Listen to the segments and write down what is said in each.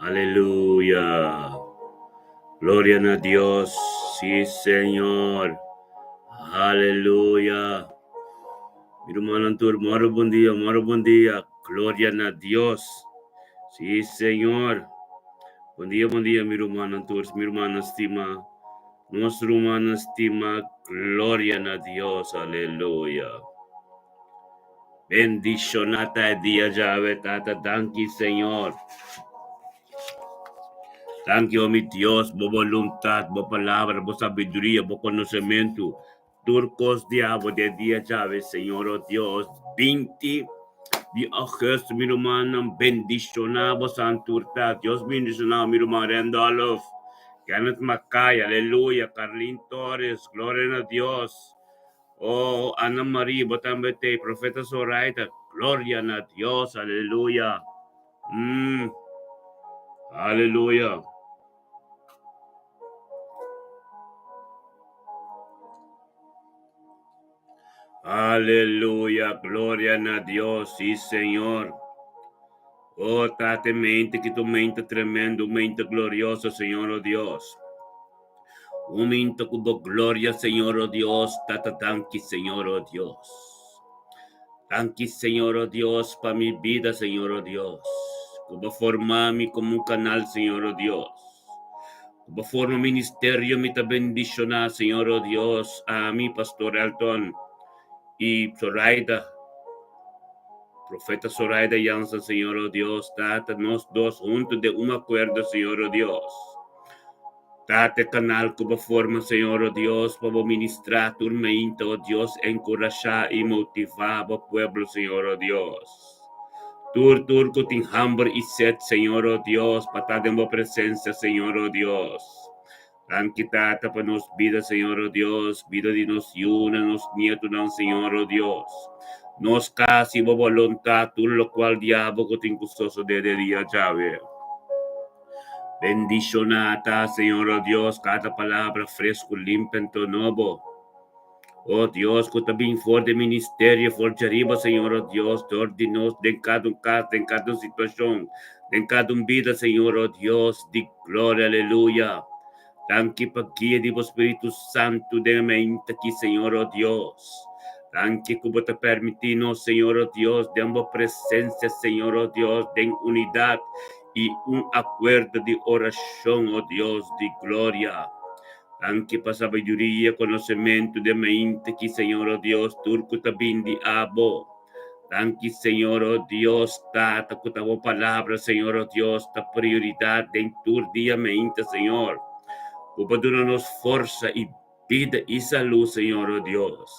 Aleluya. Gloria a Dios. Sí, Señor. Aleluya. Mi hermano Tur, moro buen día, moro buen día. Gloria a Dios. Sí, Señor. Buen día, mi hermano Tur, mi hermano estima. Nuestro hermano estima. Gloria a Dios. Aleluya. Bendicionata el día, Yahweh, Tata, thank you, Señor. Thank you, mi Dios, por voluntad, por palabra, por sabiduría, por conocimiento. Turcos diabo de día, Yahweh, Señor, oh Dios. 20 de agosto, mi hermano, bendicionamos santurtad. Dios bendicionado, mi hermano, Randolph. Kenneth Macay, aleluya. Carlin Torres, gloria a Dios. Oh, Ana María, Botambete, Profeta Zoraida, gloria a Dios, aleluya. Aleluya. Aleluya, gloria a Dios, sí, Señor. Oh, tate mente, que tu mente tremendo, mente gloriosa, Señor, oh Dios. Un mente cubo gloria, Señor, oh Dios, tata tanki, Señor, oh Dios. Tanki, Señor, oh Dios, para mi vida, Señor, oh Dios. Cubo formarme como un canal, Señor, oh Dios. Cubo forma ministerio, me te bendicionar, Señor, oh Dios, a mi pastor Alton y Zoraida. Profeta Zoraida Jansen, Señor, oh Dios, date nos dos juntos de un acuerdo, Señor, oh Dios. Date canal como forma, Señor, oh Dios, para ministrar tu mente, oh Dios, encorajar y motivar al pueblo, Señor, oh Dios. Tur que tin hambre y sed, Señor, oh Dios, para dar presencia, Señor, oh Dios. Tan quitata para nos vida, Señor, oh Dios, vida de nos yuna, nos nietos, Señor, oh Dios. Nos casi voluntad, tú lo cual diabo que te incustoso de día, Yahweh. Bendicionata, Señor, oh Dios, cada palabra fresco, limpia en tu nuevo. Oh Dios, que también fuerte ministerio, fuerte arriba, Señor, oh Dios, te ordenos en cada un caso, en cada situación, en cada vida, Señor, oh Dios, de gloria, aleluya. Tanque para guia de Espírito Santo de mente aqui, Senhor, oh Deus. Tanque que te permitimos, Senhor, oh Deus, dando presença, Senhor, oh Deus, de unidade e acordo de oração, oh Deus, de glória. Tanque para sabedoria, conhecimento de mente aqui, Senhor, oh Deus, turco também de abo. Tanque, Senhor, oh Deus, tata, com a palavra, Senhor, oh Deus, da prioridade em tu dia mente, Senhor. Dá-nos força e vida e saúde, Senhor, oh Deus.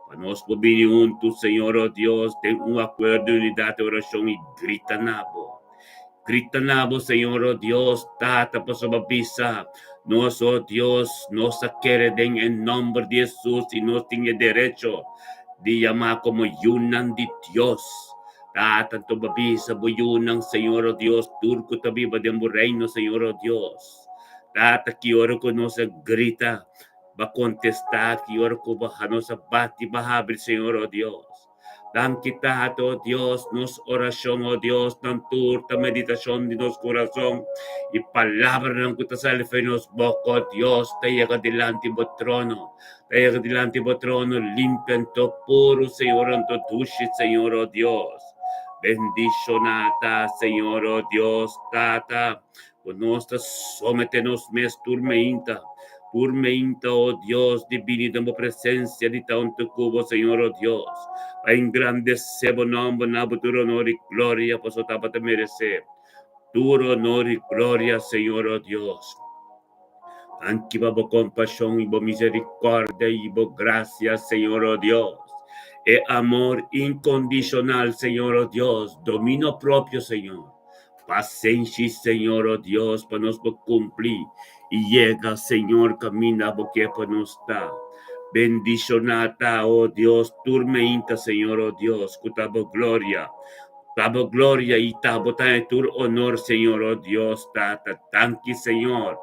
Para nós podermos juntos, Senhor, oh Deus, ter acordo, unidade, oração e grita nabo. Grita nabo, Senhor, oh Deus, tata para sobabisa. Nós, oh Deus, nos queremos em nome de Jesus e nós temos direito de chamar como Yunan de Deus. Tata, to babisa, buyunang, Senhor, oh Deus, turco, tabiba de reino, Senhor, oh Deus. Tata que ora ko no sa grita, ba contestar que ora ko ba no sa bati bahabil, Senhor, oh Dios. Dan kita, oh Dios, nos oración, oh Dios, tan turta meditación de nos corazón y palabra ng kita sa nos boca, oh Dios, tayo ka delante bo trono, limpian to puro, Señor, anto tushi, Señor, oh Dios. Bendicionata, Señor, oh Dios, tata. Conosca, sometenos mes turmenta, oh Dios, divino, damos presencia de tanto cubo, Señor, oh Dios. A engrandecer o nombre, nabo, tu honor y gloria, pues otapa te merecer. Tu honor y gloria, Señor, oh Dios. Anki babo compasión y bo misericordia y bo gracia, Señor, oh Dios. E amor incondicional, Señor, oh Dios. Dominio propio, Señor. Paciencia, Señor, oh Dios, para nos cumplir. Y llega, Señor, camina porque para nos está. Bendicionata, oh Dios, turmenta, Señor, oh Dios, cutabo gloria. Tabo gloria y tabo tu honor, Señor, oh Dios, tata, tanqui, Señor.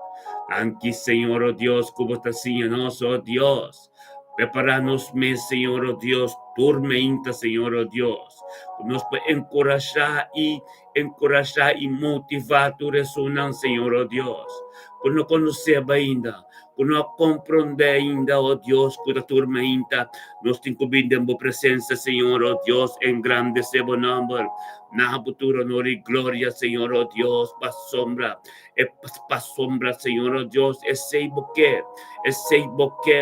Tanqui, Señor, oh Dios, como está Señor, oh Dios. Preparanos, Señor, oh Dios, turmenta, Señor, oh Dios. Nos puede encorajar y encorajar e motivar tu ressonan, Senhor, ó Deus. Por não conhecer ainda, por não compreender ainda, ó Deus, que a turma ainda, nós te incubindamos presença, Senhor, ó Deus, em grande seu nome. Na futuro, honor e glória, Senhor, ó Deus, para sombra, para sombra, Senhor, ó Deus, esse boque,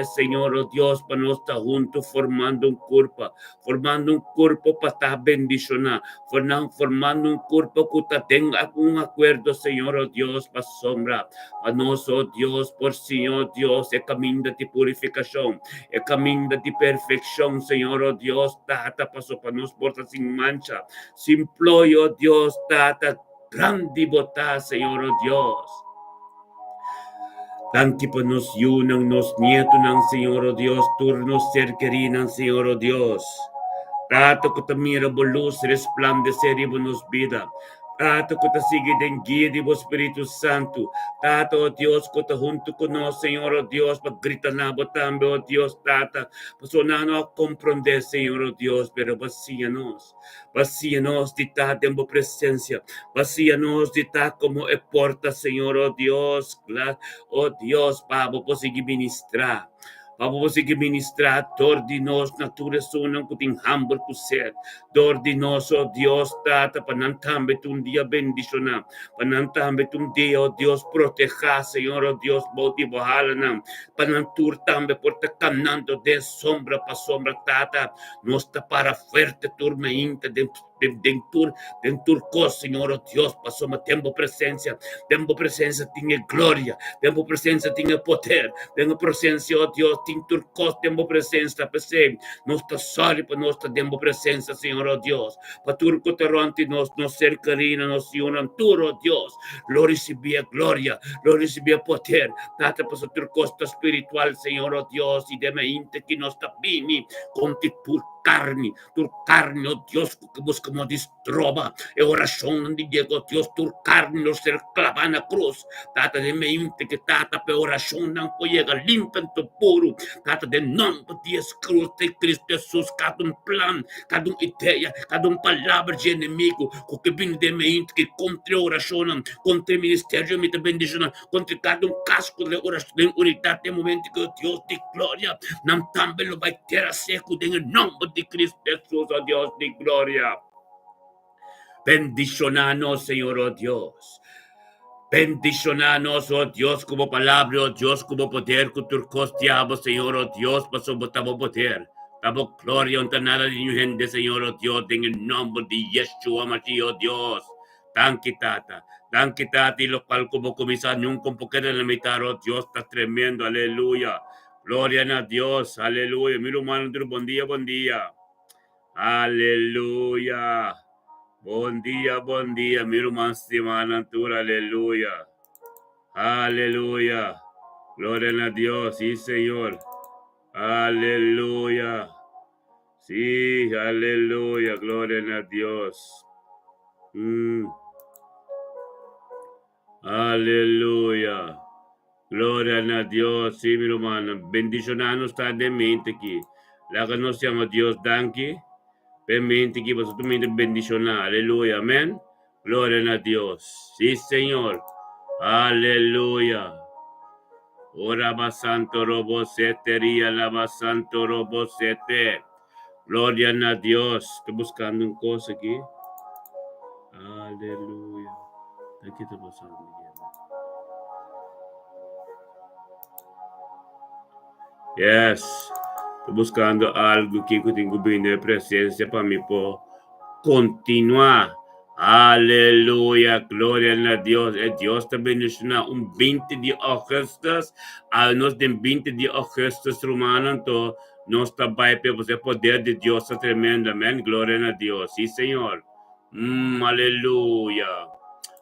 Senhor, ó Deus, para nós estar juntos, formando um corpo para estar bendicionado, formando um corpo que tenha um acordo, Senhor, ó Deus, para sombra, para nós, ó Deus, por Senhor, Deus, é caminho de purificação, é caminho de perfeição, Senhor, ó Deus, tata, passou para nós, porta sem mancha, simploio, ó Deus, tata, grande botar, Senhor, ó Deus. Tanti pa nos yunang nos nieto ng Senhor, ó Deus, turnos ser querinan, Senhor, ó Deus. Tato ko tamira bolus resplandecer ibo nos vida. Tato ko ta sige den guia de Espírito Santo. Tato, ó Deus, ko ta junto ko no, Senhor, ó Deus, paggrita na botambe, ó Deus, tata. Pasonano a comprender, Senhor, ó Deus, pero vacíanos de ta tempo presencia. Vacíanos de ta como e porta, Senhor, ó Deus. Ó Deus, Pabo, po sige ministrar. Vamos seguir ministrar, dor de nós, natureza, não que tem hamburgo com ser. Dor de nós, ó Deus, tata, para não também um dia bendicionar. Para não também um dia, ó Deus, proteger, Senhor, ó Deus, motivar, não. Para não tur também, por estar caminhando de sombra para sombra, tata. Nós está para fuerte turma inta, dentro cos, Senhor, ó Deus, passou uma tempo presença tinha glória, tempo presença tinha poder, tempo presença, ó Deus, tem turcos, tempo presença, pensei, nós está sorry para nós está tempo presença, Senhor, ó Deus, para turco terante nós ser carina, nós unam tur, ó Deus, lo recebia glória, lo recebia poder, tata para o turcos espiritual, Senhor, ó Deus, e demente que nós está bem, conti tur carne, ó Deus, que buscamos destroba, e oração de Diego, Deus, tur carne, nos ser clava na cruz, tata de mente que tata pe oração não pode limpando puro, tata de nome de Jesus cruz de Cristo Jesus, cada plan, cada ideia, cada palavra de inimigo, que vem de mente que contra a oração, contra o ministério, me bendição, contra cada casco de oração, de unidade, de momento que Deus de glória, não também lo vai ter a seco, em nome de Cristo Jesus, ó Deus de glória. Bendicionanos, Senhor, ó Deus. Bendicionanos, oh Dios, como palabra, oh Dios, como poder, que tu costeamos, Señor, oh Dios, pasó botamos poder. Damos gloria a nada de gente, Señor, oh Dios, en el nombre de Yeshua Mashiach, oh Dios. Tanki tata, y lo cual como comienza nunca un poquito de la mitad, oh Dios, está tremendo, aleluya. Gloria a Dios, aleluya. Mira, hermano, buen día. Aleluya. Buen día, mi hermano Simanantura, aleluya. Aleluya. Gloria a Dios, sí, Señor. Aleluya. Sí, aleluya, gloria a Dios. Aleluya. Gloria a Dios, sí, mi hermano. Bendicionanos está de mente aquí. La que nos llama Dios, danke. Mente que você também bendicionar. Aleluya. Amén. Gloria a Dios. Sí, Señor. Aleluya. Ora basanto robosete, ria la basanto robosete. Gloria a Dios. Estoy buscando una cosa aquí. Aleluya. ¿Qué está pasando? Yes. Estoy buscando algo que tengo bien de presencia para mí por continuar. Aleluya, gloria a Dios. Dios te bendicionar un 20 de agosto, a nos del 20 de agosto, romano, entonces nos está para el poder de Dios es tremendo, amén, gloria a Dios, sí, Señor. Aleluya,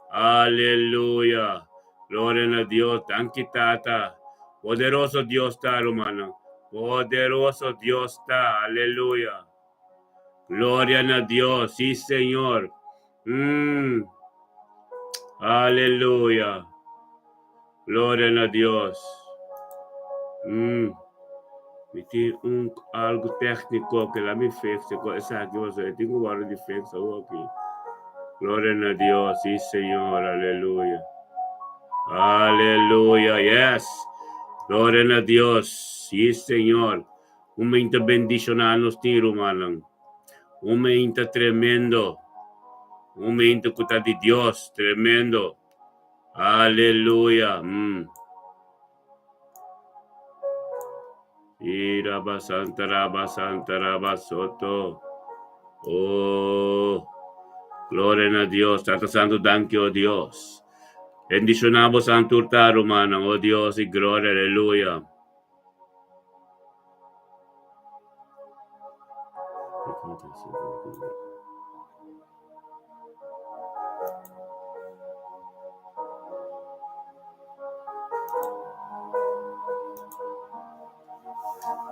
aleluya, gloria a Dios, tanque tata, poderoso Dios está, hermano, poderoso Dios está, aleluya. Gloria a Dios, sí, Señor. Aleluya. Gloria a Dios. Metí algo técnico que la me fez. Essa aqui você tem que guardar de fez aqui. Gloria a Dios, sí, Señor, aleluya. Aleluya, yes. Gloria a Dios, sí, Señor. Un momento bendicionado nos tiro, malang. Un momento tremendo. Un momento que está de Dios, tremendo. Aleluya. Y Raba Santa, Raba Soto. Oh, gloria a Dios. Tata Santo, danke, oh Dios. Bendicionamos Santo Hurtado, hermano. Oh Dios y gloria, aleluya.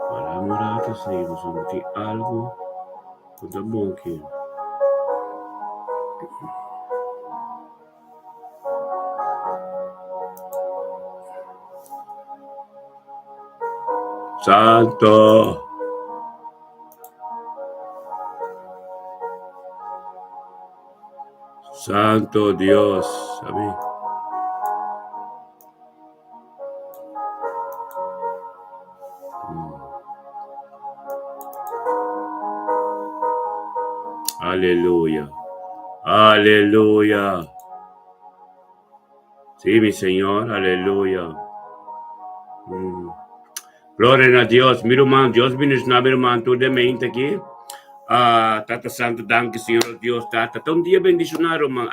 Para morar que seguimos aquí algo de bom aqui. Santo. Santo Dios. Amén. Aleluya. Aleluya. Sí, mi Señor. Aleluya. Gloria a Dios. Mi hermano, Dios bendiga mi hermano, tu de mente aqui. Tata Santo, danke, Senhor Deus, Tata. Tá dia bendicionado, man.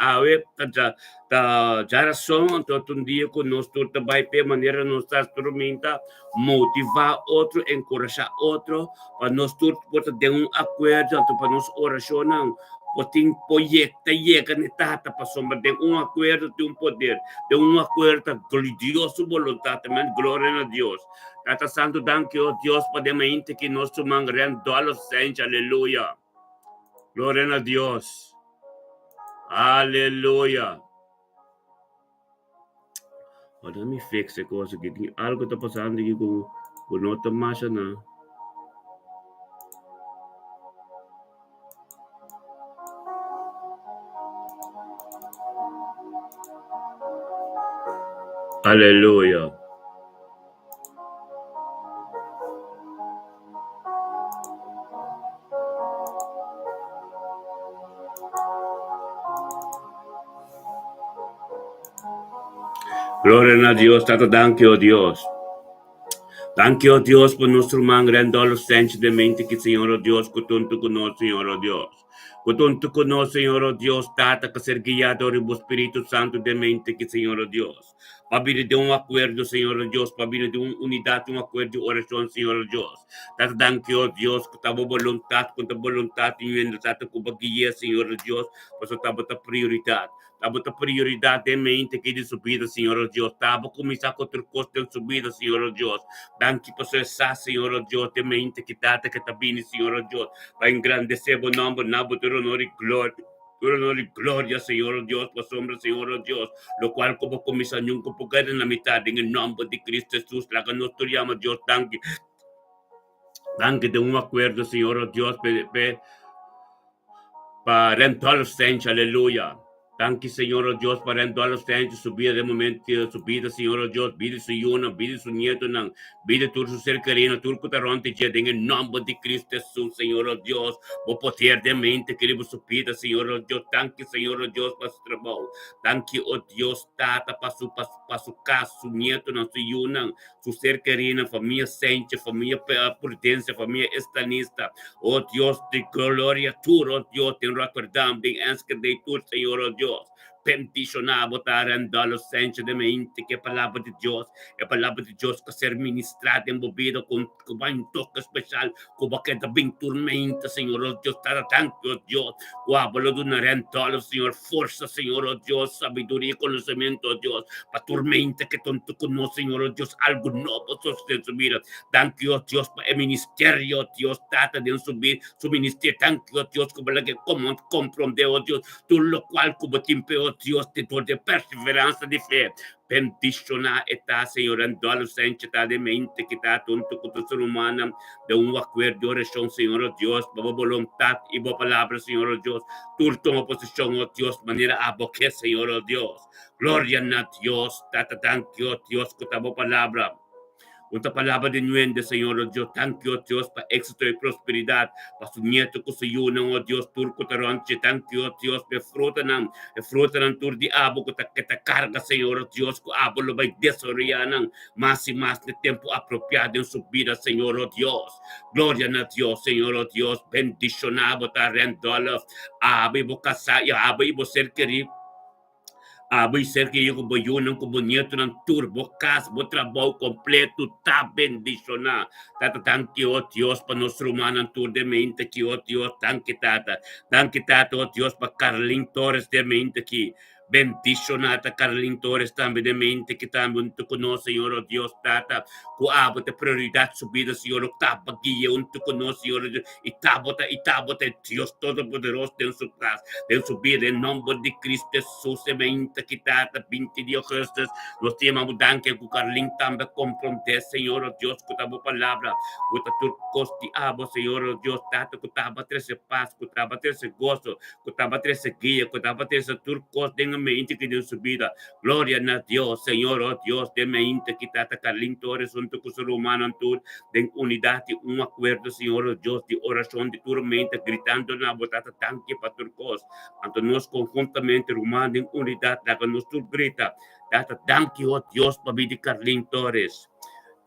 Tá geração, tá dia conosco, tá vai ter maneira nós tá instrumenta, motivar outro, encorajar outro, para nós tudo poder ter acordo, para nós oração, não. Poting proyecta llega ne Tata, para sombra de acordo, de poder, de acordo glorioso voluntad, man. Glória a Deus. Tata Santo, danke, oh Dios, por de mente que nós tomamos rendolo sente, aleluia. Glória a Deus. Aleluia. Olha, me fixa coisa que tem algo tá passando aqui com nota mais, né? Aleluia. Gloria a Dios, Tata, danke, oh Dios. Danke, oh Dios, por nuestro man rendolo sente de mente que, Senhor, oh Dios, que tanto conosco, Senhor, oh Dios. Que tanto conosco, Senhor, oh Dios, Tata, que ser guiado por el Espíritu Santo de mente que, Senhor, oh Dios. Para vir de acordo, Senhor, oh Dios, para vir de unidade, acordo de oração, Senhor, oh Dios. Tata, danke, oh Dios, que estava voluntade, e Tata, que guia, Senhor, oh Dios, para sua tabata prioridade. Tava a prioridade de mente que de subida, Senhor, oh Deus. Tava começar com outra coisa de subida, Senhor, oh Deus. Danke por essa, Senhor, oh Deus, de mente que data que tá vindo, Senhor, oh Deus. Para engrandecer o nome, nabo, teu honor e glória. Teu honor e glória, Senhor, oh Deus, por sombra, Senhor, oh Deus. Lo qual, como começar nunca por cada na metade, em nome de Cristo Jesus, lá que nós te chamamos, Deus, danke. Danke de acordo, Senhor, oh Deus, para rentar los saints, aleluya. Danke, Señor, oh Dios, para rentar los saints, subida de momento, subida, Señor, oh Dios, vida su yuna, vida su nieto, vida tu su ser querido, tu cutaronte, en el nombre de Cristo Jesús, Señor, oh Dios, o poder de mente, queremos subida, Señor, oh Dios, danke, Señor, oh Dios, para su trabajo, danke, oh Dios, tata, para su casa, su nieto, su yuna, su ser querido, familia saint, familia prudencia, familia estanista, oh Dios de gloria, tú, oh Dios, te recordamos de que de tu, Señor, oh Dios. Bendicionar, botar en los centros de mente que palabra de Dios, a palavra de Deus que ser ministrada, envolvida com um toque especial, com aquela bem tormenta, Senhor, oh Deus, para tanto, oh Deus, com a bola do narentolo, Senhor, força, Senhor, oh Deus, sabedoria, conhecimento, oh Deus, para tormenta que tanto conosco, Senhor, oh Deus, algo novo, sobre su vida, thank you, oh Deus, para el ministerio, oh Deus, trata de subir su ministerio, thank you, oh Deus, como la que comprende, oh Deus, todo lo cual como te golpe, oh Dios, de perseverancia de fe. Bendiciona está, Señor, en toda la de mente que está tonto con tu ser humana, de un acuerdo de oración, Señor, oh Dios, por voluntad y por palabra, Señor, oh Dios. Tú toma posición, oh Dios, manera a boque, Señor, oh Dios. Gloria a Dios, tata, thank you, oh Dios, con tu palabra. Una palabra de nuende, Señor, oh Dios, thank you, oh Dios, para éxito y prosperidad, para su nieto que se unan, oh Dios, turco taronche, thank you, oh Dios, me frutan tur di abo que te carga, Señor, oh Dios, que abo lo va a desarrollar más y más de tiempo apropiado en su vida, Señor, oh Dios. Gloria a Dios, Señor, oh Dios, bendicionado, tarrendola, abo y boca saya, abo y ser querido. Abay ser que yo como yo não como nieto ng turbo cas mo trabaho completo ta bendicionar tata thank you oh Dios pa nos rumanan tur de mente que oh Dios thank you tata oh Dios pa Carlin Torres de mente que bendicionata Carlin Torres também de mente que também tu conoce Señor oh Dios tata ku abo te prioridad su vida Señor tapa guía un tu conoce Señor y tabota Dios todopoderoso en su vida en nombre de Cristo Jesús semente quitata 20 de Augustus nos temamos danke ku Carlin tambe compromete Señor oh Dios ku tabo palabra ku turcos ti abo Señor oh Dios tata ku taba trece paz ku taba trece gozo ku taba trece guía ku taba trece turcos de mente que en su vida gloria a Dios Señor oh Dios de mente quitata Carlin Torres junto con su humano de unidad y un acuerdo Señor oh Dios de oración de tu mente gritando na botata tanque para turcos ante nos conjuntamente rumando en unidad la que nos grita data danke oh Dios para vida Carlin Torres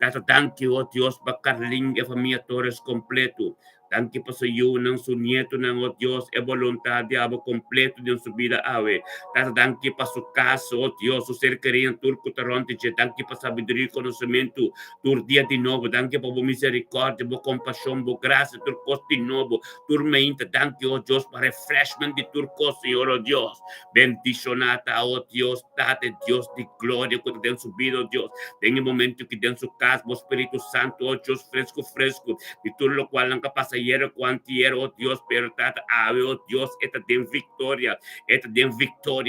data danke oh Dios para Carlin y familia Torres completo danke pa sa iyo ng su nieto ng oh Dios e voluntad de abo completo de su vida ave data danke pa su caso oh Dios su ser querido turco taronte danke pa sabiduría y conocimiento tur día de nuevo danke pa misericordia bo compasión bo gracia turcos de nuevo tur mente danke oh Dios para refreshment de turcos Señor oh Dios bendicionata oh Dios tate Dios de gloria que den su vida oh Dios en el momento que den su casa oh Espíritu Santo oh Dios fresco y todo lo cual han capaz ayer cuantiero oh Dios pero tata ave oh Dios esta den victoria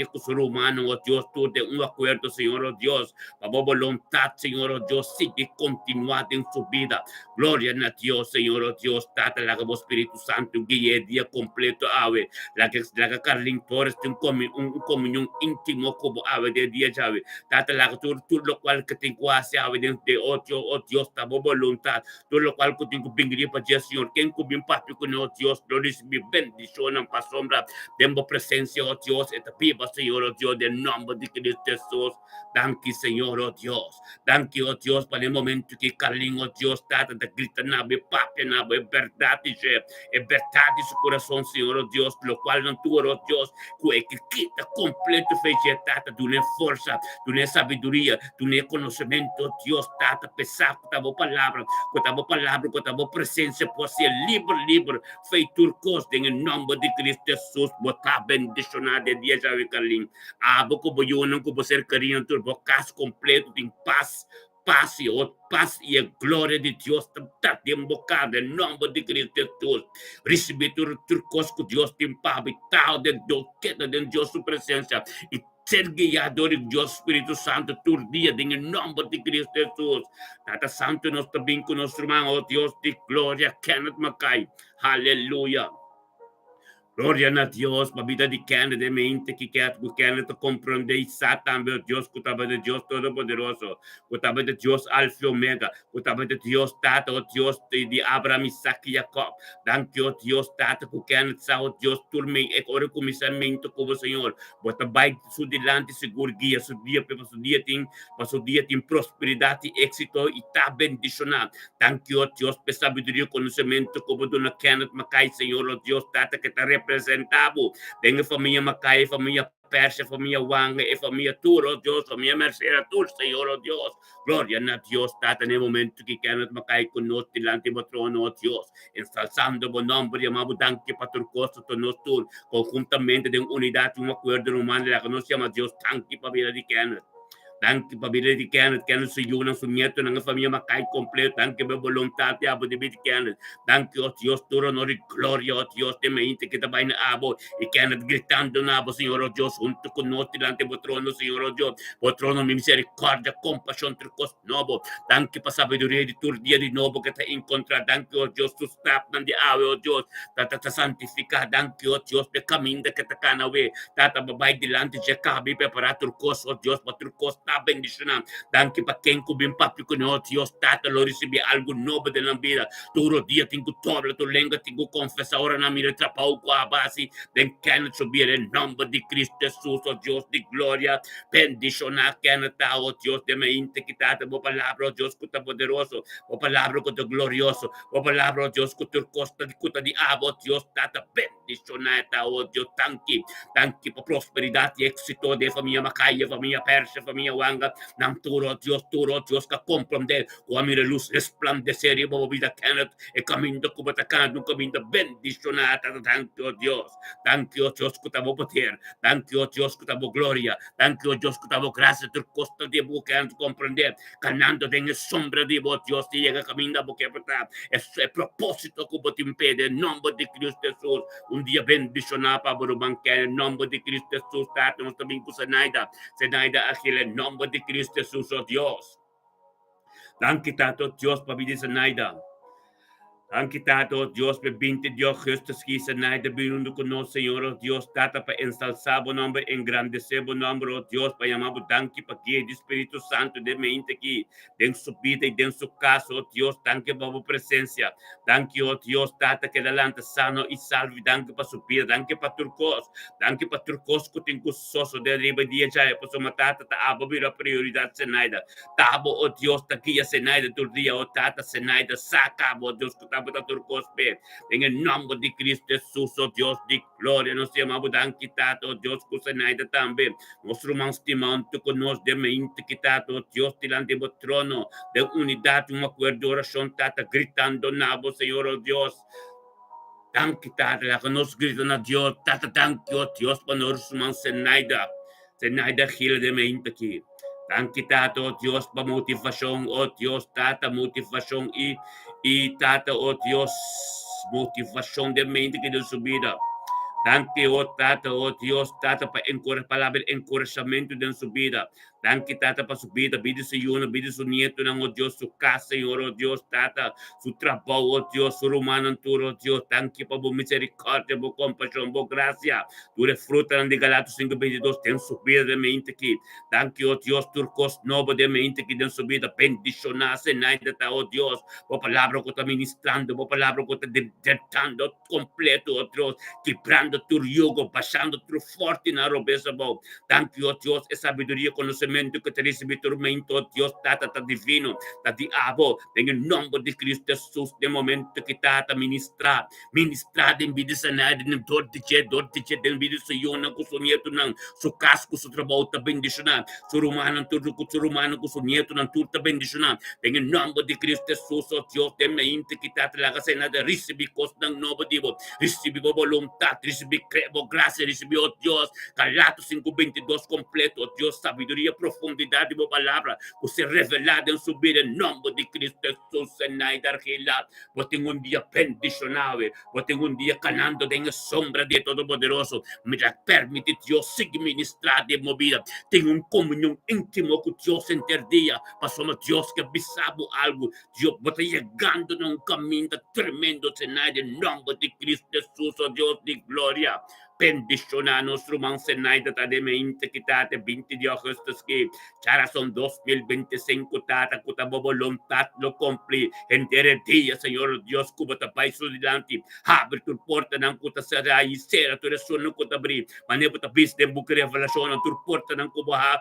con su humano oh Dios tú de un acuerdo Señor oh Dios para voluntad Señor oh Dios sigue continuando en su vida gloria a Dios Señor oh Dios tata la que Espíritu Santo guía el día completo ave la que Carlin Torres tiene un comunión íntimo como ave de día ave tata la que tú lo cual que tengo hace ave de oh Dios ta voluntad tú lo cual que tengo bingri para Dios Señor quien bien papi con oh Dios gloria mi bendición en pa sombra demos presencia oh Dios esta viva Señor oh Dios del nombre de Cristo Jesús danke Señor oh Dios danke oh Dios para el momento que Carlin oh Dios tata te grita nabe papi nabe verdad y su corazón Señor oh Dios lo cual no tú oh Dios que quita completo fe tata tú ne fuerza tú ne sabiduría tú ne conocimiento oh Dios tata pesado con tu presencia por ser libre fe turcos en el nombre de Cristo Jesús bota bendicionar de día ya Carlin abo como yo no como ser querido tu bocas completo en paz y el gloria de Dios está embocada en nombre de Cristo Jesús. Recibe turcos que Dios te habitado de Dios, queda de Dios su presencia y ser guiado de Dios Espíritu Santo tu día en el nombre de Cristo Jesús. Tata Santo nos también con nuestro hermano, oh Dios de gloria, Kenneth Mackay. Aleluya. Gloria a Dios, la vida de Kenneth, de mente que Kenneth comprende y Satan, Dios, que de Dios Todopoderoso, que de Dios Alfa y Omega, que de Dios Tata, oh Dios de Abraham, Isaac y Jacob. Danke, oh Dios Tata, que Kenneth sa, oh Dios, turme e ore comissamento como Senhor. Bota vai su delante seguro guia, su dia tem prosperidade e êxito e tá bendicionado. Danke, oh Dios, por sabedoria e conhecimento como Dona Kenneth Mackay, Senhor, oh Dios Tata, que tá representado en familia Mackay, familia Persia, familia Wang, familia Turo, Dios, familia Mercera, tú, Señor, oh Dios. Gloria a Dios, Tata, en el momento que Kenneth Mackay con nosotros delante de trono, oh Dios, ensalzando buen nombre, llamamos Danke para tu costo, nosotros, conjuntamente de unidad, un acuerdo humano, la que nos llama Dios, Danke para vida de Kenneth. Danke pabili di Kenneth, Kenneth sa iyo ng sunyeto ng familia makay kompleto. Danke ba voluntad abo di bit Kenneth. Danke o Dios, turo no ri gloria o Dios, te mente kita ba na abo. Y Kenneth gritando na abo, Señor o Dios, junto con nosotros delante de trono, Señor o Dios. O trono mi misericordia, compasión, tricos novo. Danke pa sabiduría di tur dia di novo que te encontrar. Danke o Dios, tu staff ng di ave o Dios. Tata santificar, danke o Dios, de caminda que te canawe. Tata babay delante de cabi para turcos o Dios, pa turcos ta bendicionam. Danke pa quem cubim papi con o Dios, tata lo recibe algo novo de la vida. Turo dia tingu tobla, tu lenga tingu confessa, ora na mire trapau qua basi, den can subire el nombre de Cristo Jesús, oh Dios de gloria, bendiciona canata, oh Dios de mente quitate, oh palabra, oh Dios, cuta poderoso, oh palabra, cuta glorioso, oh palabra, oh Dios, cuta costa, cuta di abo, oh Dios, tata bendicionata, oh Dios, tanki por prosperidad y éxito de familia Macaya, familia Persia, familia Wanga, nam turo, oh Dios, que comprende, o a mire luz resplandecer y vida Kenneth, e caminando como atacando, un camino bendicionata, thank you, Dios, thank you, Dios, que tamo poder, thank you, Dios, que tamo gloria, thank you, Dios, que tamo gracia, tu costa de boca, comprender, ganando en sombra de vos, Dios, y llega caminando porque es el propósito que te impide, en nombre de Cristo Jesús, un día bendicionado para banquer, en nombre de Cristo Jesús, tato, nos también con Zenaida, Agil, en nombre de Cristo Jesús, oh Dios. Thank you, tato, Dios, para vida Zenaida. Anche tato, Dios, per 20 Dios, Christus, quizá nadie viviendo con nosotros, Señor, oh Dios, tata, para ensalzar bu nombre, engrandecer bu nombre, oh Dios, para llamar bu tanque, para guiar el Espíritu Santo de mente aquí, den su vida y den su caso, oh Dios, tanque para bu presencia, tanque, oh Dios, tata, que adelante sano y salve, tanque para su vida, tanque para turcos, que tengo soso de arriba día ya, pues su matata, ta abo, vira prioridad, senaida, tabo, oh Dios, taquilla, senaida, tu día, oh tata, senaida, saca, oh Dios, en el nombre de Cristo Jesús, oh Dios de gloria, nos llamamos dan quitado, oh Dios, cusenaida también, nuestro manstimanto con nos de mente quitado, oh Dios, delante de trono, de unidad, un acuerdo, oración, tata, gritando, nabo, Señor, oh Dios, tan quitado, la que nos gritan a Dios, tata, tan que, oh Dios, para nosotros, senaida, gila de mente aquí. Tan quitado, oh Dios, para motivación, oh Dios, tata, motivación y tata, oh Dios, motivación de mente que de su vida. Danke, oh tata, oh Dios, tata, para palabra encorajamiento de su vida. Danke, tata, para su vida sa yun, vida su nieto ng, oh Dios, su casa, Señor, oh Dios, tata, su trabajo, oh Dios, su rumano, oh Dios, danke pa bu misericordia, bu compasión, bu gracia, tu refruta ng Galatas 5:22, ten su vida de mente aquí. Danke, oh Dios, turcos novo de mente aquí den su vida, bendicionase, naidata, oh Dios, po palabra ko ta ministrando, po palabra ko ta detando completo, oh Dios, quebrando tu yugo, pasando tu fuerte na robesa bo. Thank you, oh Dios, e sabiduria, conocimiento que te recibe tormento, oh Dios, tata, ta divino, ta diabo, en el nombre de Cristo Jesús, de momento que tata ministra en vida sanada, en dortiche, en vida sa iyo, ng kusunieto ng su casco, su trabaho, ta bendicionar, su rumano, su nieto, ng turta bendicionar, en el nombre de Cristo Jesús, oh Dios, de mente que tata, la casenada, recibe cos ng novo divo, recibe voluntad, recibe crevo, gracia, recibe, oh Dios, Galatas 5:22 completo, oh Dios, sabiduría, profundidad de tu palabra, que se revelada en su vida, en nombre de Cristo Jesús, en Naidargila, pues tengo un día bendicionado, pues tengo un día canando en la sombra de Todopoderoso, me permite Dios seguir ministrar de movida, tengo un comunión íntimo con Dios en el día, pasamos Dios que avisamos algo, Dios, está llegando en un camino tremendo, en el nombre de Cristo Jesús, oh Dios de gloria. Bendiciona nostro mansenaida de mente quitate 20 de agosto que cara son 2025 tata cuta voluntad lo cumpli entere día Señor Dios cuba tapay su dilante abre tu porta ng kuta sara y sera tu resuno kuta abrir manepo tapis de buca revelación tu porta ng kuba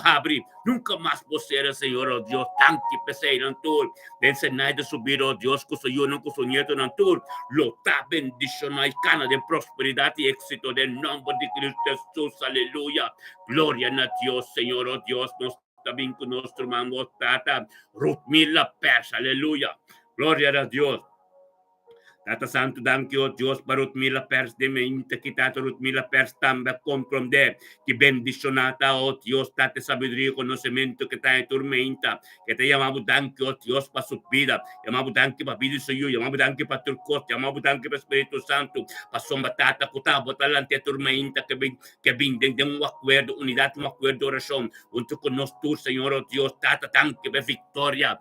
abrir nunca más posera Señor oh Dios tanki pesay ng tur den senaida subir oh Dios kuso yun ng kuso nieto ng tur lo ta bendiciona y cana de prosperidad y éxito del nombre de Cristo Jesús, aleluya. Gloria a Dios, Señor, oh Dios, nos también con nuestro hermano tata, Ruth Mila Persa, aleluya. Gloria a Dios. Tata Santo, thank you, Dios, parut mila pers de mente que tata rut mila pers tamba comprende que bendicionata, oh Dios, tate sabiduría y conocimiento que está en tormenta, que te llamamos thank you, oh Dios, para su vida, llamamos thank you para vida y yo, llamamos thank you para tu costa, llamamos thank you para Espíritu Santo, para somba tata, kutabo, talante a tormenta, que vinden de un acuerdo, unidad, un acuerdo, oración, junto con nosotros, Señor, oh Dios, tata, thank you, victoria,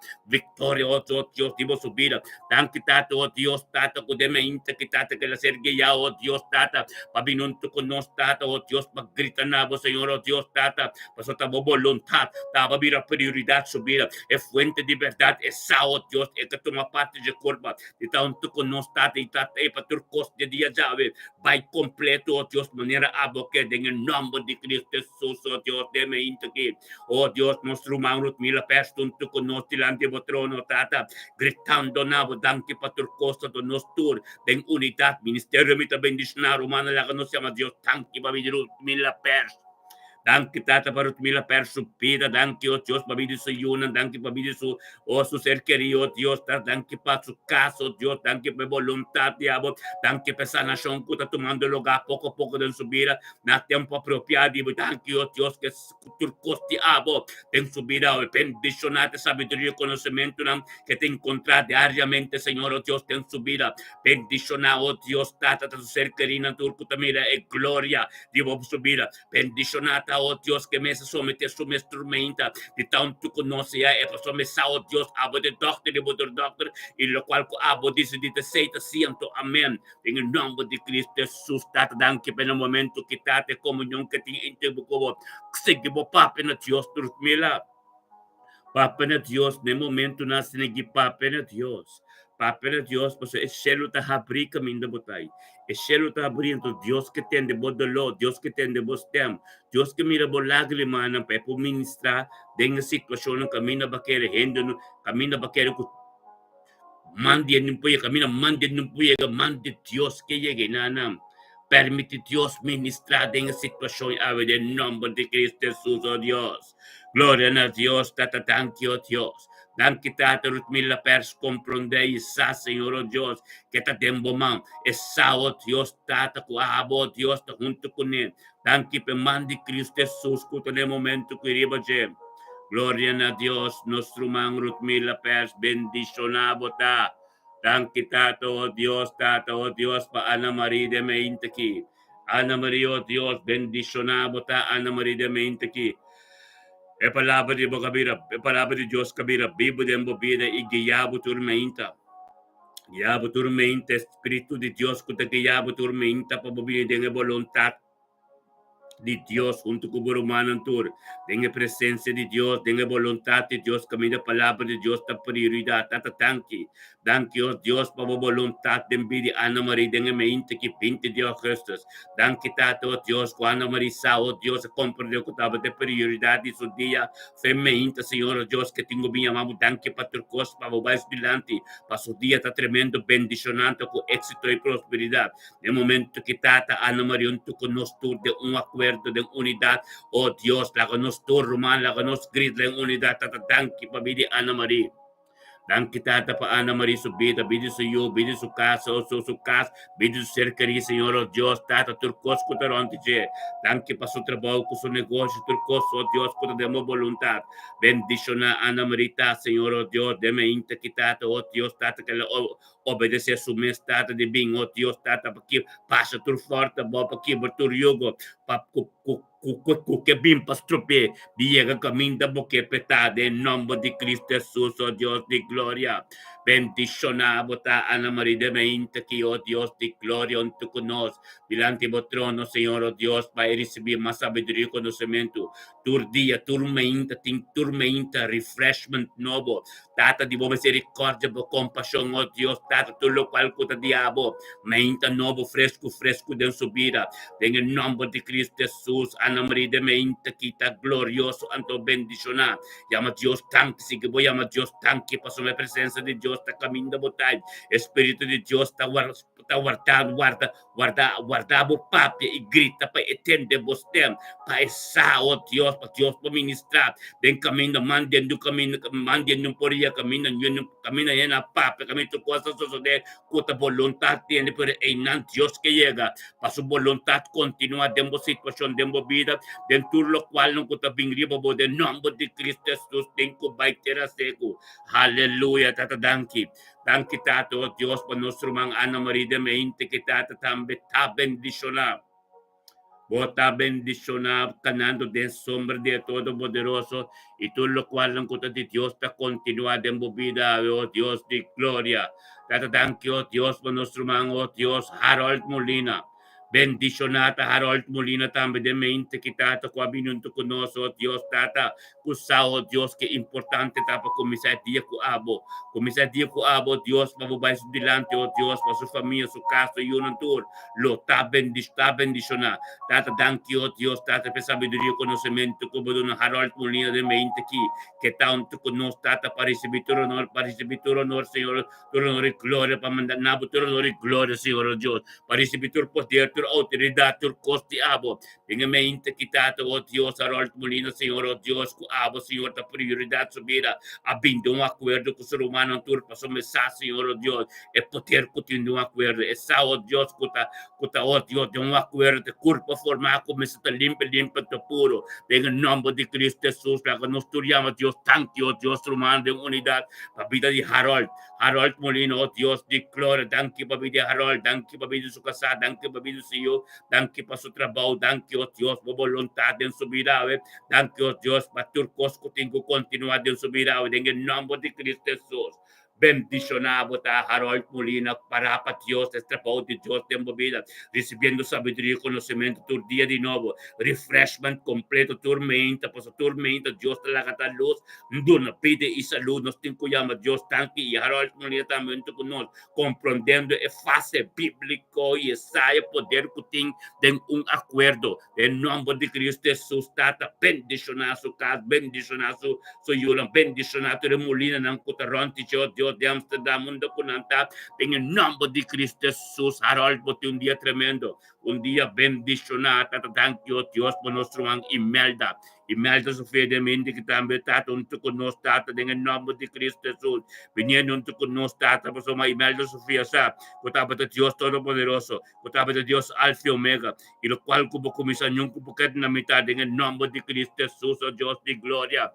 oh Dios, divo su vida, thank you, tata, oh Dios, tata, kudeme inte que tata, que la sergueya, oh Dios, tata, pabinunto con nos, tata, oh Dios, pagrita nabo, Señor, oh Dios, tata, pasota bo voluntad, taba vira prioridad su vida, es fuente de verdad, es sao, oh Dios, es que toma parte de curva, de tanto con nos, tata, y tata, y para tu costo de día llave, vai completo, oh Dios, manera abo que en el nombre de Cristo Jesús, oh Dios, deme inte que, oh Dios, nuestro humano, mila perstunto con nos, tilante bo trono, tata, gritando nabo, danke para tu costo, de nos tur, den unidad, ministerio, mita bendicionar, humana, la que nos llama Dios, tanque, para mila pers. Danke tata para mila per su vida, danke oh Dios para vida su yuna, danke para vida su oh su ser querido oh Dios, danke para su caso Dios, danke para voluntad diabo, danke para sanación que está tomando lugar poco a poco en su vida, na tiempo apropiado, danke oh Dios que tu costi abo en su vida, bendicionate sabiduría y conocimiento que te encuentra diariamente Señor oh Dios en su vida, bendicionado oh Dios tata su ser querido, tu mira e gloria diabo su vida, bendicionata oh Dios, que me somete a su instrumento, de tanto conoce a e pasó me sao Dios, abo de doctor, y lo cual abo dice de aceita siento, amén, en el nombre de Cristo Jesús, tata danke per el momento que tate comunión que te interbuco, seguimos papi na Dios, turmila, papi na Dios, de momento nasce negi papi na Dios, papi na Dios, pues es cielo ta abrir caminho botai. El cielo está abriendo, Dios que tiene vos dolor, Dios que tiene vos tem, Dios que mira vos lágrimas, para ministrar de una situación, camina para que gente, camina para que mande no puede, camina mande no puede, mande Dios que llegue, nana. Permite Dios ministrar en esa situación, a ver, en nombre de Cristo Jesús, oh Dios. Gloria a Dios, tata, thank you, oh Dios. Danke tata rut mila pers comprende isa Señor oh Dios que ta tembo man esa oh Dios tata ku abo Dios ta junto con él. Danke pe mandi Cristo Jesús ku te momento que riba je. Gloria a Dios nuestro man rut mila pers bendicionado ta. Danke tata oh Dios pa Ana María de Meinteki. Ana María oh Dios bendicionado ta Ana María de Meinteki. É palavra de Bocabira, é palavra de Deus Cabira, Bíblia de embobida e guiabo turmenta. Guiabo turmenta, Espírito de Deus que te guiabo turmenta para bobina de vontade de Dios junto con el humano tenga presencia de Dios, tenga voluntad de Dios, camina palabra de Dios, ta prioridad, tata danke oh Dios para voluntad de envidia Ana María, tenga mente que pinte Dios Jesús, danke tata oh Dios, cuando Ana María sa oh Dios, comprende que estaba de prioridad de su día, femente Señor oh Dios, que tengo bien amado, danke para tu cosa, para vos delante, para su día está tremendo, bendicionante con éxito y prosperidad, de momento que tata Ana María, tú con nosotros de un acuerdo de unidad, oh Dios, la que nos turman, la que nos grita en unidad, tata danke para vida Ana María. Danke tata pa Ana María su vida, vida su yo, vida su casa, su casa, vida su cercaría, Señor, oh Dios, tata turcos que te ronte, danke pa su trabajo, con su negocio, turcos, oh Dios, que te demos voluntad. Bendiciona Ana María, Señor, oh Dios, deme inte que tata, oh Dios, tata, que le obedece a su mes, tata, de bien, oh Dios, tata, pa que pasa tu fuerte, pa que por tu yugo, pa que bien pastrope, llega camino porque petade en nombre de Cristo Jesús, oh Dios de gloria. Bendicionado ta Ana María de Mente, que oh Dios de gloria, unto con nos, delante de trono, Señor, oh Dios, para recibir más sabiduría y conocimiento. Tur día, turmenta, refreshment novo, tata de boa misericórdia, boa compaixão, oh Dios, tata tu lo cual cuta diabo, menta novo, fresco de subida, en el nombre de Cristo Jesús, Ana María de Mente, quita glorioso, anto bendicionar, llama Dios tanque, si que voy a llamar Dios tanque, para su presencia de Dios, Dios, está caminando botay. Espíritu de Dios, está guardamos papia y grita para etende bostem, para esa, oh Dios, para Dios, para ministrar. Den camino, manden du camino, manden du por ella, camino, camino en la papia, camino tu cosa, de cuota voluntad tiene, pero en Dios que llega, para su voluntad continua, demos situación, demos vida, dentro lo cual no cuota bingribo, de nombre de Cristo Jesús, tengo baitera seco. Hallelujah, tata danki. Danki tato, oh Dios, por nuestro man Ana María de Mente, que tata tambe, ta bendicionar. Bota bendicionar, canando de sombra de Todopoderoso, y tú lo cual no cuenta de Dios para continuar de vida, oh Dios de gloria. Tata danki, oh Dios, por nuestro man, oh Dios, Harold Molina. Bendicionata Harold Molina también de mente que tata qua binunto con nosotros, Dios tata, kusao Dios que importante tapa comisar dia ku abo Dios mababay su dilante, oh Dios, para su familia, su casa, y un tour, lo ta bendicionar, tata danki, oh Dios, tata per sabiduria conocimiento como don Harold Molina de mente que tanto con nos tata para recibir tu honor, Señor, tu honor y gloria, para mandar nabo, tu honor y gloria, Señor Dios, para recibir tu poder, tu autoridad, tu coste abo. En mente quitado, oh Dios, Harold Molina, Señor, oh Dios, abo, Señor, ta prioridad su vida. Abindo un acuerdo con su humano, tu paso mensaje, Señor, oh Dios, es poder continuar un acuerdo. Esa, oh Dios, cuta, oh Dios, de un acuerdo, de cuerpo formado, como se te limpia, te puro. En el nombre de Cristo Jesús, la que nos estudiamos, Dios, tanto, oh Dios, humano de unidad, la vida de Harold Molina, oh Dios, de gloria, danke, para vida de Harold, danke, para vida de su casa, danke, para vida de su hijo, danke, para su trabajo, danke, oh Dios, por voluntad en su vida, danke, oh Dios, para tu cosa que tengo continuar en su vida, en el nombre de Cristo Jesús. Bendicionado ta Harold Molina para Dios, este trabajo de Dios de vida, recibiendo sabiduría y conocimiento tu día de nuevo, refreshment completo, tormenta, pues tormenta, Dios te la gata luz, no pide y salud, nos tengo llama Dios tanque y Harold Molina también con nos, comprendiendo el fase bíblico y esa poder que tiene de un acuerdo, en nombre de Cristo Jesús, tata, bendicionar su casa, bendicionar su yula, bendicionar tu Molina, nan kutaronti, Dios de Amsterdam, mundo kunanta, en el nombre de Cristo Jesús, Harold, bote un día tremendo, un día bendicionado, thank you, Dios, por nuestro man Imelda, Sofía de mente que también tata, un tuco nos tata, en el nombre de Cristo Jesús, viniendo un tuco nos tata, por su Imelda Sofía, sa, kutaba de Dios Todopoderoso, kutaba de Dios Alfa y Omega, y lo cual como comisañón, como que en la mitad, en el nombre de Cristo Jesús, oh Dios de gloria.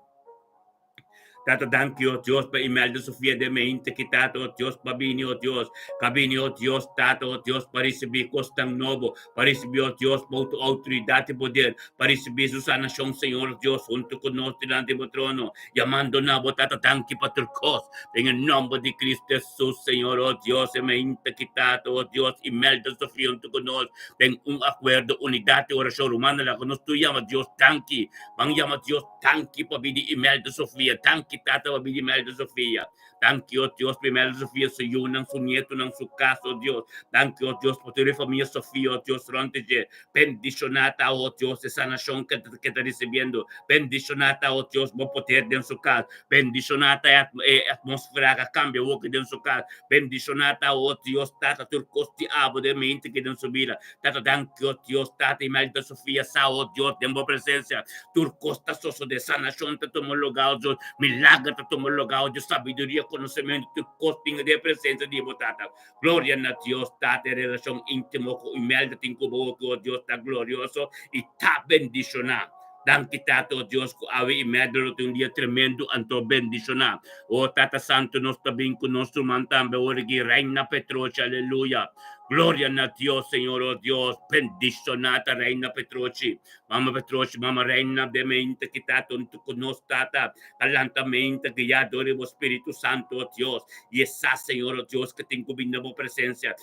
Tata danki, oh Dios, para Imelda Sofía de mente que tata, oh Dios, Babini, oh Dios, Cabini, oh Dios, tata, oh Dios, para recibir costang novo, para recibir, oh Dios, por tu autoridad y poder, para recibir su sanación, Señor Dios, junto con nosotros delante del trono, llamando nabo, tata danki, para tu cos, en el nombre de Cristo Jesús, Señor, oh Dios, mente que tata, oh Dios, Imelda Sofía, junto con nosotros, ten un acuerdo, unidad y oración humana, la que nos tú llamas, Dios, tanki, van llama Dios, tanki, para vida Imelda Sofía, tanki, tata wa bidi Imelda Sofía. Thank you, Dios, por Imelda Sofía, su hijo, su nieto, su casa, oh Dios. Thank you, Dios, por tu familia Sofía, oh Dios, ronte, bendicionata, oh Dios, esa nación que está recibiendo. Bendicionata, oh Dios, por poder de su casa. Bendicionata, atmósfera que cambia, oh, que de su casa. Bendicionata, oh Dios, tata, tu costi abo de mente que de su vida. Tata, thank you, Dios, tata, Imelda Sofía, sa, oh Dios, de presencia. Tu costa soso de sanación, te tomo logado, Dios, milagro, te tomo logado, Dios, sabiduría, conocimiento, tu costing de presencia de tata. Gloria a Dios, tata, relación íntimo, Imelda, tinco, oh Dios, está glorioso y está bendicionado. Danke tato Dios ko awi imedro un día tremendo anto bendicionar. Oh tata santo nos tabing con nuestro mantambe origi reina Petroci, aleluya. Gloria a Dios, Señor, oh Dios, bendicionata Reina Petroci, Mama Reina de mente que tato con nos tata, talantamente que ya adoremos Espíritu Santo, oh Dios, y esa, Señor, oh Dios, que tengo vindamo presencia,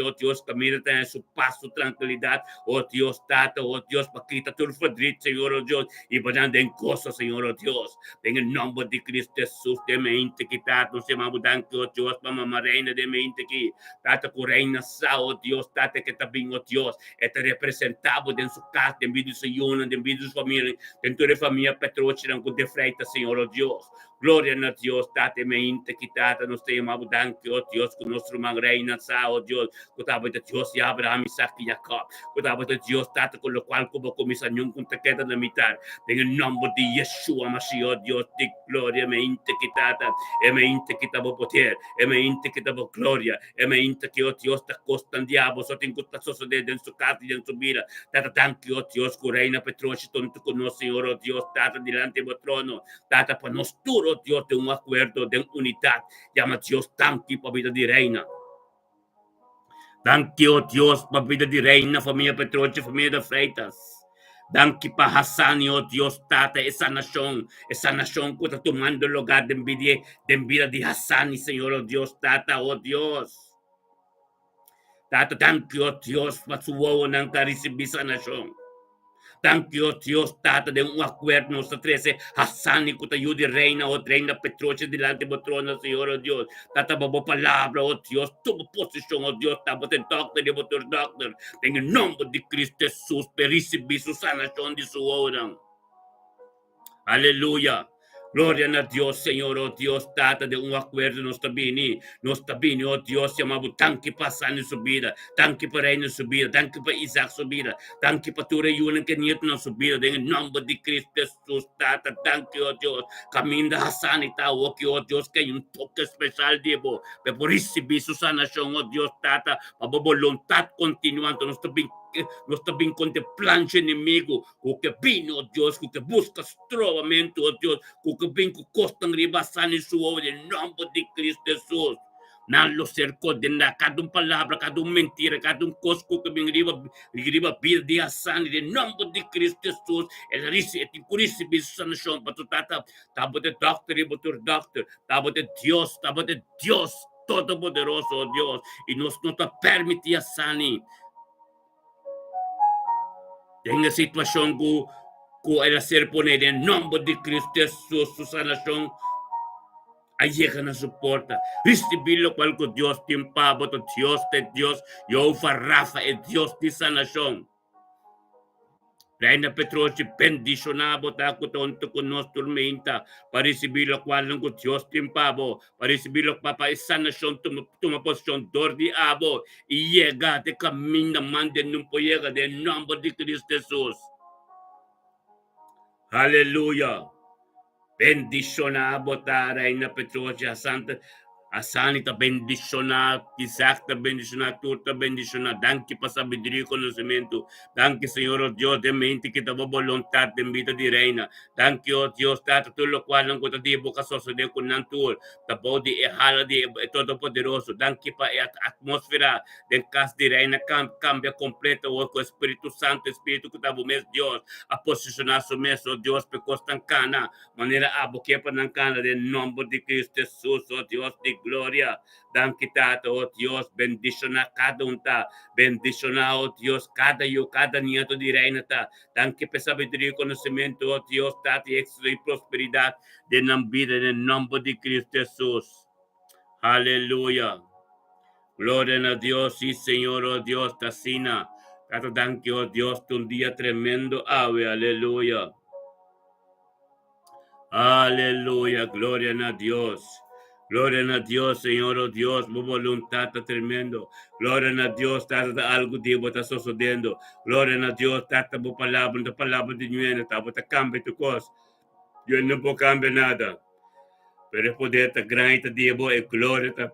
oh Dios, que mira en su paz, su tranquilidad, oh Dios, tata, oh Dios, paquita tu fadrit, Señor, oh Dios, y vayan en cosas, Señor, oh Dios, en el nombre de Cristo Jesús, de mente que tato, se llama danke, oh Dios, Mama Reina de mente que tata con Reina sa, oh Dios, tate que también, oh Dios, este representado en su casa, en vida de su yuna, en vida de su familia, dentro de familia Petroci, en de freita, Señor, oh Dios. Gloria a Dios, tate mente quitata, nos te llamamos danke, oh Dios, con nuestro man reina, oh Dios, kutaba de Dios y Abraham, Isaac y Jacob, kutaba de Dios, tata, con lo cual como comisañón con te queda de mitad, en el nombre de Yeshua, Mashiach, oh Dios, de gloria, mente quitata, mente quitaba poder, mente quitaba gloria, mente que, oh Dios, te costan diablos, o te incustas en su casa y en su vida, tata, danke, oh Dios, con reina Petrochi, tonto con nos, Señor, oh Dios, tata, delante de trono, tata, para nos duro, Dios, de un acuerdo, de unidad, llama Dios, tanki, para vida de reina. Danke, oh Dios, para vida de reina, familia Petroche, familia de Freitas. Danke para Hassani, oh Dios, tata, esa nación que está tomando el lugar de vida de Hassani, Señor, oh Dios, tata, oh Dios. Tata, danke, oh Dios, para su huevo, nanka, recibir esa nación. Thank you, Dios, tata, de un acuerdo, nuestra 13, Hassani, que te ayude, reina, oh reina Petroche, delante de trono, Señor, oh Dios, tata, babo palabra, oh Dios, toma posición, oh Dios, tata, de doctor, de doctor, en el nombre de Cristo Jesús, recibir su sanación de su hora. Aleluya. Gloria a Dios, Señor, oh Dios, tata de un acuerdo nos bini, oh Dios, llamamos tanque pasando en su vida, tanque para reino en su vida, tanque para Isaac su vida, tanque para tu reunión que nieto en su vida, en el nombre de Cristo Jesús, tata, tanque, oh Dios, camina a sanidad, oh Dios, que hay un toque especial, Diego, pero por recibir su sanación, oh Dios, tata, para voluntad continuando, no está bien contemplando inimigo, o que vino, oh Dios, o que busca trovamento, oh Dios, o que vem com costa ribassando em sua obra, em nome de Cristo Jesus. Não lo ser condenar, cada palavra, cada mentira, cada cosco que vem riba vida de ação, em nome de Cristo Jesus. Ela disse, por isso, sanação, para tu tata, tava de doctor, e botar doctor, tava de Deus, todo-poderoso, oh Deus, e nos não te permite ação. Tem a situação que ela ser poner em nome de Cristo Jesus, su sanación, llega a su puerta. Recibir lo cual que Dios te empava, Dios de Dios, Jehová Rafa, es Dios de sanación. Reina Petroche, bendicionado, taco tonto con nos tormenta, para recibir lo cual que Dios te empava, para recibir lo cual es sanación, toma posición, dor de abo, y llega de camino, mande, no puede llegar, de nombre de Cristo Jesús. Aleluya. Bendicionar, botar aí na Petroche, a Sani está bendicionar, Isaac está bendicionar, tu está bendicionar. Danke para sabedoria e conhecimento. Danke, Senhor, oh Deus, de mente que dava vontade de vida de reina. Danke, oh Deus, tata, tudo lo qual não conta de boca só se de com nantur. Da pode errar de todo poderoso. Danke para a atmosfera de casa de reina cambia completa com o Espírito Santo, Espírito que dava o mesmo Deus, a posicionar o mesmo, oh Deus, porque está cana, maneira a boqueia para cana, de nome de Cristo Jesus, oh Deus, de gloria, danke tata, oh Dios, bendiciona cada ta, bendiciona, oh Dios, cada nieto de reina ta, danke por sabedoria y conocimiento, oh Dios, tata, y éxito y prosperidad de la vida en el nombre de Cristo Jesús. Aleluya. Gloria a Dios, sí, Señor, oh Dios, tacina, tata, danke, oh Dios, un día tremendo, ave, aleluya. Aleluya, gloria a Dios. Gloria a Dios, Señor, oh Dios, mi voluntad está tremendo. Gloria a Dios, está algo de está sucediendo. Gloria a Dios, está tu palabra de nuevo, está cambia tu cosa. Yo no puedo cambiar nada. Pero el poder está grande, Dios, y gloria está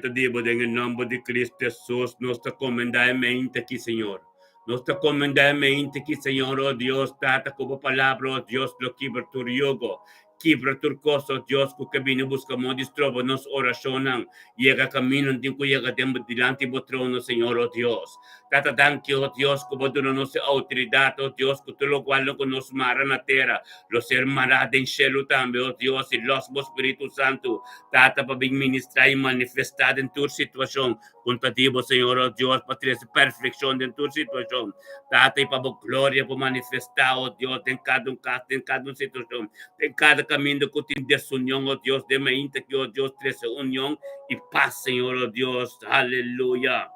Dios, en el nombre de Cristo Jesús, nos está comendamente aquí, Señor. Nos está comendamente aquí, Señor, oh Dios, está como palabra, oh Dios, lo que tu yugo. Quebra tu cosa, Dios, que vino buscamos distrobo nos oracionan, llega camino, tiempo llega delante de trono, Señor, oh Dios. Tata, danke, oh Dios, como tú no nos autoridad, oh Dios, que tú lo cual no nos mara en la tierra, los hermanos en cielo también, oh Dios, y los Espíritu Santo, tata, para ministrar y manifestar en tu situación, contativo, Señor, oh Dios, para traer perfección en tu situación, tata, y para gloria, para manifestar, oh Dios, en cada caso, en cada situación, en cada camino que tiene desunión, oh Dios, de mente que, oh Dios, trece unión y paz, Señor, oh Dios, aleluya,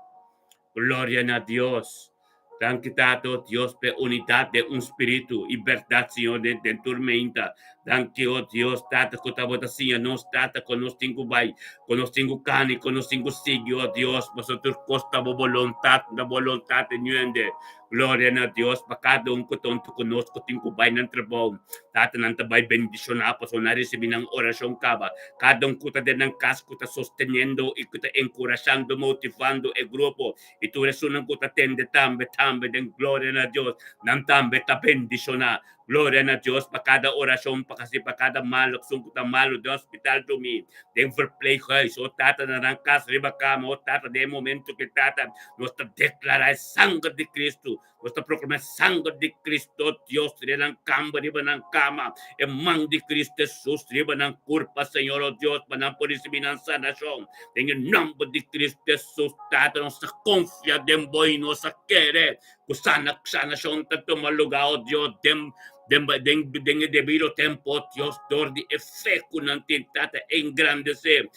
gloria a Dios. Danke, Tato, Dios, por unidad de un espíritu y verdad, Señor, de tormenta. Thank you, oh Dios, Tata, kutabotasia, nos Tata, con nos tingo bay, con nos tingo cani, con nos tingo sigio, oh Dios, pasotur costa bo voluntad, na voluntad nyende. Gloria na Dios, pakado un kuton to kunos ko tingo bay ng trabaho. Tata nang tabay bendisyon na pa so narecibin ng orasyon kaba. Kadong kuta din ng kas kuta sosteniendo, ikuta encourajando, motivando e grupo. Ito resunan kuta tende tambe den gloria na Dios, nang tambe ta bendisyon na. Gloria na Diyos, pa kada orasyon, pa kasi pa kada malo, sungkuta malo de hospital to me. Den verpleeghuis, o tata na ng kas, ribakama, o tata, de momento que tata, nos declara el sangre de Cristo, nos proclama sangre de Cristo, Dios, riba ng kamba, riba ng kama, e mang de Cristo Jesus, riba ng kurpa, Señor, o Dios, pa ng polisibin ng sanasyon, en el nombre de Cristo Jesus, tata, nos confia, den boy, nos quiere, kusana, sanasyon, tato malugao, Dios, den debido tempo, Dios, dor di efeco ng tintata, engrandece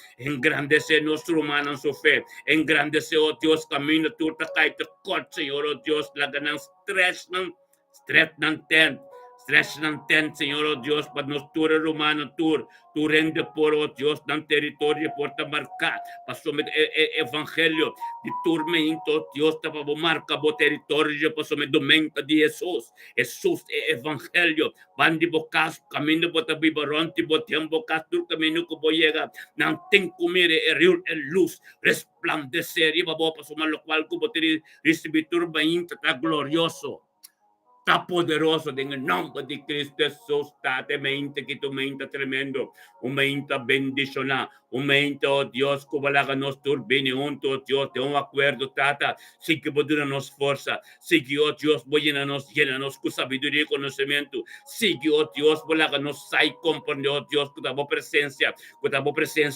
nuestro humano en su fe, engrandece, oh Dios, camino turta kahit takot, Señor, oh Dios, laga ng stress ng tent, Señor, oh Dios, pag nos tur humano rende por, oh Dios, ng territorio por tamarka, pasome evangelio, di turmento, oh Dios, tapabumarka bo territorio, pasome domenta di Jesus evangelio, bandi bokas, camino bo tabibaronti bo tiempo castur, camino ko bo llega, nang ting kumire luz, resplandecer, iba bo pasoma lo cual ko bo recibitur bain tata glorioso. Está poderoso en el nombre de Cristo Jesús, tate mente que tu mente tremendo, un mente bendicional, un mente, oh Dios, kubalaga nos turbine junto, oh Dios, de un acuerdo, tata, sí que podrá nos fuerza, sí que, oh Dios, llénanos con sabiduría y conocimiento, sí que, oh Dios, bolaga nos sai comprende, oh Dios, con tu presencia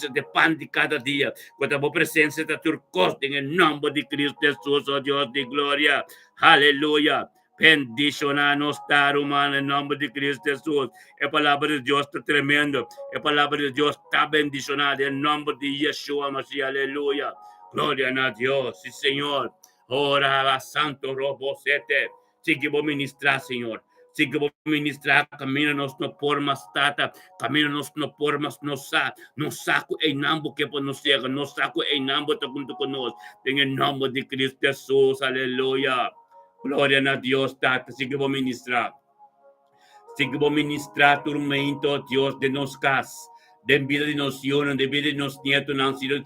de pan de cada día, con tu presencia de turcos, en el nombre de Cristo Jesús, oh Dios de gloria, aleluya. Bendicionanos, estar humano en nombre de Cristo Jesús. La palabra de Dios está tremendo. La palabra de Dios está bendicionada en nombre de Yeshua Mashiach. Aleluya. Gloria a Dios. Sí, Señor. Ora a Santo Robosete. Sigue a ministrar, Señor. Sigue a ministrar. Camínanos no por más tata. Camínanos no por más no saco en nambo que nos llega. No saco en nambo junto con nosotros. En el nombre de Cristo Jesús. Aleluya. Gloria a Dios, Tata, sigue a ministrar. Sigue a ministrar tu momento, Dios, de nos cas. De vida de nos hijos, de vida de nos nietos,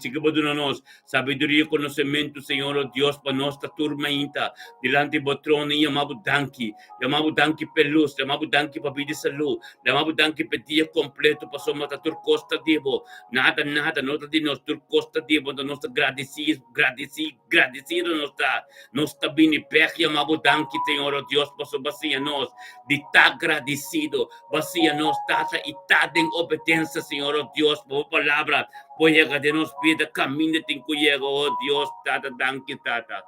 sigue a darnos sabiduría y conocimiento, Señor, oh Dios, para nuestra turmenta. Delante de trono, llamamos Danki peluz, llamamos Danki para vida de salud, llamamos Danki para día completo, para somos a tur costa divo. Nada, no de nos tur costa divo, de nos agradecido nos está bien pech, llamamos Danki, Señor, oh Dios, para su vacía nos, de estar agradecido, vacía nos, tata, y estar en obediencia, Señor, oh Dios, por palabra, por llegar de nos vida, camino de llega, oh Dios, tata, danki, tata,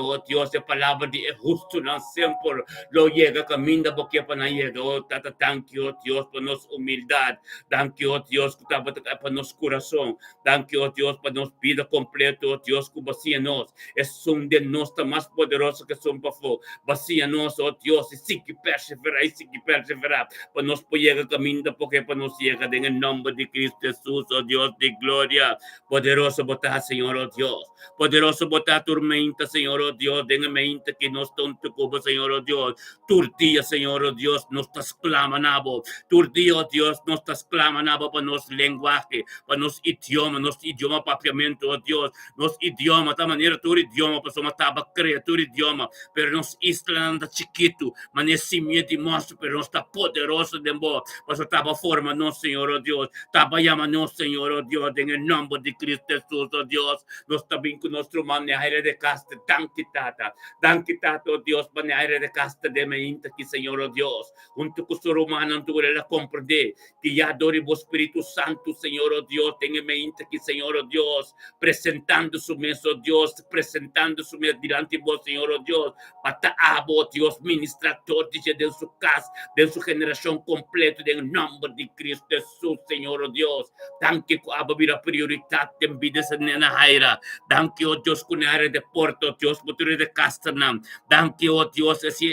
oh Dios, la palabra de justo, no siempre lo llega, camina, porque para llega, oh tata, oh Dios, por nos humildad, oh Dios, para nos corazón, oh Dios, para nos vida completo, oh Dios, que vacíanos, es un de nuestra más poderoso que son pafo, vacíanos, oh Dios, y sí que persevera, para nos llegar, camina, porque para nos llega, en el nombre de Cristo Jesús, oh Dios de gloria, poderoso botar, Señor, oh Dios, poderoso botar tormenta, Señor, oh Dios, en el mente que nos tonto como, Señor, oh Dios, turdia, Señor, oh Dios, nos estás clamanando, turdia, oh Dios, nos estás clamanando para nos lenguaje, para nos idioma papiamento, oh Dios, nos idioma, de manera tu idioma, para somos taba criatura idioma, pero nos isla anda chiquito, manecimiento y monstruo, pero nos está poderoso de vos, para taba forma, no, Señor, oh Dios, taba llamando, Señor, oh Dios, en el nombre de Cristo Jesús, oh Dios, nos está bien con nuestro manera de casta, danke tata, oh Dios, manera de casta de mente, que Señor, oh Dios, junto con su romano, tú eres la comprender, que ya adore vos Espíritu Santo, Señor, oh Dios, tenga mente, que Señor, oh Dios, presentando su mesa, oh Dios, presentando su mesa delante de vos, Señor, oh Dios, para abo, Dios, ministrador de su casa, de su generación completa, en el nombre de Cristo Jesús, Señor, oh Dios, Danke ko aba bira prioridad tem vida sa nanahaira. Danke o Dios kunare de porto, Dios muturi de castanam. Danke o Dios esi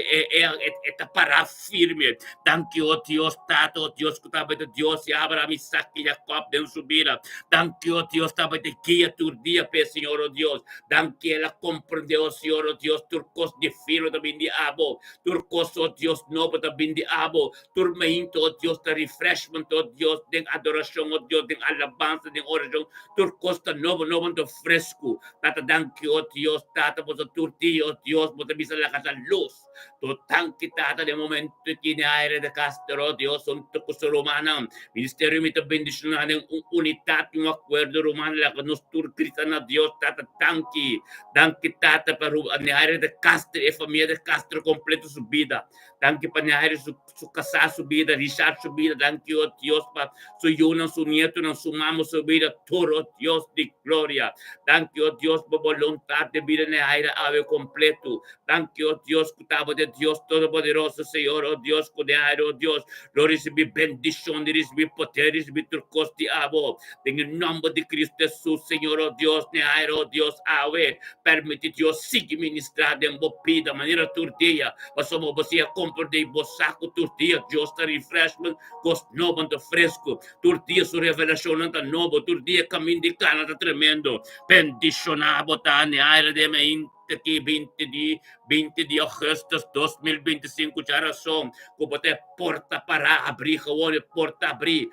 eta para firme. Danke o Dios tato, Dios kutabe de Dios e Abraham, Isaac e Jacob den subira. Danke o Dios tabe de guia tur dia pe Senhor o Dios. Danke ela compreendeu Senhor o Dios turcos de filo da bindi abo. Turcos o Dios novo da bindi abo. Turmeinto o Dios da refreshment o Dios den adoração o Dios den alabança den oração. Turcos da novo do fresco. Tata danke o Dios tata po sa turti o Dios mo bisa lakas ang luz. Tutang kita de momento kinaire de Castro Dios un tukus romana. Ministerio mito bendisyonan ng unidad yung acuerdo romano la nos turkrita na Dios tata tanki. Danke tata para niare de Castro e família de Castro completo su vida. Danke pa niare su casa su vida, Richard su vida. Danke o Dios pa su yuna su nieto na sumamos su vida. Toro Dios de gloria. Danke o Dios pa voluntad de vida niare ave completo. Danke o Dios kutabo de Dios Todopoderoso, Señor, oh Dios, cuidado, oh Dios, lo recibí bendición, recibí poder, recibí turcos de abo. En el nombre de Cristo Jesús, Señor, oh Dios, oh Dios, ave, permite Dios, sigue ministrar en vos vida, manera turdia, pasamos vos a comprar de vos saco turdia, Dios, está refreshment, cos novo, ando fresco, turdia, su revelación, anda novo, turdia, camino de cana, anda tremendo, bendición, abo, tane, aire de me aqui 20 de agosto 2025 já razão como até porta para abrir a porta abrir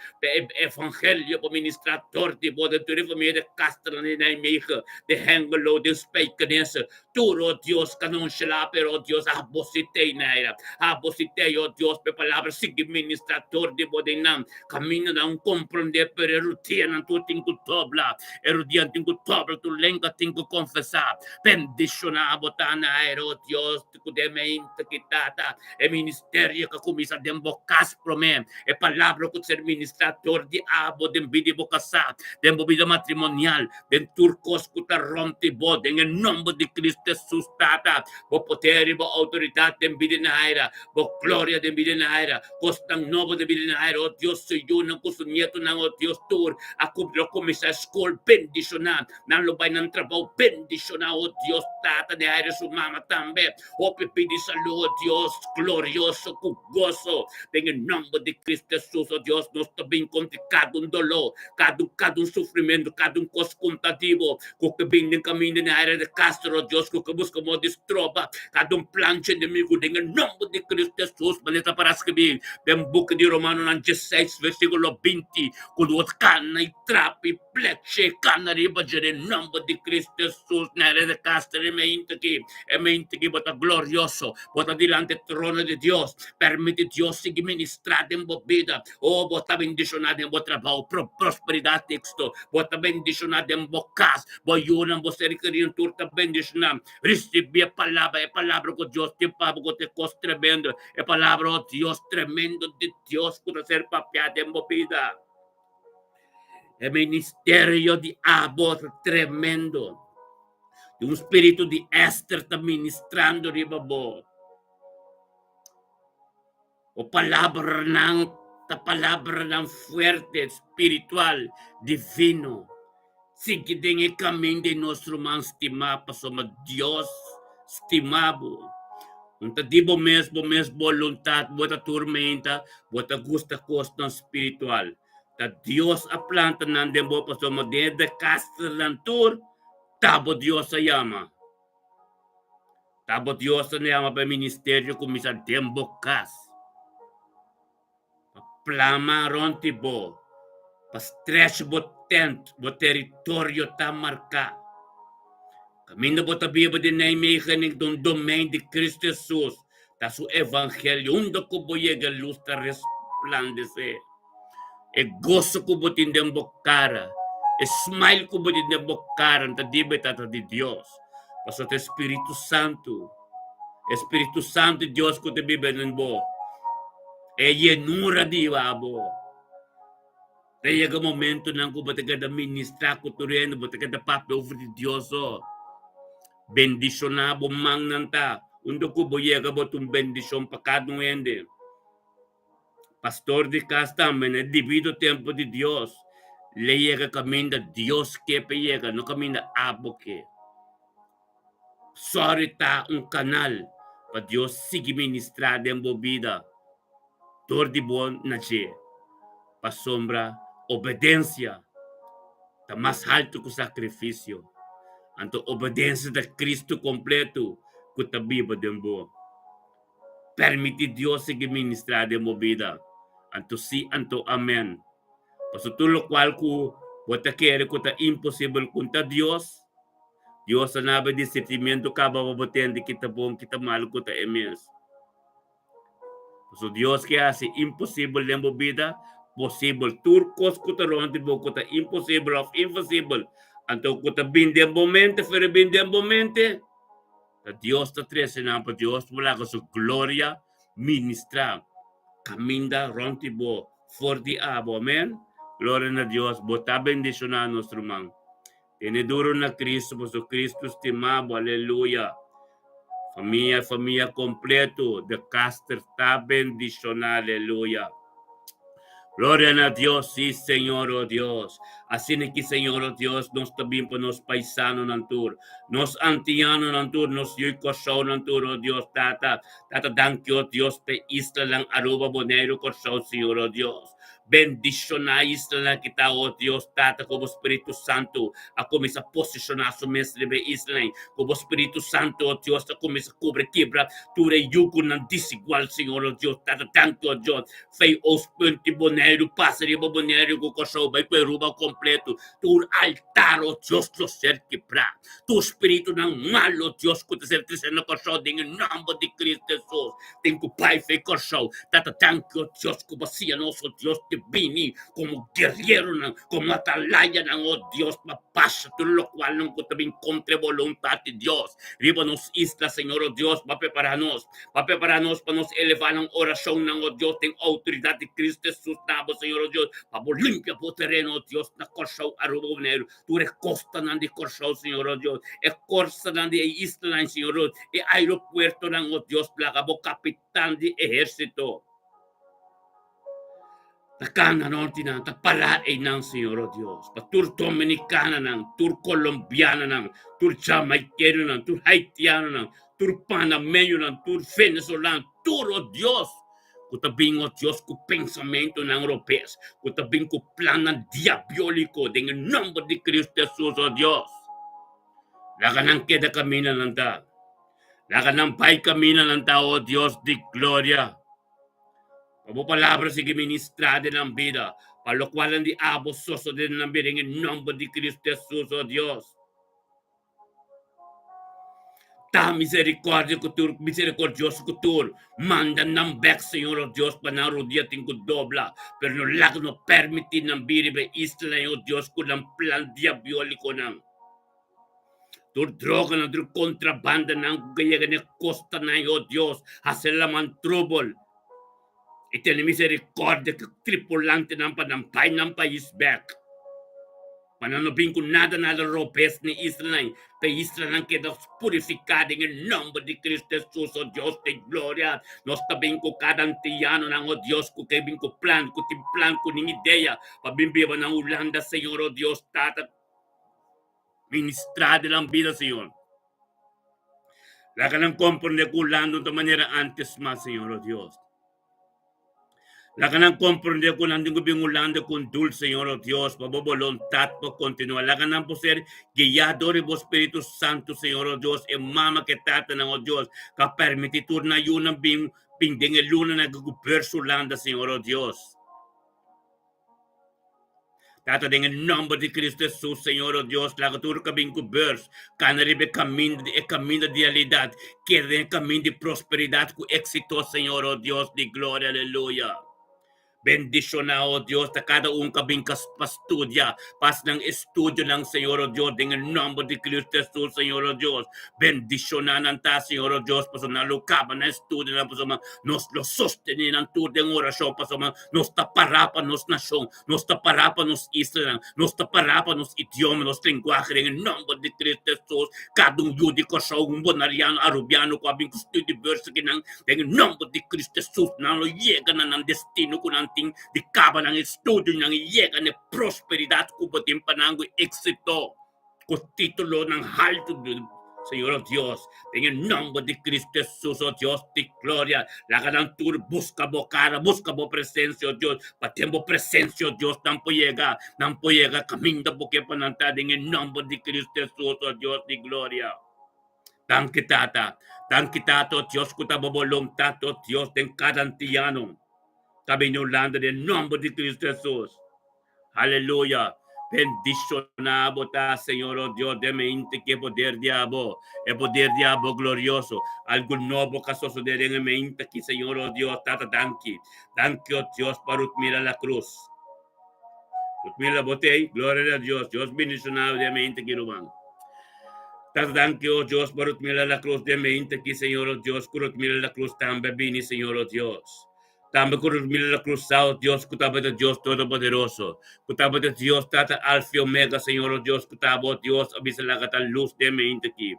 evangelho para ministrador de boda de família de Castro na meio de hangelo de speaker tudo Deus que não se lá pero Deus abocitei naira abocitei o Deus pe palavra sigue ministrador de boda não caminho não compreender pero rotina tu tem que dobrar erudiante tem que dobrar tu lenga tem que confessar bendição na botana aero Dios kudemente kitata e ministerio que começa dem bocas promem e palavra que ser ministrador de abo dem bidi bocasa dem bida matrimonial dem turcos kuta romti bod em nome de Cristo Jesus tata bo potere bo autoridade dem bidi naira bo gloria dem bidi naira costang novo dem bidi naira o Dios se yo não consunieto não o Dios tur a cubro começa a escola bendicionar não lo vai não trabalho bendicionar o Dios tata de aire su mama também o pepe de saúde Deus glorioso com gozo em nome de Cristo Jesus o Deus nós também contra cada dolor cada sofrimento cada coisa contativo que vem no caminho na área de Castro Deus que busca mo destroba cada planche inimigo em nome de Cristo Jesus maleta para escrever em book de Romano 16 versículo 20 quando o cana e trape plexe cana riba em nome de Cristo Jesus na área de Castro e mente que bota glorioso, bota delante del trono de Dios, permite Dios seguir ministrando en vos vida, oh, bota bendicionado en vos trabajo, prosperidad texto, bota bendicionado en vos casa, vos yunan, vos ser querido, turta bendicionado, recibe palabra que Dios te paga, que te cos tremendo, palabra, oh Dios tremendo de Dios, para ser papiado en vos vida, el ministerio de amor tremendo, de espírito de Esther está ministrando ribabo. O palavra ng fuerte, espiritual, divino. Sigue den caminho de nosso man estimado, somos Deus estimado. Unta dibo mesmo voluntad, bota tormenta, bota gusta costa espiritual. Ta Deus a planta nandembo, somos de casta lantur, tabo Dios sa llama. Tabo Dios sa llama pa ministerio kumisa dembokas. Plama ronti bo. Pa stretch bo tent, bo territorio ta marka. Camino bo tabi ba din na imechanik don domain de Cristo Jesus. Ta su evangelio, undo ko bo yega luz ta resplandece. E gozo ko bo tindembokara. Smile ko ba din na bokaran ta di ba tata di Dios pasot Espiritu Santo Dios ko te bibenin bo e yenura di wabo te yaga momento nang ko ba taga ministra ko tureno ba taga pape over di Dios bendicionabo mang nanta undo ko bo yaga bo tum bendisyon pakadong ende pastor de casta men divido tempo di Dios Le llega caminda Dios que pe llega, no caminda abo que. Sorry ta un canal para Dios sigue ministrar de vida. Dor de bon na che. Pa sombra obediencia. Ta más alto que sacrificio. Anto obediencia de Cristo completo. Que ta viva de bo. Permite Dios sigue ministrar de vida. Anto sí, anto amen. Paso todo lo cual ku wata quiere que ta imposible contra Dios. Dios anabe de sentimiento kaba baboten de kita bom kita malo ko ta emes. So Dios que hace imposible en vida, posible. Turcos ko ta ron tibo ko ta impossible of impossible. Anto ko ta binde momente, pero binde momente. Ta Dios ta tres en ampa Dios wala ko su gloria ministra. Caminda ron tibo for the abo, amen. Gloria a Dios, bota bendición a nuestro man. Tiene duro na Cristo, por su Cristo estimado, aleluya. Familia completo, de caster está bendición, aleluya. Gloria a Dios, sí, Señor, oh Dios. Así que, Señor, oh Dios, nos también por nos paisanos nantur, nos antianos nantur, nos yucoso nantur, oh Dios, tata, thank you, oh Dios, pe isla lang aruba bonero corso, Señor, oh Dios. Bendición a isla lang kita, oh Dios, tata, como Espíritu Santo, a começar a posicionar su mestre de isla, como Espíritu Santo, oh Dios, a começar a cobrir, quebra, tu yugo nan desigual, Señor, oh Dios, tata, thank you, oh Dios, fei os punti bonero, pássaro bonero, com cachorro, vai peruba completo, tu altar, oh Deus, tu ser quebrar, tu espírito não malo, Deus, que tu ser trazendo cachorro, em nome de Cristo Jesus, tem que o Pai fez cachorro, tata tanque, oh Deus, que você é nosso Deus, te vini, como guerreiro, como atalaya, oh Deus, para passa, tudo o qual não que também contra a vontade de Deus, riba nos isla, Senhor, oh Deus, para preparar-nos para nos elevar em oração, oh Deus, tem autoridade de Cristo Jesus, Senhor, oh Deus, para limpar o terreno, oh Deus, na corção, aruba negro, tu recosta na de corção, Senhor, oh Deus, e corsa na de isla, Senhor, oh, e aeropuerto, oh Deus, plaga, o capitão de exército. Takana norte nang tapalae nang Señor, oh Dios. Patur Dominicana nang, tur Colombiana nang, tur Jamaicano nang, tur Haitiano nang, tur Panameño nang, tur Venezolano, tur, oh Dios. Kutabing, oh Dios, ku pensamento ng Europeos. Kutabing ku plan ng diabólico dengan nombre de Cristo Jesus, oh Dios. Laganang queda camina ng ta. Laganang pay camina ng ta, oh Dios de gloria. Como palabra sigue ministrada en vida, para lo cual andi abososo de la vida en el nombre de Cristo Jesús, oh Dios. Ta misericordia que tu, misericordioso que tu, manda nam back, Señor, oh Dios, para na rodia tingo dobla, pero no lag no permiti nam biribe isla, oh Dios, con ang plan diabólico nam. Tur droga na, tur contrabanda nang gaya gana costa na, oh Dios, hacer la man trouble. E tiene misericordia que tripulante ng panampay ng país back. Pananobin ko nada ropes ni Israel. Pe Israel queda purificada en el nombre de Cristo Jesús, oh Dios de gloria. Nos tabing ko cada antillano ng oh Dios ko kay ko plan ko ning ideya. Pabimbiba ng Ulanda, Señor, oh Dios, tata. Ministrada lang vida, Señor. La ka nang comprende ko Ulanda de manera antes más, Señor, oh Dios. La canang comprende ko nanding bingulando con dulce, Señor, oh Dios, para voluntad para continuar. La canang po ser guiado por Espíritu Santo, Señor, oh Dios, e mama que tata ng oh Dios, ka permititur na yun ang binding el luna na gugupersulanda, Señor, oh Dios. Tata en el nombre de Cristo Jesús, Señor, oh Dios, la gatur kabing kubers, canaribe camino de realidad, que de camino de prosperidad, cu éxito, Señor, oh Dios, de gloria, aleluya. Bendición na, oh Dios, na cada kabing pastudia, pas ng estudio ng Señor, oh Dios, en el nombre de Cristo Jesús, Señor, oh Dios. Bendición na nanta, Señor, oh Dios, paso na lukaban na estudio na, paso nos lo sostenin ang tur de orasyon, paso nos taparapan nos nasyon, nos taparapan nos Israel, nos taparapan nos idioma, nos lengguaje, en el nombre de Cristo Jesús, kadong yudico siya, un bonariano, arubiano, kabing kustudio diverso, en el nombre de Cristo Jesús, na lo llega na ng destino ko ng ting di kaba ng estudio ng iyeka ni prosperidad ko batim pananggo exito ko titulo ng halto Señor Dios, en el nombre de Cristo Jesús, oh Dios de gloria, la gran tour busca cara, busca presencia, oh Dios, patempo presencia, oh Dios, tampo llega, camino porque panantad en el nombre de Cristo Jesús, oh Dios de gloria. Dan kitata, oh Dios, kutabobolong tato, oh Dios, den kadantiano, kabinyolanda, en nombre de Cristo Jesús. Aleluya. Bendicionado ta, Señor, oh Dios, de mente que poder diabo, el poder diabo glorioso, algo nuevo que suceder en mente que, Señor, oh Dios, tata danki, oh Dios, para mira la cruz. Mira la botella, gloria a Dios, Dios bendicionado de mente que lo van. Tata danki, oh Dios, para mira la cruz de mente que, Señor, oh Dios, para mira la cruz también vini, Señor, oh Dios. También con mil cruzado, Dios, cutaba de Dios Todopoderoso. Cutaba de Dios, Tata Alfa y Omega, Señor, Dios, cutaba Dios, avisa la gata luz de mente aquí.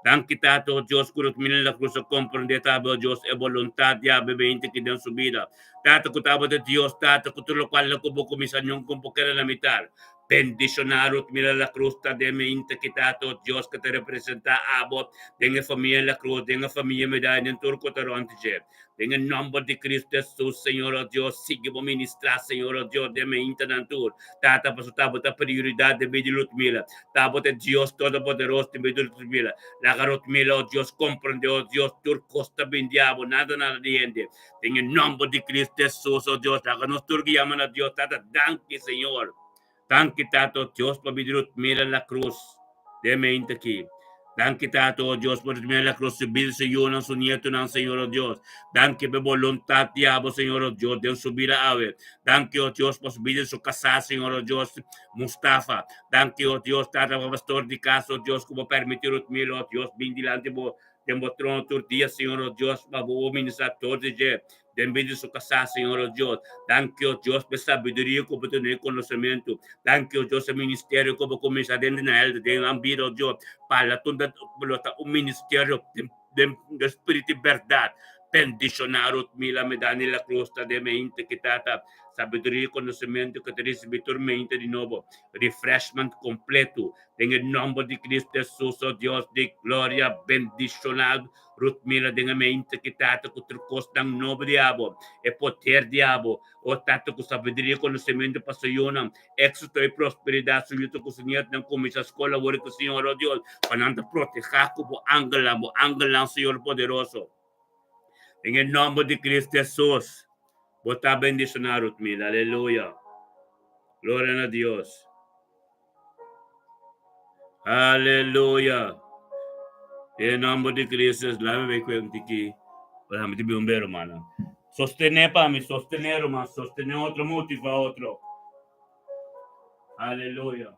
Dan quitato, Dios, curut mil la cruz, comprende, Tata, Dios, e voluntad, ya, mente que den su vida. Tata, cutaba de Dios, Tata, cutu lo cual, lo como comisañón, como que era la mitad. Bendicionarut, mira la cruz, de mente quitato, Dios, que te representa a vos, tenga familia en la cruz, tenga familia medalla en turco, taronte, en el nombre de Cristo Jesús, Señor oh Dios, sigue por ministrar, Señor oh Dios, de mi internatur. Tata, paso, tata, prioridad de Bidilut Mila. Tata, de Dios Todopoderoso de Bidilut Mila. La Garot Mila, oh Dios, comprende, oh Dios, turcosta bendiabo, nada diente. En el nombre de Cristo Jesús, oh Dios, la Ganos Turguiaman a Dios, Tata, danke, Señor. Danke, Tato, Dios, por Bidilut Mila en la cruz. De mi aquí. Dan Tato, oh Dios, por la cruz, subir Señor, su nieto, Señor, oh Dios. Dan que voluntad, diabo, Señor, oh Dios, de subir a ave. Dan que, oh Dios, por subir su casa, Señor, oh Dios, Mustafa. Dan que, oh Dios, Tata, pastor de casa, oh Dios, como permitir, oh Dios, vindilante, de mostrón tu día, Señor, oh Dios, babu, ministrar todo de bendice su casa, Señor, oh Dios. Dan que, oh Dios, por sabiduría, como tener conocimiento. Dan que, oh Dios, el ministerio, como comienza dentro de él, de ámbito, oh Dios, para un ministerio de espíritu y verdad. Bendicionarot mila me dani la cruz de mente que tata sabiduría y conocimiento que te recibe tu mente de nuevo refreshment completo en el nombre de Cristo Jesús oh Dios de gloria bendicionado Ruth mila de mente que tata que tu costa nobre diabo e poder diabo o tata com sabedoria e conhecimento para suyona éxito e prosperidade suyuto com senhor não como essa escola agora com o Senhor oh Deus para não te proteger como ângulo Senhor poderoso. En el nombre de Cristo Jesús, vos estás bendicionado, mil. Aleluya. Gloria a Dios. Aleluya. En el nombre de Cristo, la me veo aquí. Para mí, te veo un vero, hermano. Sostener para mí, sostener, hermano. Sostener otro, motiva otro. Aleluya.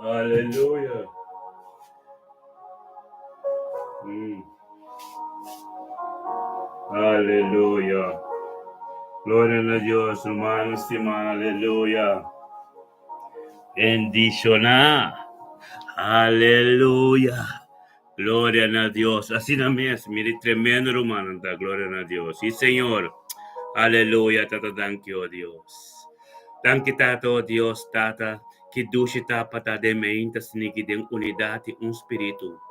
Aleluya. Aleluya. Gloria a Dios, hermanos, estimado. Aleluya. Bendicionar. Aleluya. Gloria a Dios. Así también es. Mire, tremendo, hermano. Gloria a Dios. Sí, Señor. Aleluya. Tata, thank you, Dios. Thank you, Tata, Dios, Tata. Que duche tapa ta de meinta sniki den unidade um espírito.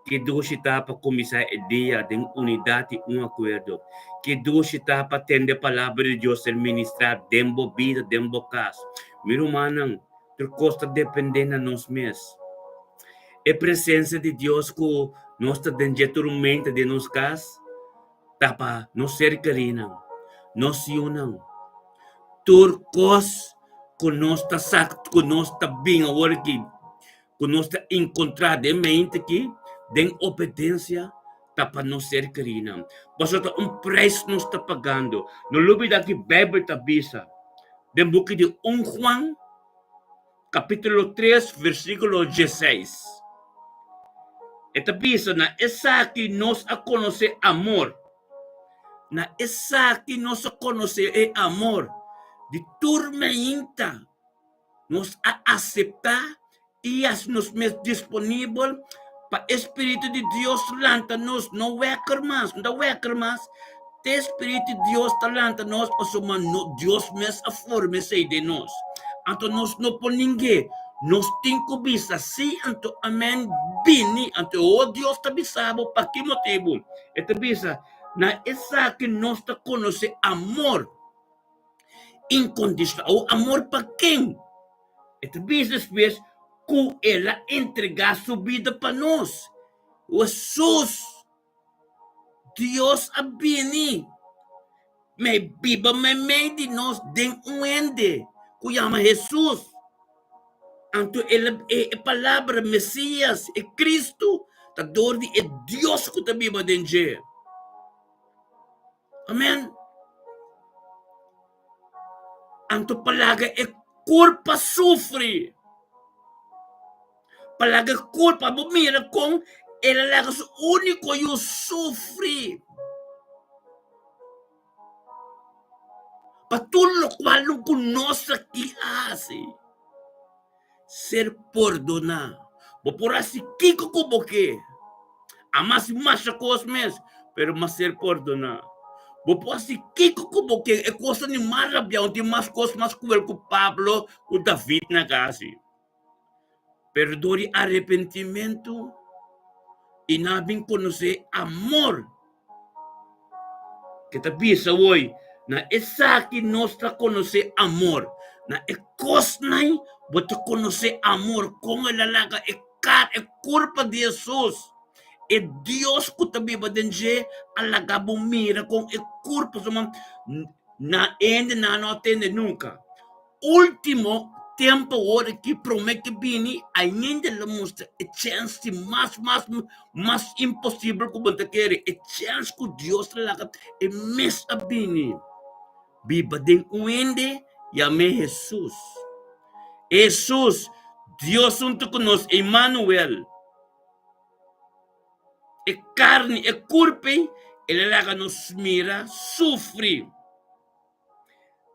Que duche tapa começar o dia de unidade um acordo. Que duche tapa tende a palavra de Deus ser ministrar dembo vida, dembo caso. Meu irmão, tu costa dependendo de nós mesmos. A presença de Deus que nós está dentro tormenta de nos cas, tapa nos cercarina, nos unam. Turcos que nós está saco, que nós está bem agora aqui, que nós está encontrado em mente aqui, de obediência, tapa nos cercarina. Mas preço nós está pagando. No lugar daqui Bíblia está bisa. Den boek de 1 Juan, capítulo 3, versículo 16. Esta bisa na esa que nos a conocer amor. Na esa que nos a conocer é amor. De tormenta. Nos a aceitar e nos mes disponível para Espírito de Deus lanta nos não wecker mais, não wecker mais. O Espírito de Deus talanta nos, ou Deus mes a forma sei de nós. Então nós não por ninguém. Nós temos que bisa sim, então amém, bini, então o Deus está bisabo, para que motivo? Esta bisa, na essa que nós está conhecer amor incondicional, o amor para quem? Esta bisa fez que ela entregar sua vida para nós. O Jesus, Deus a bini, me biba me meio de nós den ende, que chama Jesus. Então, a palavra Messias, é Cristo, a dor de é Deus que está viva dentro. Amém? Então, a palavra é culpa sofre. A palavra culpa, mira com, ela é o único que sofre. Para tudo o qual não conosco que hace. Ser perdonado. Por assim, Kiko como que? Amas mais coisas mesmo, pero mas ser perdonado. Por assim, Kiko como que? É coisa de maravilha, tem mais coisas mais cruel que Pablo, que David na casa. Perdão e arrependimento e não vem conhecer amor. Que tá bisa hoje, na essa que nós está conhecer amor. Na é coisa nem, você conhecer amor, como ela laga, é culpa de Jesus. É Deus que está viva dentro, alagabo mira com é culpa, na ende não atende nunca. Último tempo hora que promete vir, ainda ela mostra a chance mais impossível que você quer, a chance que Deus laga é mais a vir. Viva den ende e amém Jesus. Jesus, Deus junto conosco, Emmanuel. É carne, é corpo, ele laga nos mira, sofre.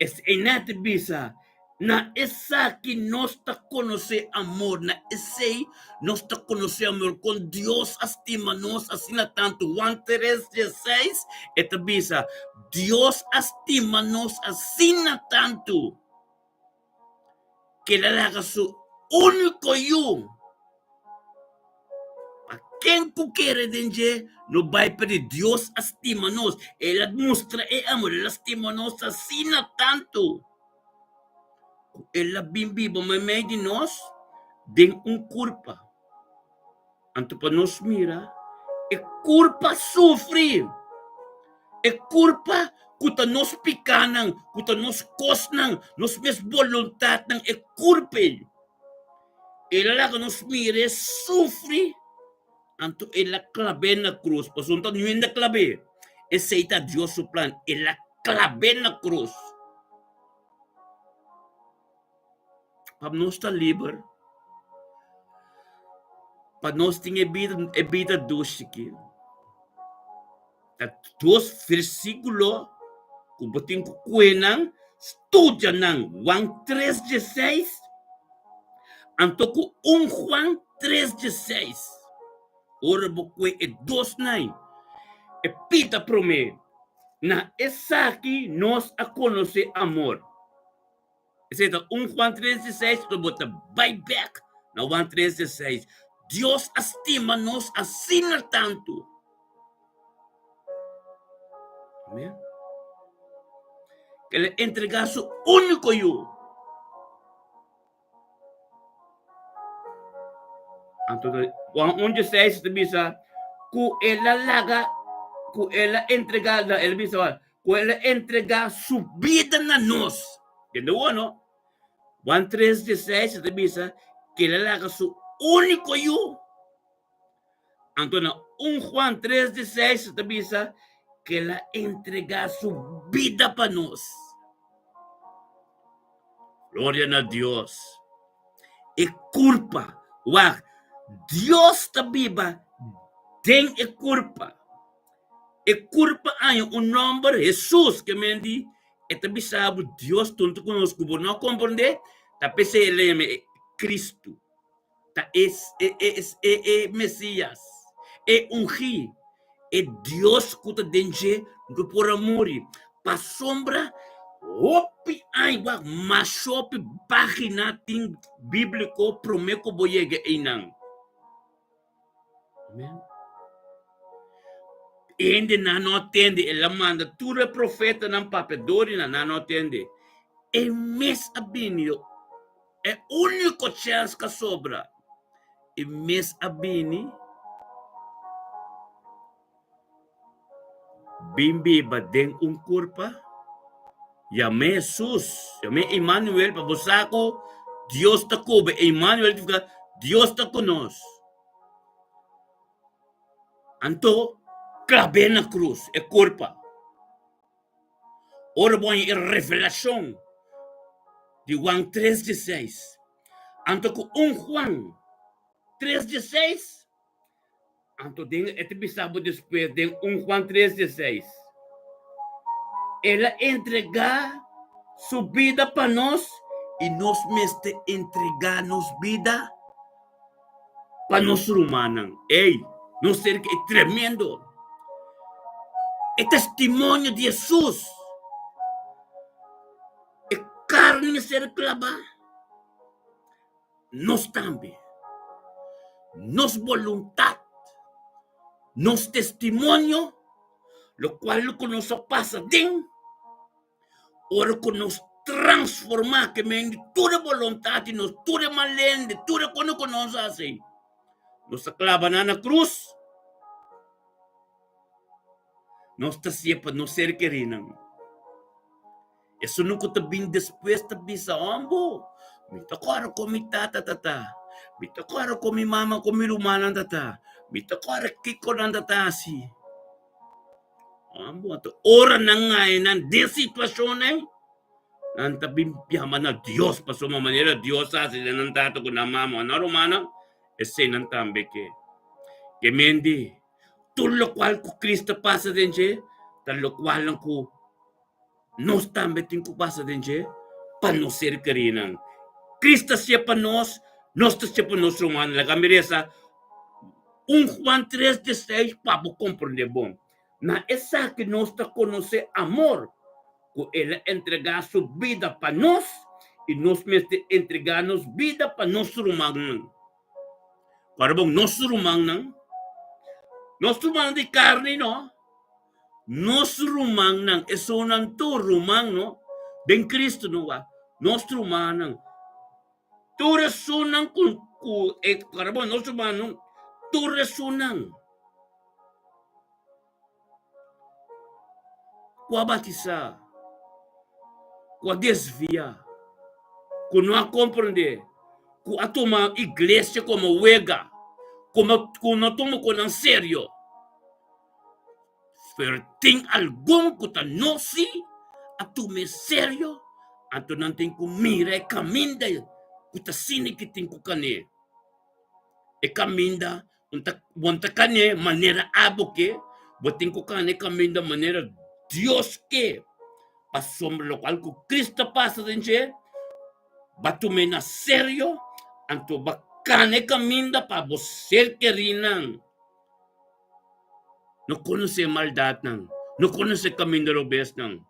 É nada bisa. Na essa que nós está conhecer amor, na esse nós está conhecer amor com Deus estima nós assim tanto. Juan 3:16, esta bisa, Deus estima nós assim tanto que ele haga su único eu. Quem que quer dizer, não vai pedir Deus estima nós. Ele mostra é amor, ele estima nós assim tanto. Ela bem viva, mas meio de nós, tem culpa. Então, para nós mirar, é culpa sofrer. É culpa que nós picanam, que nós cosnam, nós mesmos vontade, é culpa. Ela lá que nós mira, sofre. Então, ela clave na cruz. Por isso, não é clave. Aceita Deus o plano. Ela clave na cruz. Para nós estar livre, para nós ter vida doce aqui. Dos versículos, kung bating kukuenang, estudia ng Juan 3:16, anto ko Juan 3:16. Ora bukwe e 2:9. E pita prome, na esa aqui nos a conocer amor. Esse é Juan 3:16, tu bota vai back na Juan 3:16. Deus estima nos assim tanto. Amém? Que ele entregar su único yo. Entonces, Juan 1:16 te bisa, ku ela laga, ku ela entregar, ele bisa, ku ela entregar su vida na nos. Entendeu, no? Juan 3:16 te bisa, que ela laga su único yo. Entonces, Juan 3:16 te bisa, que ela entregar su vida para nos. Gloria a Dios. E culpa, wag, Dios ta viva, tem e culpa. E culpa hay un nombre, Jesús, que me di, e tabi sabe Dios tanto conosco, por não compreender, ta pese ele Cristo, ta Mesías, e ungi, e Dios kuta denje, que por amor, pa sombra, opi ay wag, masopi página ting bíblico, promeco boyega inang. Amen. Ainda não atende, ela manda tudo é profeta não papedori não atende. E mês abinio é único chance que sobra. E mês abini bimbi badeng culpa. Yame Jesus, yame Emmanuel para busako Dios ta cobe, Emmanuel Dios ta conos. Anto clave na cruz, é culpa. Ora bom é revelação de Juan 3:16. Anto com Juan 3:16. Anto tem este bisabo depois de Juan 3:16. Ela entregar sua vida para nós e nós mesmo entregar nossa vida para nós humanos. Ei, nós ser que é tremendo. É testemunho de Jesus. É carne ser clavada. Nós também. Nossa vontade. Nosso testemunho. Lo qual que nos passa dentro. Ora que nos transforma. Que me toda vontade. Nos toda malende. Toda quando que nós assim. Nos clava na cruz. Nós está sempre não ser querido. Isso nunca está bem depois está bem sa ambo. Me tocara com mi tata. Me tocara com mi mama com mi rumana tata. Me tocara kiko na tata si. Ambo ato ora na ngayon de sitwasyon eh. Nanta bimpiyaman na Dios pa sa manera Dios sa sila ng tato ko na mama na rumana. Ese nang tambe ke. Que mendi. Tudo qual que Cristo passa dentro, tudo qual que nós também temos que passar dentro, para não ser queridos. Cristo se para nós se para nós humanos. La cameresa, Juan 3:16, para compreender bom. Na essa que nós está conhecer amor, que ele entregar sua vida para nós, e nós mesmo entregar nossa vida para nós humanos. Para bom, nós humanos, nós rumang di carne, no? Nos rumang nang esonan to rumang, no? Den Cristo, no? Nos rumang nang. Tu resunang kung karabon, nos rumang nang. Tu resunang. Kwa batisa. Kwa desvia. Kwa não compreender. Kwa atoma igreja como wega. Como não tomo com em sério. Pero tem algum que tá não se a tomar sério. Anto não tem que mirar caminho que tá sini que tem que caminhar. caminda unta kane manera abo que botin ko kane caminda manera Dios que pasombra lo cual ko Cristo pasa denche batume na serio anto bakane caminda pa bosel kerinan no conoce maldad nang no conoce camino lo bes nang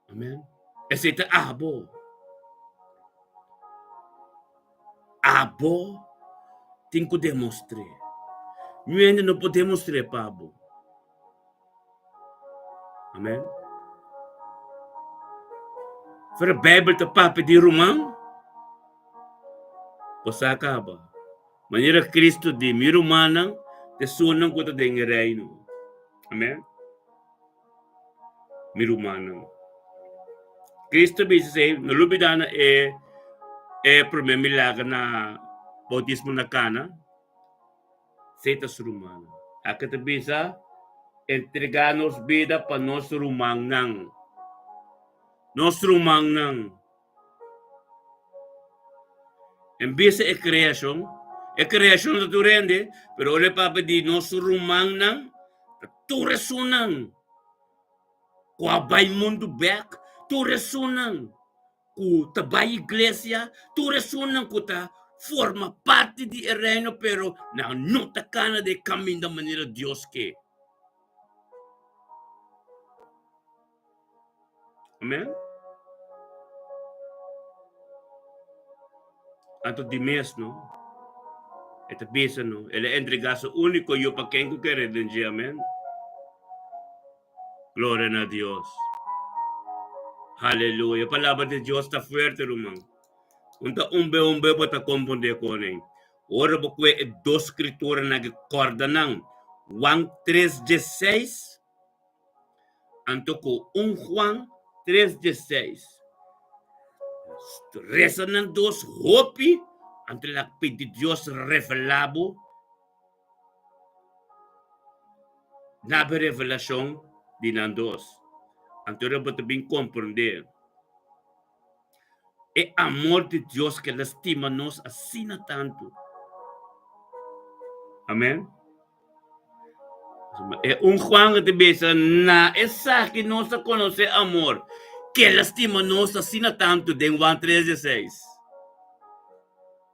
amen ese te abo tem que demonstrar. Nós ainda não podemos mostrar, Pablo. Amém? Para a Bíblia está para pedir Romão? Você acaba. Maneira Cristo de mi Romana, te sunam ko ta ding reino. Amém? Mi Romana. Cristo dice, no lubidana primeiro milagre na bautismo na cana, setas Romana. Aqui te bisa, entregar-nos vida para nós Romanang. Nós Romanang. Em bisa é criação da tu rende, pero olha para di nós Romanang, tu resunang. Kuabay mundo back, tu resunang. Ku tabay iglesia, tu resunang ku ta forma parte di reino, pero na nota cana de caminho da maneira Deus que. Amém? Anto di mes, no? Esta bisa, no? Ele entregasse único eu para quem quer redencer, amém? Glória a Deus. Aleluia. A palavra de Deus está forte, irmão. Unta umbe bota compreender com ele. Ora porque é duas escrituras na corda não. Juan 3:16. Antoko 1 Juan 3:16. Reza nan dos hopi entre la de Dios revelado na revelação de nan dos. Antoro bota bem compreender. É amor de Deus que lastima nos assina tanto. Amém? É Juan de besa na essa que nós conhece amor que lastima nos assina tanto de Juan 3:16.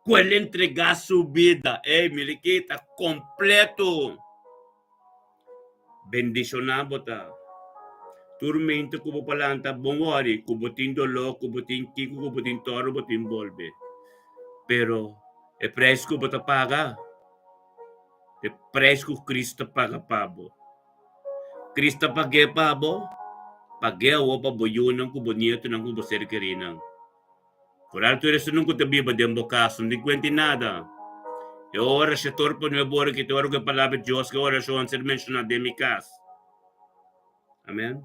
Ele entregar sua vida, miliqueta completo. Bendicionar bota. Turmento kubo palanta bongori, kubutin dolo, kubutin kiko, kubutin toro, kubutin bolbe. Pero, e preço que bota paga. E preço que Cristo paga pabo. Cristo pague pabo. Pague o pa boyunang kubonito ng kuboser kerinang. Por alto eres nung kutabiba de ambocaso, hindi kwenti nada. E ora siya torpo ni mabora que toro que palavra de Deus, que ora siya ser mencionado de mi casa. Amém?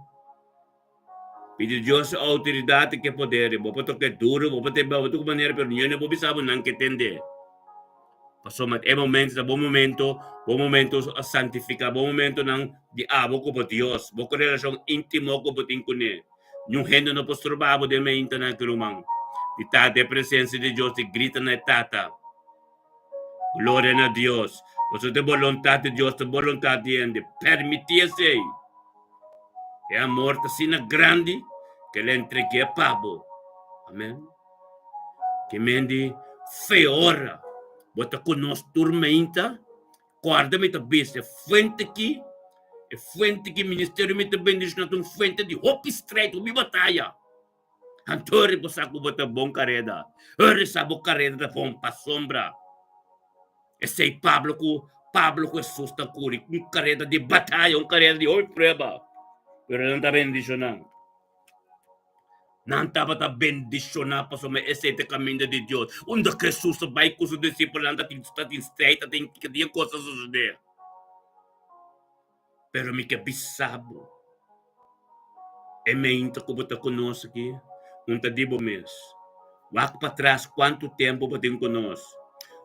Pedi Deus a autoridade que poder, vou botar que duro, vou botar de maneira, pero ninguém não sabe não que entender. Passou mas é bom momento a santificar, bom momento não de abo com Deus, boa relação íntimo com botin com ele. Num rendo não postura babo de me interna que rumang. De tate presença de Deus, de grita na tata. Glória a Deus. Posso ter vontade de Deus, ter vontade de Ele, permitir-se. É a morte assim grande que ele entregue a Pablo. Amém? Que mende feora. Bota conosco tormenta. Guarda-me também. É fuente que ministério me também diz na tua fuente de hope estreito, me batalha. Antore po sa ko bota bom careda. Ore sa bo careda da bom pa sombra. E sei Pablo ko susta curi. Um careda de batalha, um careda de oi preba. Pero não está bendicionando. Não estava bendicionando para somente esse caminho de Deus. Onde Jesus vai com os discípulos, está estreita, tem que ter coisas suceder. Pero me que bisabo. É meinta que está conosco aqui. Não está de bom mês. Wak para trás, quanto tempo você tem conosco.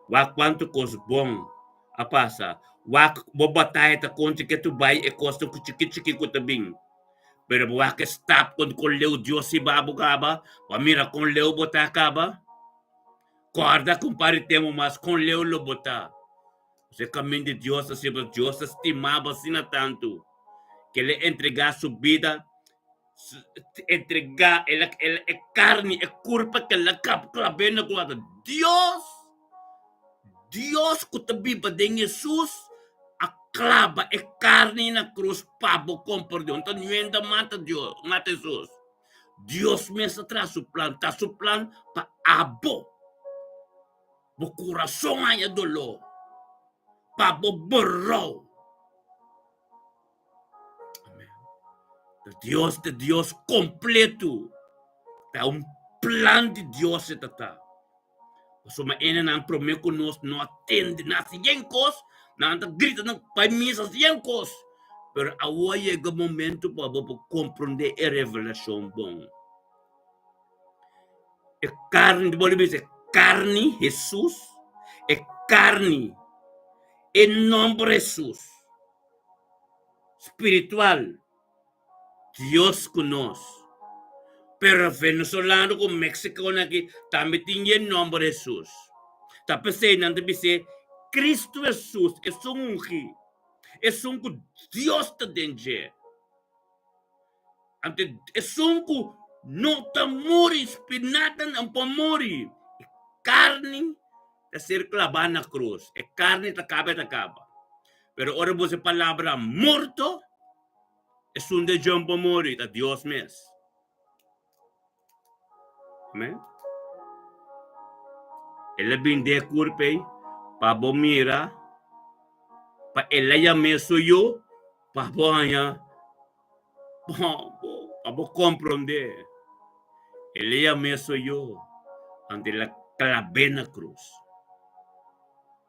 Wak quanto coisa bom a passar. Wak bobatai ta conta que tu vai e costa que chique que bem. Pero buwa que stop quando com leu Deus se babo caba, wa mira com leu botar caba. Guarda, compartemos mais com Leo Lobota. Você caminho de Deus, assim, Deus estimava assim tanto, que ele entregar sua vida, entregar, ele é carne, é corpo que ele clave na guarda. Deus, que te viva de Jesus, a clava é carne na cruz, pabo, compreendeu? Então, não ainda mata Deus, mata Jesus. Deus mesmo traz o plano, para abo. O coração aí dolor, para borrar. De Deus completo. É plano de Deus que está. So ma ene não promete que nós não atende nas yenkos, não grita não para mim as yenkos. Pero agora chega o momento para compreender a revelação bom. É carne, é carne, Jesus, é carne, em nome de Jesus. Espiritual, Deus conosco. Pero venezolano com mexicano aqui também tem em nome de Jesus. Tá pensando não dizer Cristo Jesus é um ungi, é um Deus te denge. Ante é um que não tá morre, espinata não pode morrer. Carne tá ser clavada na cruz, é carne tá acaba. Pero ora você palavra morto é um de jumbo morrer, tá Deus mesmo. Amém? Ele vem de curpei para bomira, para ele já me suyo, para banha, para compreender. Ele já me suyo, ante la clave na cruz.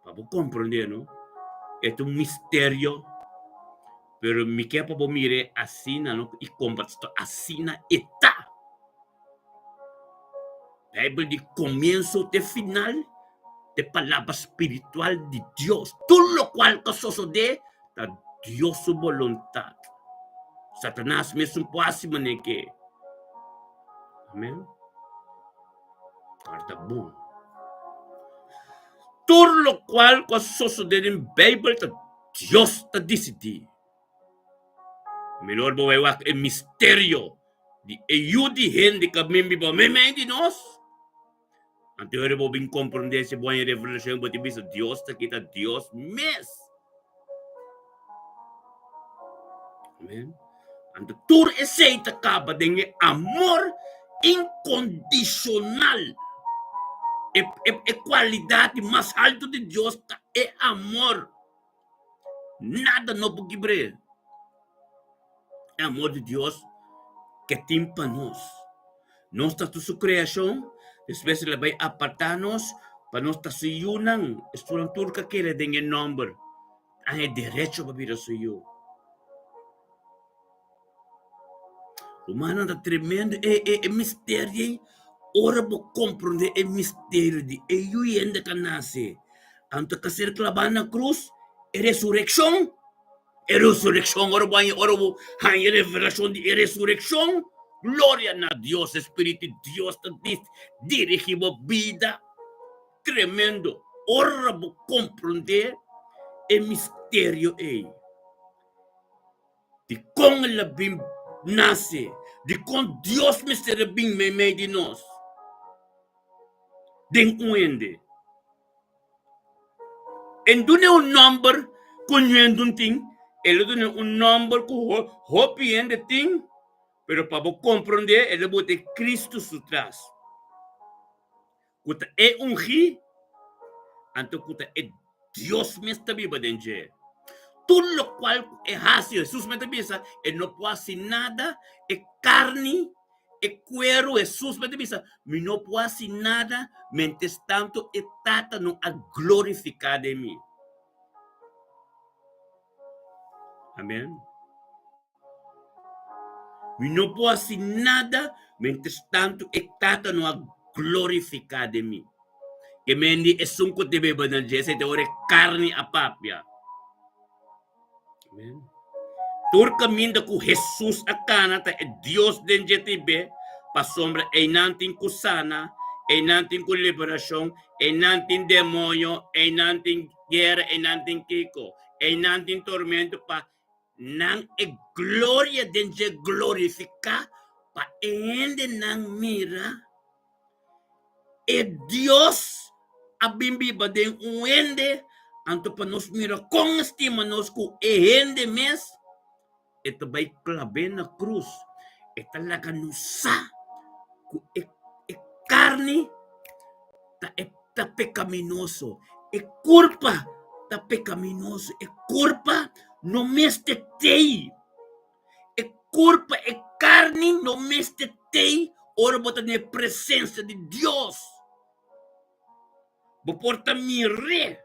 Para compreender, não? É um mistério, pero me quer para bomire assim, não? E combate assim está. Bíblia de comienzo de final de palavra espiritual de Dios. Todo lo cual que sucede da Dios su voluntad. Satanás mesmo pode manejar. Amém? Carta bom. Todo lo cual que sucede em Bíblia da Dios te decidir. Melhor vou ver o mistério de ajude gente que me de nós. Ante hora vou bem compreender se boa revelação, porque Deus está aqui, Deus mesmo. Amém? Ante tudo esse acaba de amor incondicional. É qualidade mais alta de Deus, é amor. Nada não pode quebrar. É amor de Deus que tem para nós. Nós está sua criação. Depois ele vai apartar-nos para nós estar se unam. Estudam tudo que quer em nome. Há direito para vir a se unir. O humano está tremendo. É mistério. Ora para compreender o mistério de eu ainda que nasce. Antes de ser clavado na cruz, é ressurreição. É ressurreição. Ora vai a revelação de ressurreição. Glória a Deus, Espírito de Deus te dirige a vida tremendo. Ora para compreender o mistério aí. De como ele bem nasce, de como Deus mistério bem meio de nós. De onde? Então é número conhecendo um ting, ele é número que hope ainda ting. Pero para compreender, ele bote Cristo por trás. Kuta é ungi, então kuta é Deus mesmo também para dentro. Tudo o qual é racio, Jesus mesmo também sabe, ele não pode fazer nada, é carne, é cuero, Jesus mesmo também sabe, mas não pode fazer nada, mentes tanto é tata não a glorificar de mim. Amém? E não posso fazer nada, mientras tanto, e tata não a glorificar de mim. Que mendi é sunco de beba na jese, de ore carne a papia. Amém? Tur caminho com Jesus a canata, é Deus den jetibe, pa sombra e nantin kusana, e natin ko liberasyon, e natin demonyo, e natin guerra, e natin kiko, e natin tormento pa, nang e gloria din siya glorifika, pa ende nang mira, e Dios, abimbiba din uende, anto pa nos mira, kung estima nos ku ehende mes, ito ba'y klabe na krus, e talaga nusa, ku e carne, ta pecaminoso, e culpa, ta pecaminoso, e culpa no mestetei, e culpa, e carne no mestetei, ora bota na presença de Deus, boporta mire,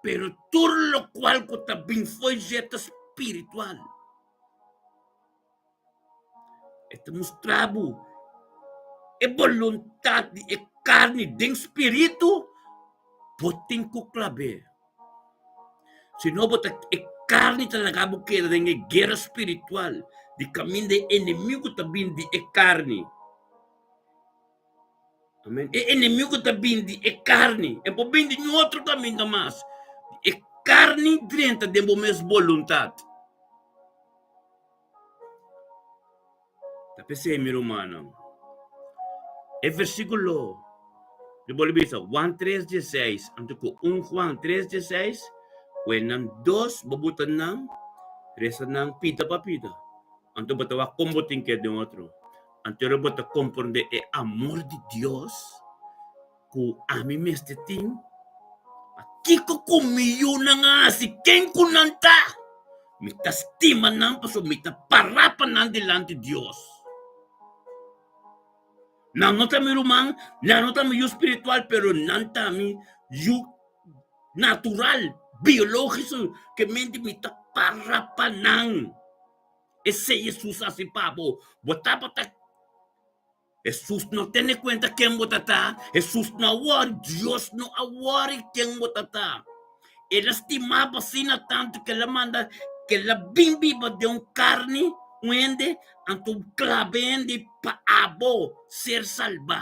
pero todo lo cual que também foi jeito espiritual, estamos trabo, e vontade, e carne, de espírito, botem com clave. Se não botar e carne talaga porque tem guerra espiritual, de caminho de inimigo também de carne. Amém? E inimigo também de carne. E por bem de outro caminho mais. E carne dentro de mesma vontade. Tá pensei, meu irmão. É versículo de Bolivia, Juan 3:16. Anto 1 Juan 3:16. When dos babutan ng resa ng pita pa pita. Anto batawa komboting ke de otro. Anto bata comprende e amor de Dios ku ami mestetin. Kiko kumiyo na nga si ken kunanta. Mitastima nang paso mita parapan ng delante Dios. Nanota mi rumang, nanota mi yu spiritual, pero nanta mi yu natural, biológico, que mente mita parapan ng. Ese Jesus así pavo, botapata. Jesús no tiene cuenta quién botata. Jesús no awari, Dios no awari quién botata. Él estimaba sina tanto que la manda, que la bimbiba de un carne, uende, anto clavende pa abo ser salva.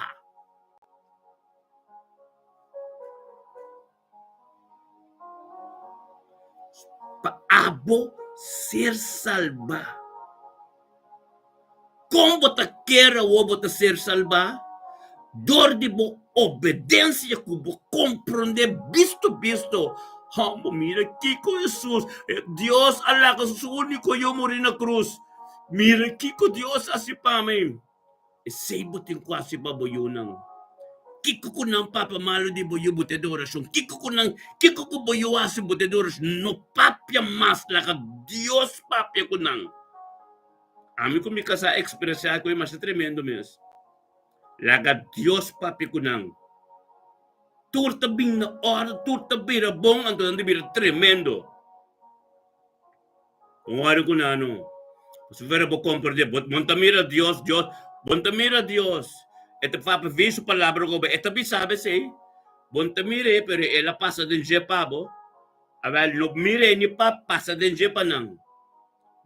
Pa abo ser salva. Como bota quer ou bota ser salva? Dor de bo obediência que bo compreender visto. Mira Kiko Jesus, Dios Allah que su único yo morir na cruz. Mira Kiko Dios así pa mim. E sei botin quase baboyunang. Kiko ko nang papa malo di boyo bote de oração. Kiko ko boyo asi bote de oração. No papia mas la ka Dios papia ko nang. Ami ko mi kasa expressa ko mas tremendo mes. Laga Dios papi kunang. Turta bing na ora, turta bira bong, anto nandi bira tremendo. Kung ano ko na ano. Mas vera bo comprende, montamira Dios, montamira Dios. Ito papa viso palabra ko ba, ito bi sabi say, montamire, pero ela pasa din je pabo. Aval, no mire ni pap, pasa din je panang.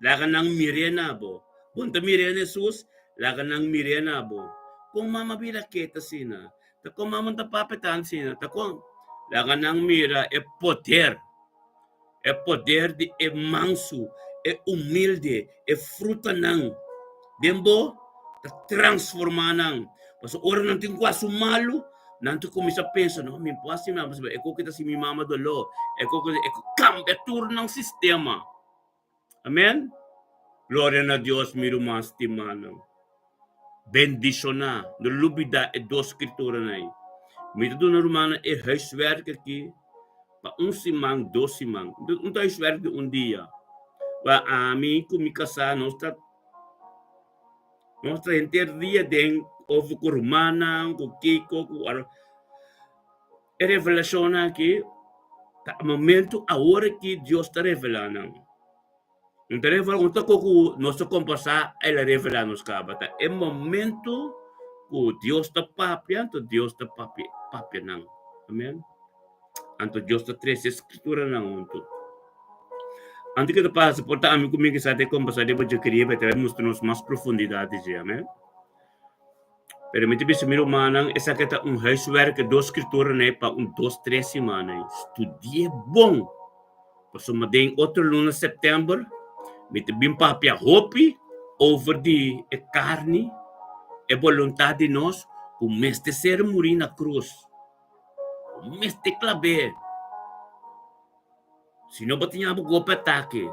Laga nang mire na bo. Montamire ni Jesus, laga nang mire na bo. Kung mamabila kita sina, ta kung mamanta papitan sina, ta kung laga ng mira e poder de e manso, e humilde, e fruta ng, dembo, ta transforma ng, paso ora natin kwa sumalo, nanto kumisa pensa, no, min po si mama, eko kita si mi mama dolo, eko cambia tur ng sistema. Amen? Gloria na Dios, mi rumastimano. Bendición na, nulubida e dos escritura na i. Mito do na romana e huiswerk aqui, pa simang, 2 simang. Não está huiswerk de dia. Wa ami kumikasa, não está enter dia den, ovo ko romana, ko kiko, ko aro. E revelação aqui, ta momento, a hora que Deus está revelando. Então, unta ko nosso compasa ela revela nos kabata. É momento que Deus está papia, então Deus está papia nang. Amen. Anto Deus está três escritura nang unto. Antes que tu passa por tá amigo comigo sa te compasa de bojo queria para mostrar-nos mais profundidade, amém. Pero me tipi sumiro manang esa kita huiswerk do escritura ne pa 2-3 semanas. Estudie bom. Paso madeng outro lunes September, me tibi papia hopi over di carne e vontade de nós, o mês de ser morir na cruz. O mês de clave. Se não batinha a golpe ataque.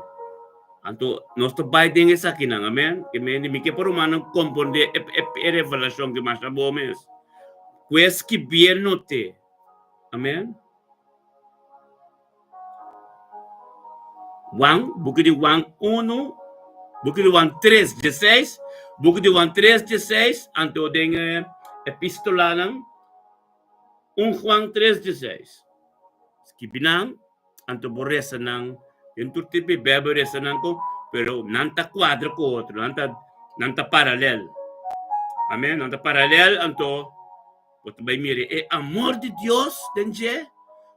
Anto, nós trabalhamos isso aqui, não, amém? Que me que por humano compreender a revelação que mais bom mês. Coisa que bem note. Amém? Wang, buku di Wang 1, buku di Wang 3:16, buku di Wang 3:16, anto dengan epistola ng 1 Juan 3:16. Skipinang, anto boresa ng yung turtipi bebe resa ng ko, pero nanta quadro ko otro, nanta paralel. Amen? Nanta paralel, anto, bota bay mire, amor de Dios, denje,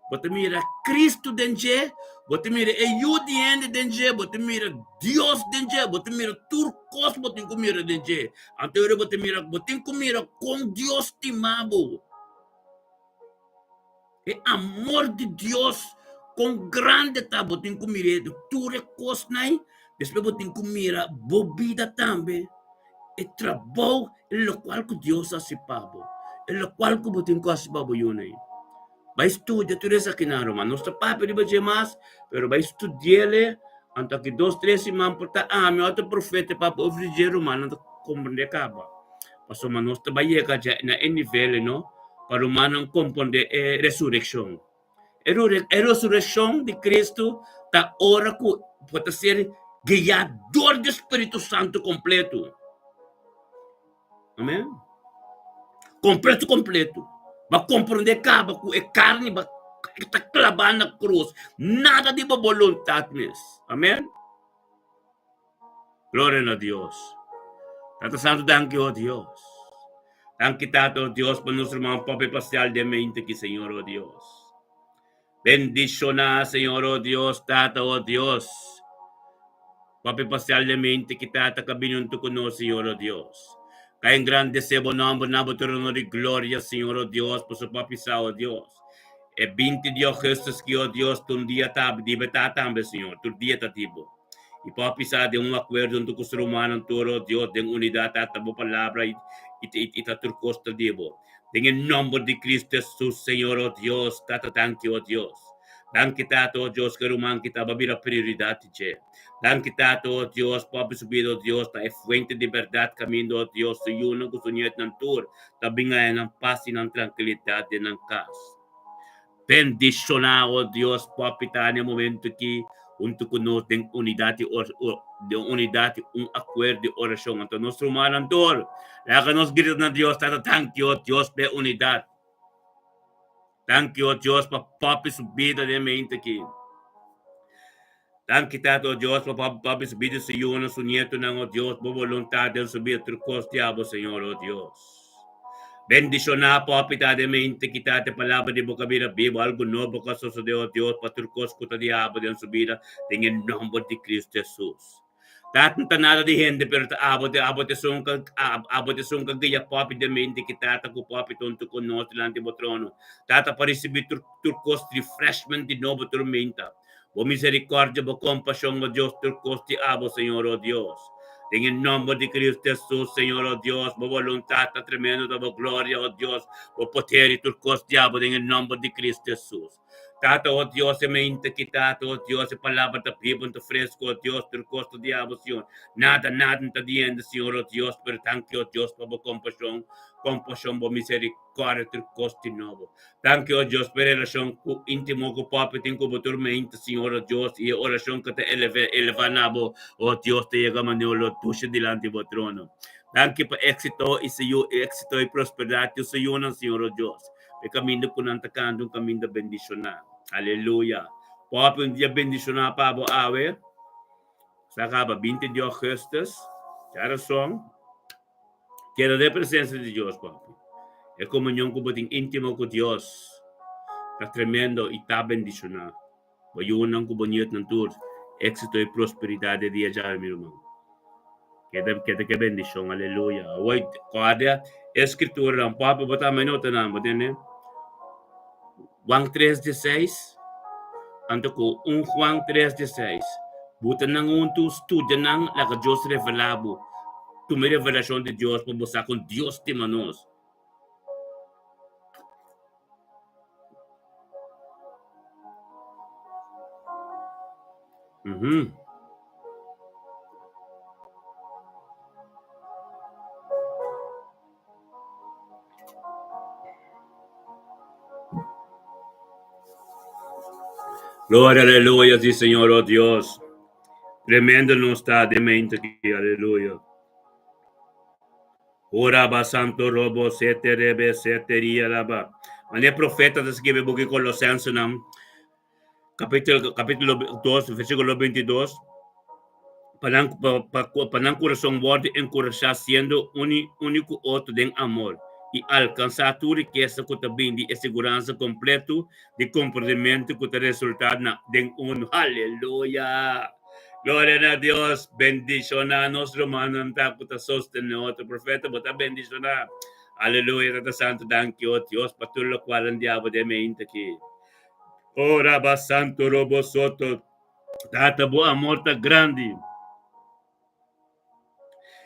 bota mira Cristo denje, bota mira Yudiende denje, bota mira Dios denje, bota mira turcos, bota mira denje. Anto yun, bota mira con Dios timabo. Amor de Dios, com grande tá botin comida tudo cos nai después botin comida bobida também e trabalho lo qual que Deus hace pabo lo qual que botin cos pabo yunai vai estudar tudo essa aqui na Roma não está papo de bater mais pero vai estudar anta que 2-3 semanas porta meu outro profeta papo ouvir romano não compreender acaba passou mas não está vai chegar na nível no para o humano compreender ressurreição. A resurreição de Cristo está ora que pode ser guiador do Espírito Santo completo. Amém? Completo. Vai compreender que a carne está clavada na cruz. Nada de vontade mesmo. Amém? Glória a Deus. Tata Santo, danke, oh Deus. Danke, Tato, oh Deus, por nosso irmão Papi Pascal de mente que, Senhor, oh Deus. Bendiciona, Señor, oh Dios, Tata, oh Dios. Papi pacialmente que Tata cabinunto con nos, Señor, oh Dios. Kaya en grande sebo nombre, naboturono de gloria, Señor, oh Dios, por su papi sa, oh Dios. E 20 Dios Jesús que, oh Dios, tu día tab, di betatambe, Señor, tu día tatibo. Y papi sa de un acuerdo en tu ser humano, tu, oh Dios, de unidad, Tata, bo palabra, y tatur costa dibo. En el nombre de Cristo Jesús, Señor, oh Dios, Tata, thank you, oh Dios. Danke, Tata, oh Dios, que rumang kita babira prioridad, che. Danke, Tata, oh Dios, papi subido, oh Dios, ta fuente de verdad, camino, oh Dios, sa yun ang gusto niya ng tour, tabi nga ng paz y ng tranquilidad y ng kas. Bendiciona, oh Dios, papi, ta na momento que junto con nos de unidad y un acuerdo de oración ante nuestro humano antor. La que nos grita na Dios, Tata, thank you, oh Dios, de unidad. Thank you, oh Dios, pa papi subida de mente aqui. Thank you, Tato, oh Dios, pa papi subida sa iyo na sunieto ng, oh Dios, po voluntad de subir trucos diabo, Señor, oh Dios. Bendición na, papi, de mente kita, te palabra de boca vida vivo, algo nuevo que sucede, oh Dios, pa trucos kuta diabo de subida, en el nombre de Cristo Jesús. Tatang tanada di hindi pero abot de sung kagaya papi de mente kita ko papi tonto ko no tilante botrono tata para recibir turcos refreshment di novo tormenta o misericordia o compasión o Dios turcos di abo Señor oh Dios en el nombre de Cristo Jesús Señor oh Dios o voluntad tremendo de gloria oh Dios o poder y turcos di abo en el nombre de Cristo Jesús. Tato, oh Dios, se mente que Tato, oh Dios, se palabra te vivo, te fresco, oh Dios, te costo de Señor. Nada te diendo, Señor, oh Dios, pero thank you, oh Dios, por compasión, por misericordia, te costo nuevo. Thank you, oh Dios, por oración íntimo, que papi, tengo por tormenta, Señor, oh Dios, y oración que te elevanabo, oh Dios, te llega manolo, tuya delante de trono. Thank you por éxito y prosperidad, Señor, oh Dios. El camino con antacando un camino bendicionado. Aleluya. Papi, un día bendicionado para vos, ave. Sacaba 20 Dios Jesús. Ya razón. Quiero de presencia de Dios, papi. Es comunión con vos íntimo con Dios. Está tremendo y está bendicionado. Voy a unir con bonito en tu éxito y prosperidad de día ya, mi hermano. Que bendición, aleluya. Hoy, cada Escritura, ang papa bata minuto na mo din Juan 3:16. Anto ko, Juan 3:16. Buta nang tu estudia nang la que Dios revelado. Tu me revelación de Dios por mostrar con Dios te manos. Gloria, aleluya, sí, Señor, oh Dios. Tremendo no está de mente aquí, aleluya. Oraba santo robo sete rebe seteria laba. Mane profeta das que buki Colosenses nam capítulo 2, versículo 22. Panang coração word encorajar siendo único outro de amor e alcançar tu riqueza que também de segurança completo de comportamento que te resultado na de aleluia. Glória a Deus, bendiciona a nós romanos, tá que sostener outro profeta, bota bendiciona. Aleluia, Tata Santo, thank you, Deus, patuloy ko ang diabo de mente aqui. Ora ba santo robo soto, Tata bo amor ta grande.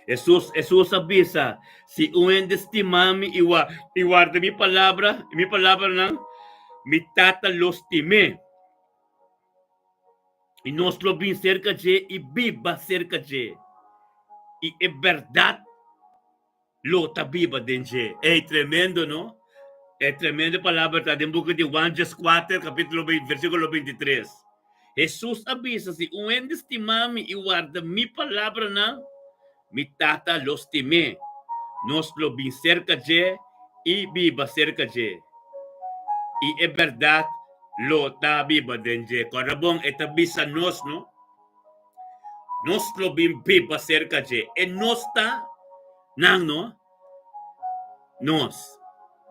Jesus avisa, si estimami y guarda mi palabra não, mi tata los time. Y nos lo bin cerca de y viva cerca de. Y es verdad, lo ta viva denje. Es tremendo, ¿no? Es tremenda palabra, está en boca de Juan 4, capítulo 20, versículo 23. Jesús avisa, si estimami y guarda mi palabra não, mi tata los time. Nos lo bin cerca de y viva cerca de. Y es verdad, lo ta viva denje. Corabón etabisa nos, ¿no? Nos lo bin viva cerca de. E nos ta, nang, no? Nos.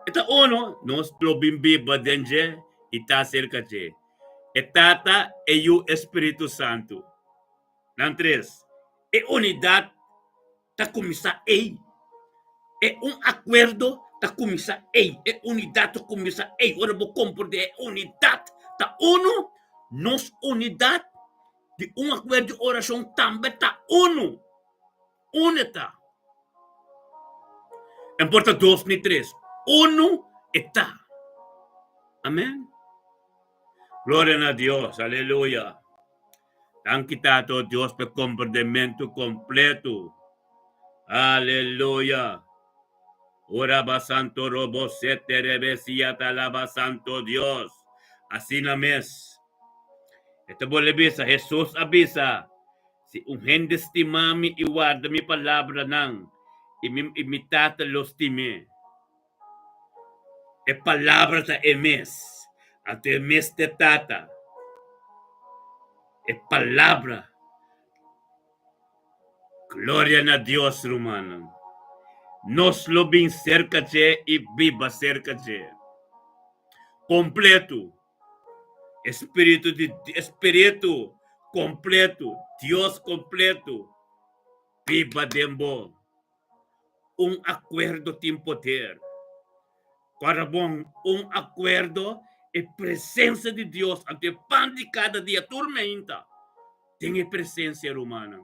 Ita uno, nos lo bin viva denje y ta cerca de. E tata e o Espírito Santo. Nang tres. E unidad ta kumisa ei. É acordo da comissão ei, é unidade da comissão ei, ora vou compreender é unidade da ONU, nos unidade de acordo de oração também da ONU, unita. Importa 2 nem 3, ONU está. Amém? Glória a Deus, aleluia. Thank you, Tato, Deus, pelo compreendimento completo. Aleluia. Oraba santo robo sete rebesia talaba santo Dios. Así no mes. Ito boleh bisa. Jesus avisa. Si gente estimami y guarda mi palabra nang. Imitata los time. E palabra ta emes. Ate emes te tata. E palabra. Gloria a Dios, hermano. Nos lo bin cerca de y viva cerca de. Completo. Espírito completo. Dios completo. Viva dembo. Acordo tem poder. Para bom, acordo é presença de Deus. Ante pan de cada dia, tormenta. Tem presença humana.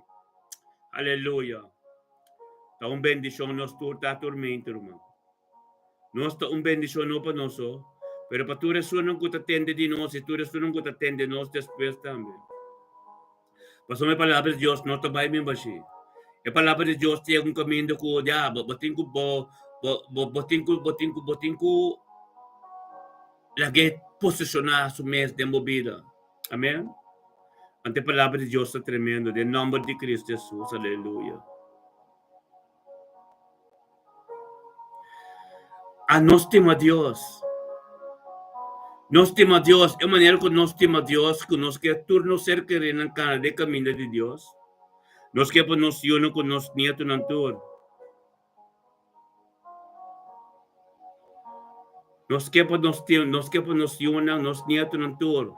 Aleluia. Tá bendição nos turta tormenta, irmão. Nós tá bendição no para nós, pero para tu resuenan que te atende de nós, e tu resuenan que te atende de nós depois também. Pasó a palavra de Deus, não está bem mesmo assim. A palavra de Deus tem caminho que já, botin ko lagi posicionar su mês de movida. Amém? Ante a palavra de Deus está tremendo, em nome de Cristo Jesus, aleluia. A nós tema Deus. Nos tema Dios, de manera que nos tema Dios, que nos que turno ser que en el canal de camino de Dios. Nos que pues nos uno con nos nieto nantur. Nos que pues nos uno nos nieto nantur.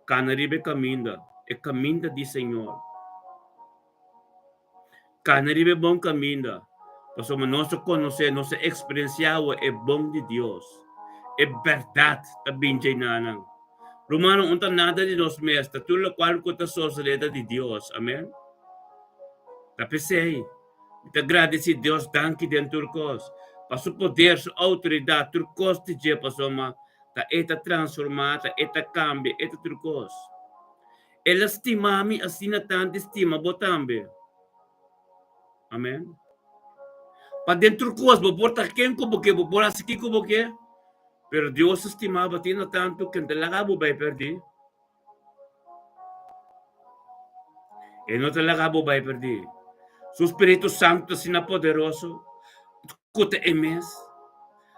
Canaribe caminda, e caminda di Señor. Canaribe bon caminda. Pastor, nosso conhecer, nossa experiência é bom de Deus. É verdade, também de nanang. Romano, unta nada de nós mestres, tudo o qual que está sociedade de Deus. Amém? Tapesei. Te agradeci Deus, danke den turcos. Passo poder, sua autoridade, turcos te je, pastor, ma. Ta eta transformata, eta cambia, eta turcos. Ela estima-me, assim na tanta estima, botambe. Amém? Para dentro turcos, bo porta quem como que, bo por assim como que. Pero Deus estimava tina tanto que te lagabo vai perder. E não te lagabo vai perder. Su Espírito Santo sina poderoso. Kuta emes.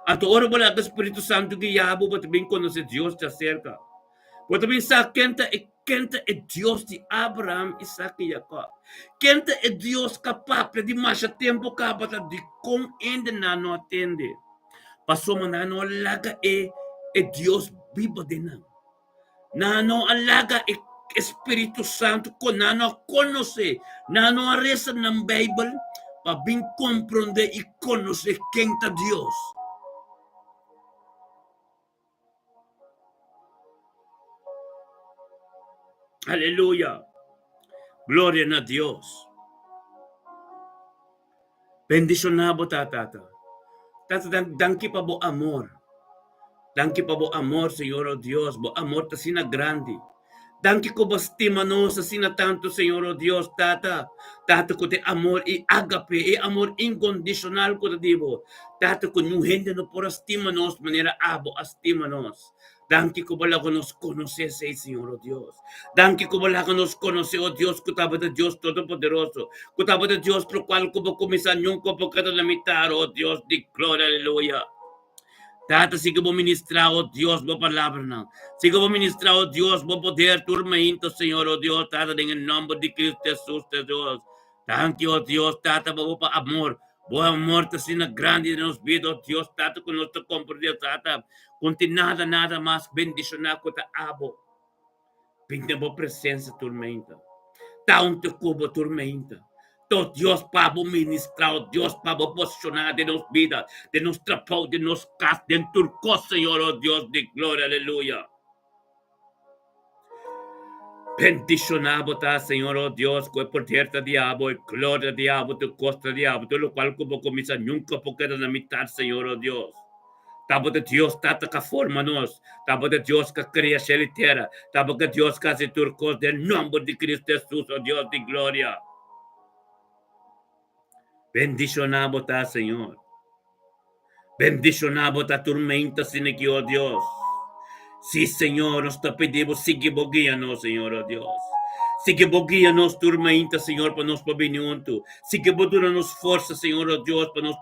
Ato oro wala ka Espírito Santo que yabo but bem conhecer Deus te acerca. But bem sa kenta é Deus de Abraham, Isaac e Jacob. Kenta é Deus capaz de mais tempo capaz de com ainda não atende. Passou manano alaga é Deus vivo de não. Nano alaga é Espírito Santo com nano conhecer, nano a reza na Bible para bem compreender e conhecer quem é Deus. Aleluia. Glória a Deus. Bendicionado tata. Tata danke pa bo amor. Danke pa bo amor, Senhor oh Deus, bo amor ta sina grande. Danke ko bastima no sa sina tanto, Senhor oh Deus, tata. Tata ko te amor e agape, e amor incondicional ko te dibo. Tata ko nung hindi no por estima nos, manera abo estima nos. Danke ko bala ko nos conocese, Senhor oh Deus. Danke ko bala ko nos conoce, oh Deus, kutaba de Dios Todopoderoso. Kutaba de Dios, pro cual ko ba kumisan yung ko po katalamitar, oh Dios, di gloria, aleluya. Tata, siga mo ministrar, oh Deus, boa palavra não. Siga mo ministrar, oh Deus, bom poder, turmento, Senhor, oh Deus, Tata, em nome de Cristo Jesus, Deus. Danke, oh Deus, Tata, boa pa amor. Boa amor, ta sina grande de nos vida, oh Deus, Tata, com nosso compromisso, Tata. Conti nada mais bendicionar com ta abo. Pinta boa presença, turmenta. Tanto cubo, turmenta. Todo Dios para ministrar, Dios para posicionar de nos vida, de nuestra pau, de nos casa, de turco, Señor, oh Dios de gloria, aleluya. Bendicionado está, Señor, oh Dios, que por tierra diabo, y gloria diabo, tu costa diabo, todo lo cual como comisa nunca porque era la mitad, Señor, oh Dios. Tabo de Dios tata que forma nos, tabo de Dios que crea a tierra, tabo de Dios que hace turcos del nombre de Cristo Jesús, oh Dios de gloria. Bendicionado está, Señor. Bendicionado está tormenta, sin que, oh Dios. Sí, Señor, nos te pedimos, sigue guíanos, Señor, oh Dios. Sigue guíanos, tormenta, Señor, para nos venir tú. Sigue nos fuerza, Señor, oh Dios, para nos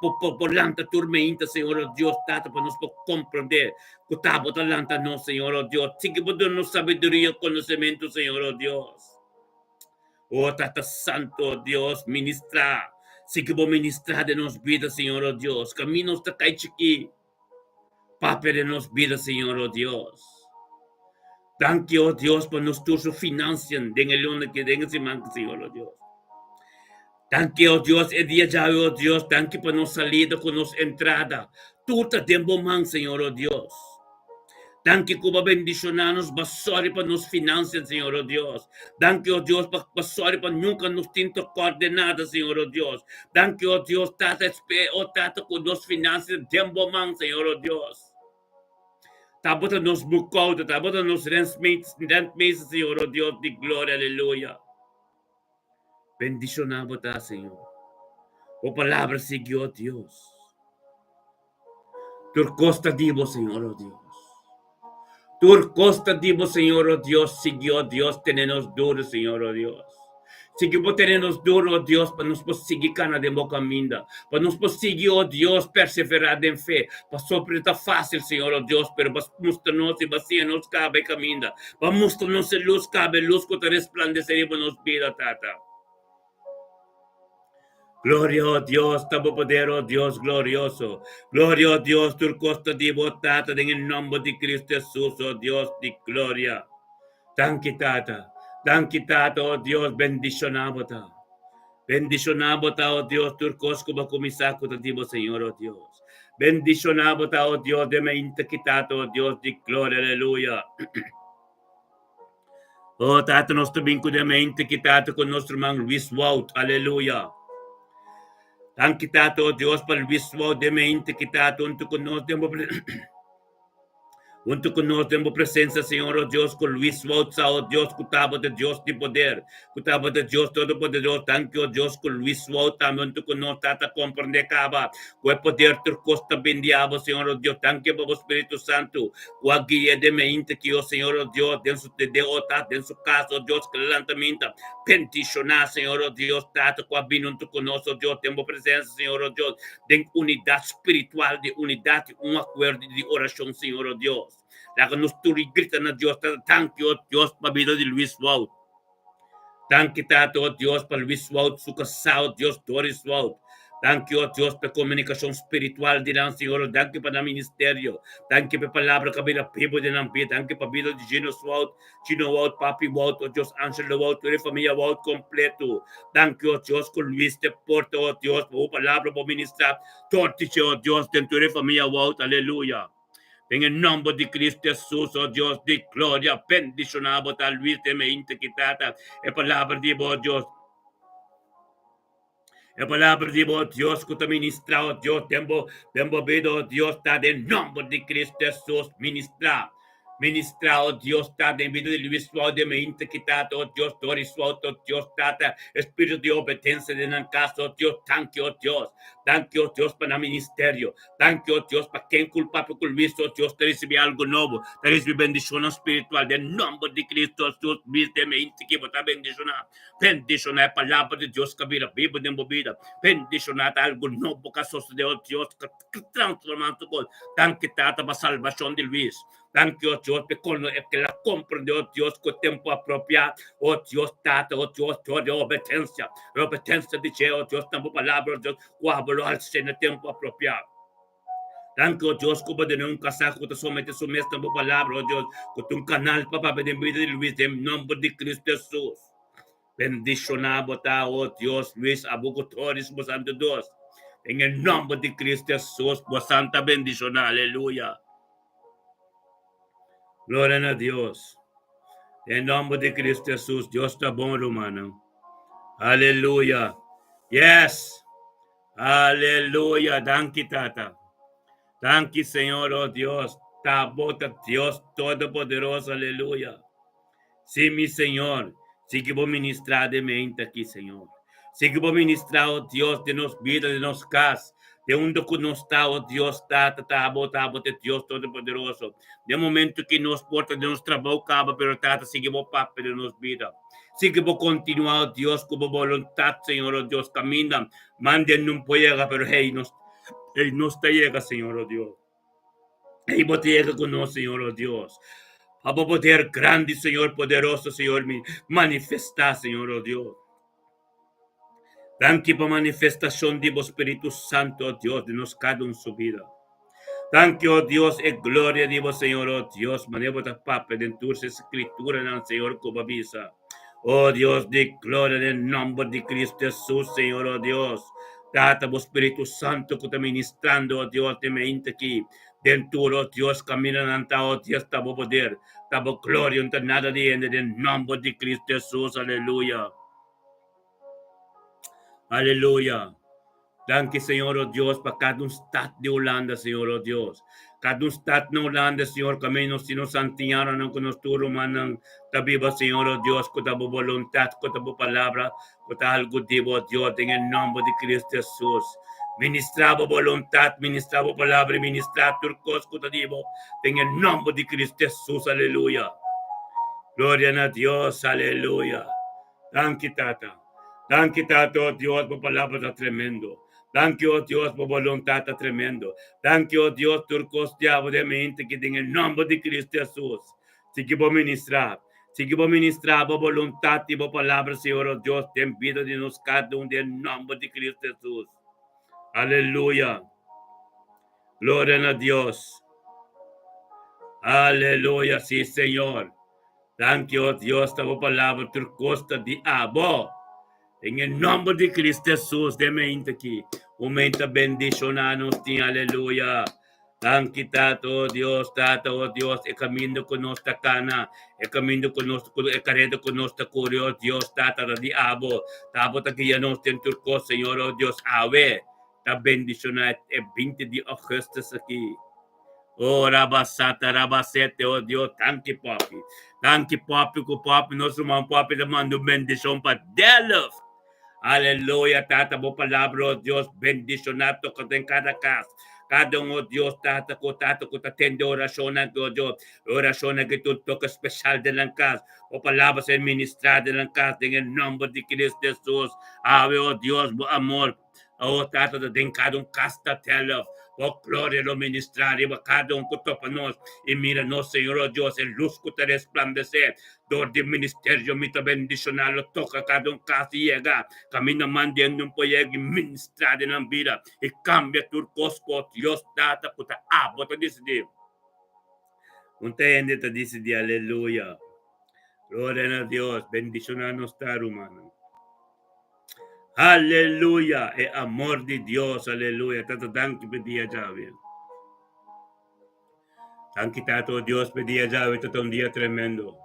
por lanta tormenta, Señor, oh Dios, tata, para nos comprender. Cutabo talanta, no, Señor, oh Dios. Sigue nos sabiduría, conocimiento, Señor, oh Dios. Oh, Tata Santo, Dios, ministra. Sigue vos ministrar de nos vida, Señor, oh Dios. Caminos de caichiqui. Pape de nos vida, Señor, oh Dios. Danke, oh Dios, por nos tu financian. Den el uno que den ese manco, Señor, oh Dios. Danke, oh Dios, el día ya, oh Dios. Danke por nos salida, con nos entrada. Tuta tempo man, Señor, oh Dios. Danke Cuba bendicionarnos, basori para nos financiar, Señor, oh Dios. Danke, oh Dios, basori para nunca nos tinto coordenada, Señor, oh Dios. Danke, oh Dios, tata con nos financiar, tempo man, Señor, oh Dios. Tabota nos bucauta, tabota nos rentmeses, Señor, oh Dios, de gloria, aleluya. Bendicionamos, Señor. O palabra siguió, oh Dios. Turcosta divo, Señor, oh Dios. Turcosta divo, Señor, oh Dios, siguió, Dios, tenemos duro, Señor, oh Dios. Seguimos tenemos duro, oh Dios, para nos seguir cana de boca minda, para nos seguir, oh Dios, perseverar en fe, para sobre está fácil, Señor, oh Dios, pero para mostrarnos y vacía nos cabe caminda, para mostrarnos luz cabe, luz que te resplandecer y nos vida, tata. Gloria, oh Dios, tabo poder, oh Dios glorioso. Gloria, oh Dios, tu costa di botata en el nombre de Cristo Jesús, oh Dios de gloria. Danke, tata, oh Dios, bendicionamos. Bendicionamos, oh Dios, turcos como comisaco de Dios, Señor, oh Dios. Bendicionamos, oh Dios, de mente quitado, oh Dios, de gloria, aleluya. Oh, Tata, nostro vinco de mente quitado con nuestro hermano Luis Wout, aleluya. Tan quitado, oh Dios, para Luis Wout de mente quitado, junto con nosotros, junto con nosotros, presencia, Señor, oh Dios, con Luis Wout, oh Dios, cutabo de Dios de poder, cutabo de Dios todopoderoso, tanque, oh Dios, con Luis Wout, también junto con nosotros, Tata, comprende, caba, cuál poder tu costa bendiabo, Señor, oh Dios, tanque, Bobo Espíritu Santo, cuál guía de mente que, oh Señor, oh Dios, de su casa, oh Dios, que lentamente, peticionar, Señor, oh Dios, Tata, cuál vino junto con nosotros, oh Dios, tengo presencia, Señor, oh Dios, de unidad espiritual, de unidad, un acuerdo de oración, Señor, oh Dios. La que nos grita na Dios, thank you, Dios, para vida de Luis Wout. Thank you, Tato, Dios, para Luis Wout, su casado, Dios, Doris Wout. Thank you, Dios, para comunicação espiritual de nós, Senhor. Thank you para o ministério. Thank you para a palavra que vira people de nós. Thank you para a vida de Gino Wout, Papi Wout, oh Deus, Angelo Wout, toda a família Wout completo. Thank you, Deus, com Luis de Porto, oh Deus, para a palavra para ministrar. Tortiche, oh Deus, dentro da família Wout, aleluia. En el nombre de Cristo Jesús, oh Dios de gloria, bendicionado tal Luis de mente quitata, e palabra de vos, Dios. E palabra de vos, Dios, que te ministra, oh Dios, tempo vido, Dios, está en nombre de Cristo Jesús, ministra. Ministra, oh Dios, está en vida de Luis de mente quitata, oh Dios, Doris, oh Dios, tata, espíritu de obediencia en el caso, oh Dios, thank you, oh Dios. Thank you, Dios, para el ministerio. Thank you, Dios, para quien culpa por Luis, oh Dios, te recibe algo nuevo. Te recibe bendición espiritual. En nombre de Cristo, Dios, viste me que vos bendicionar. Bendicionar la palabra de Dios que vira vivo de movida. Bendicionar algo nuevo que sucede, oh Dios, que transforma tu voz. Thank you, Tata, para salvación de Luis. Thank you, Dios, que la comprende, oh Dios, con tiempo apropiado. Oh Dios, Tata, oh Dios, de obediencia. Obediencia de oh Dios, tiempo palabra, Dios, guárdalo al en el tiempo apropiado. Thank you, Dios, como de un casaco, que te somete su mes, tiempo palabra, oh Dios, con tu canal, papá, en vida de Luis, en nombre de Cristo Jesús. Bendicionado, oh Dios, Luis, abogotores, por santo Dios. En el nombre de Cristo Jesús, por santa bendición, aleluya. Gloria a Dios. En nombre de Cristo Jesús, Dios está bueno, hermano. Aleluya. Yes. Aleluya. Thank you, Tata. Thank you, Señor, oh Dios. Tabota, Dios Todopoderoso. Aleluya. Sí, mi Señor. Sí que voy a ministrar de mente aquí, Señor. Sí que voy a ministrar, oh Dios, de nos vida, de nos casas. De onde que nós está, oh Deus, de Deus Todo-Poderoso. De momento que nos porta de nosso trabalho, acaba, pero tata, seguimos papo de nos vida. Seguimos continuar, oh Deus, como vontade, Senhor, oh Deus, camina. Mande não pueda, pero hey, nos te llega, Senhor, oh Deus. Hey, vos te llega con nosotros, Senhor, oh Deus. Para poder grande, Senhor, poderoso, Senhor, manifestar, Senhor, oh Deus. Thank you por manifestación de vos Espíritu Santo, oh Dios, de nos cada en su vida. Thank you, oh Dios, y gloria de vos, Señor, oh Dios, manejo de papa, de tus escrituras, en Señor, como avisa. Oh Dios, de gloria en el nombre de Cristo Jesús, Señor, oh Dios. Data vos Espíritu Santo que está ministrando, oh Dios, de mente aquí. Dentro, oh Dios, caminan ante, oh Dios, tabo poder, tabo gloria, ante nada de en el nombre de Cristo Jesús, aleluya. Aleluya. Danke, Señor, oh Dios, para cada estado de Holanda, Señor, oh Dios. Cada estado de Holanda, Señor, camino, si nos santiaron, con nuestro romano, tabiba, Señor, oh Dios, con tu voluntad, con tu palabra, con algo de oh Dios, en el nombre de Cristo Jesús. Ministraba voluntad, ministraba palabra, ministraba turcos, con tu divo, en el nombre de Cristo Jesús, aleluya. Gloria a Dios, aleluya. Danke, Tata. Danke, Tata, oh Dios, por palabra tremendo. Danke, oh Dios, por voluntad tremendo. Danke, oh Dios, turcos, diablo de mente, que en el nombre de Cristo Jesús. Sigue por ministrar. Sigue por ministrar, por voluntad y por palabra, Señor, oh Dios, ten vida de nos cada uno en el nombre de Cristo Jesús. Aleluya. Gloria a Dios. Aleluya, sí, Señor. Thank you, oh Dios, por palabra, turcosta de abo. En el nombre de Cristo Jesús, demente aqui. Aumenta bendicionanos, aleluya. Thank Tato, Dios, Tato, oh Dios, e camino con nuestra cana, e camino con nuestro, e caredo con nuestra curio, Dios, Tata, di abo, tabo takiya nos ten turco, Señor, oh Dios, ave, ta bendicionat, e 20 de Augustus aqui. Oh, Rabasata, Rabasete, oh Dios, thank you, papi. Thank you, papi, ko papi, nosso irmão, papi, te mando bendição para Delos. Aleluya, Tata, bo palabra, oh Dios, bendicionado en cada casa. Cada uno, oh Dios, Tata, ko te atende oración, oh Dios, oración que tú toca especial de la casa, o palabras administradas de la casa, en el nombre de Cristo Jesús. Ave, oh Dios, bo amor, oh Tata, de cada un casta telo. Oh, gloria lo ministrar, y cada uno que topa nos, y mira, no, Señor, oh Dios, el luz que te resplandece, dor de ministerio, mita bendicional, lo toca cada un caso y llega, camina mandiendo un poder y ministrar en la vida, y cambia tu cosco, Dios, data, puta, te dice, un te dice, aleluya, gloria a Dios, bendición a nuestra humana. Aleluya, el amor de Dios, aleluya. Tato, danki pedía Javi. Danki tato, Dios pedía Javi, tato, un día tremendo.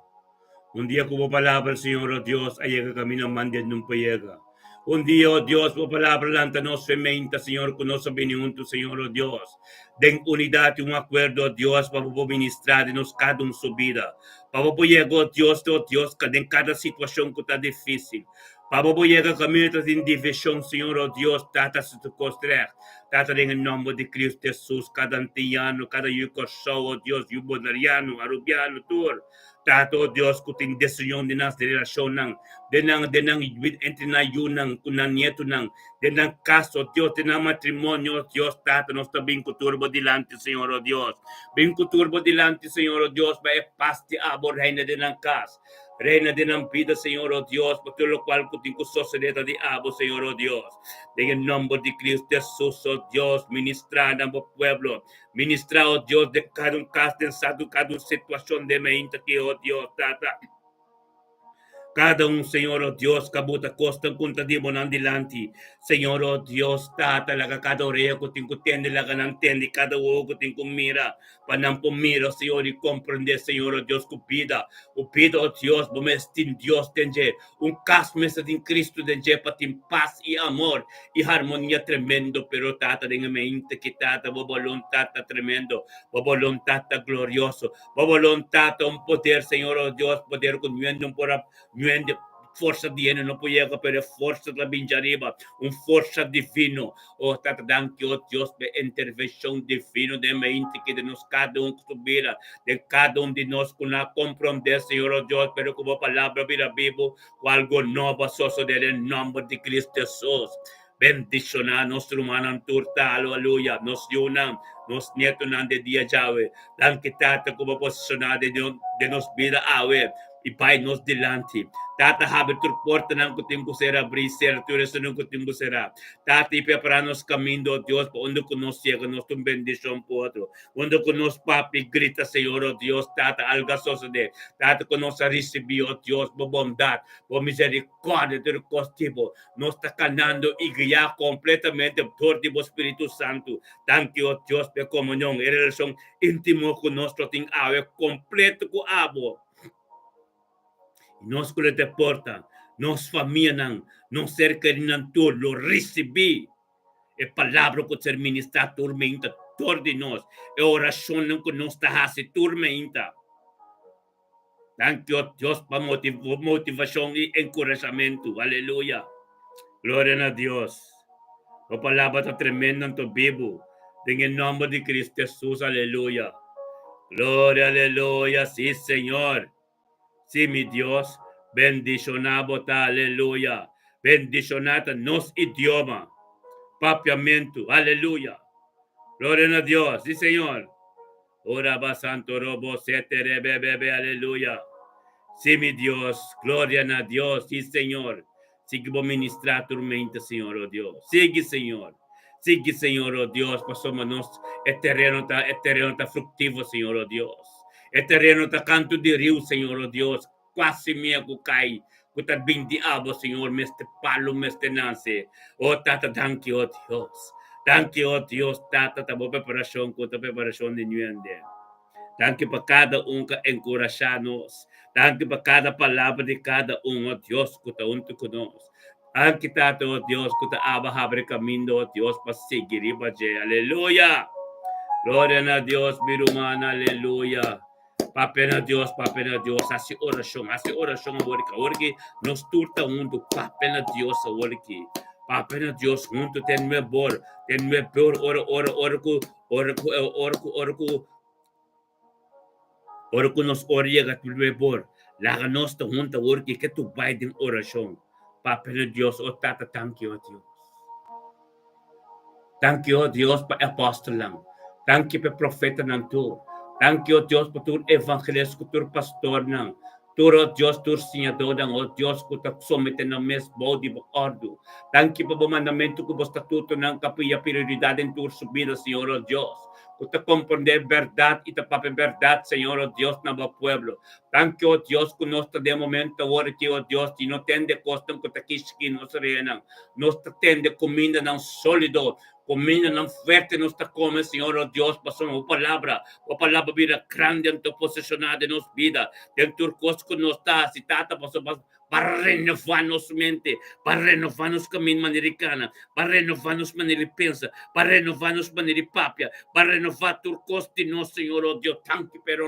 Un día como palabra, Señor, oh Dios, ahí que camino mande nunca llega. Un día, oh Dios, por palabra, lanta nos fementa, Señor, con nos opinión, tu Señor, oh Dios. Den unidad y un acuerdo, oh Dios, para ministrar y nos cada un su vida. Para poder, oh Dios, en cada situación que está difícil. Para poder caminar en división, Señor, oh Dios, tata se tu costrer. Tata en el nombre de Cristo Jesús, cada antillano, cada yucosho, oh Dios, yubonariano, arubiano, tur. Tato, Dios, kuting desisyon din ang relasyon ng entre na yun ng kunan nieto ng ng kaso, Dios, din ang matrimonio, Dios, Tato, nos tabing kuturbo dilante, Señor, oh Dios. Bing kuturbo dilante, Señor, oh Dios, ba e pasti abor, reina din ang kas. Reina din ang vida, Señor, oh Dios, por lo cual kuting kusosedeta di abo, Señor, oh Dios. En el nombre de Cristo Jesús, oh Dios, ministra ng pueblo. Ministra, oh Dios, de cada un caso, cada una situación de mente que, oh Dios, Tata. Cada un, Señor, oh Dios, kabuta costa kunta di mo nandilanti. Señor, oh Dios, Tata, laga cada oreja kuting kutende, laga nantende, cada uo kuting kumira. Panang pumira, Señor, y comprende, Señor, oh Dios, kupida. Upida, oh Dios, bomestin Dios, tenje. Un caso mesa din Cristo, tenje, patin paz y amor y armonía tremendo, pero Tata, en mente que Tata, bo voluntad tremendo, bo voluntad glorioso, bo voluntad un poder, Señor, oh Dios, poder con por nuende forza di non può per forza da binjariba un forza divino o tata danke o Dios be intervenção divino de mente que de nos cada um subira de cada um de nós com a compreender Senhor oh Deus pero como palavra vira vivo com algo novo suceder em nome de Cristo Jesus. Bendición a nuestro hermano turta, aleluya, nos yunam, nos nieto nan de dia Yahweh, dan que tata como posicionado de nos vida awe, e Pai nos delante. Tata habe tur porta ng kuting kusera briser, tur sa ng kuting kusera. Tata ipepara nos caminho, oh Dios, pa onde nos chega, nos tum bendición po otro. Onde nos papi grita, Senhor, oh Dios, Tata, alga sosade. Tata que nos recebi, oh Dios, por bondade, por misericórdia, ter costivo. Nos está canando e guiar completamente por o Espírito Santo. Thank you, oh Dios, por comunhão, relação íntimo com nós, tem ave completo com abo. Nos que te porta, nos família, nos cerca de nantur, lo recebi. É palavra que ser ministrar tormenta, todos de nós. É oração que nos está a tormenta. Thank you, Deus, para motivação e encorajamento. Aleluia. Glória a Deus. A palavra está tremenda em tu vivo. Em nome de Cristo Jesus. Aleluia. Glória, aleluia. Sim, Senhor. Sí, mi Dios, bendicionado, aleluya. Bendicionado nos idioma, papiamento, aleluya. Gloria a Dios, sí, Señor. Ora santo robo, sete bebé, aleluya. Sí, mi Dios, gloria a Dios, sí, Señor. Sigue a ministrar tu mente, Señor, oh Dios. Sigue, Señor. Sigue, Señor, oh Dios, pasamos nos, el terreno está fructivo, Señor, oh Dios. El terreno está canto de rio, Senhor, oh Deus, quase minha cucai, Kutat bindi abo, Señor, meste palo, meste nase. Oh, Tata, thank you, oh Dios. Thank you, oh Dios, Tata, tabo preparasyon ko, ta preparasyon ninyo yan din. Thank you pa cada ka encourajanos. Thank you pa cada palabra de cada oh Dios, kuta unto kunos. Thank you, Tata, oh Dios, kuta aba habre camino, oh Dios, pa sigiri pa je. Aleluya. Gloria a Dios, mi rumana, aleluya. Pape na Dios, así oración, orki, nos turta mundo, pape na Dios, orki. Pape na Dios, junto, tenme por, orku, nos oriega tu por, laga nos ta junta, orki, que tu baiden oración. Pape na Dios, oh Tata, thank you, Dios. Thank you, Dios, pa apóstol lang. Thank you, pa profeta ng tu. Thank you, Dios, pa tur evangelist ko, tur pastor ng. Tur, Dios, tur sinyador ng, oh Dios, ko ta somete ng mes body ba ordo. Thank you, pa bumandamento ko, basta tuto ng kapiya prioridad en tur subida, Señor, oh Dios. Ko ta comprender verdad, ita pape verdad, Señor, oh Dios, na ba pueblo. Thank you, oh Dios, ko nos ta de momento, ahora que, oh Dios, y no tende costan ko ta kishkin, no se renang. Nos ta tende comida ng sólido, comida ng fuerte nos ta come, Señor, oh Dios, pasó o palabra vida grande en tu posicionada en nos vida, del turcos con nos ta, si tata pasó para renovarnos mente, para renovarnos camino maniricana, para renovarnos maniripensa, para renovarnos maniripapia, para renovar turcos de nos, Señor, oh Dios, tanque pero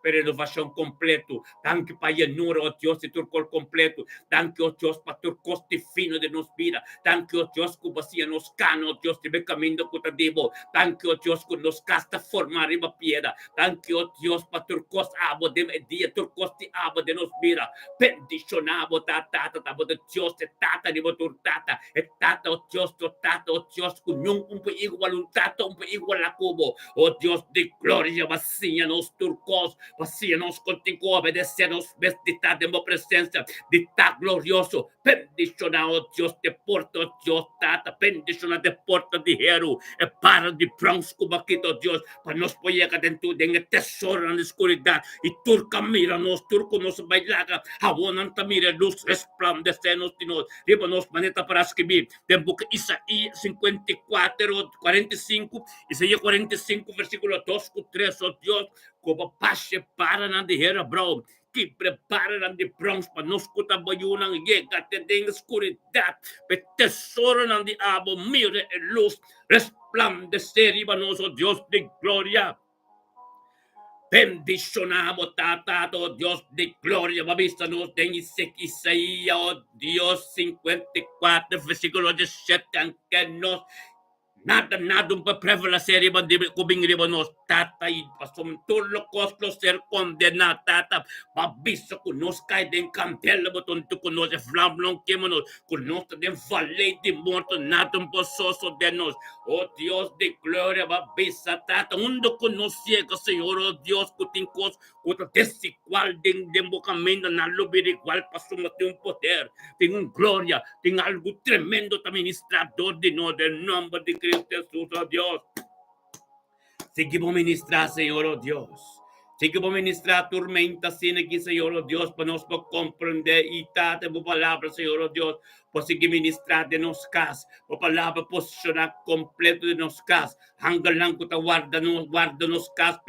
renovación completo, tanque para llenura, oh Dios, y turcol completo, tanque, oh Dios, para turcos de fino de nos vida, tanque, oh Dios, que vacía nos cano, oh Dios, de camino que te digo, tanque, oh Dios, que nos casta formar riba piedra, tanque, oh Dios, para turcos abo de día, turcos de abo de nos vida, bendicionabo, tata, de Dios, tata, de motor tata, tata, oh Dios, kunyong igual un tata, igual la cubo, oh Dios de gloria, vacíanos turcos, vacíanos contigo, obedecernos, vestita de mi presencia, de ta glorioso, bendicionado, Dios, de porto, Dios, tata, bendicionado de porto de hero, e para de Bronx, kumakito, Dios, para nos poder dentro de un tesoro en la oscuridad, y turca mira nos, turco nos bailaga, awonan tamira luz resplandecenos de nos, riba nos maneta para escribir, de boca Isaías 54, 45, Isaías 45, versículo 2, 3, oh Dios, como pase para na de hera, bro, que preparan de Bronx para nos kutabayunang llega de la oscuridad, pe tesoro ng diabo, mire en luz, resplandecer, ibanos, oh Dios de gloria. Bendicionamos, tata, oh Dios de gloria, babistanos de Isaías, oh Dios 54, versículo 17, que nos nada un prevalecer riba de kubing riba nos tata y pasum turlo coslo ser condenado tata babiso con nos cae den candela boton tu con nos flamlon quemonos con nos den valle de muerto nada un pozoso de nos oh Dios de gloria babisa tata mundo con nos ciega Señor oh Dios cutin cos cuta desigual de embocamiento na lubir igual pasum de un poder tem un gloria tem algo tremendo administrador de no del nombre de Cristo Jesús, oh Dios. Seguimos ministrar, Señor, oh Dios. Seguimos ministrar tormenta, sin aquí, Señor, oh Dios, para nos comprender y darte tu palabra, Señor, oh Dios, para seguir ministrar de nos cas, por palabra posicionar completo de nos cas, hanggang ko ta guarda nos cas,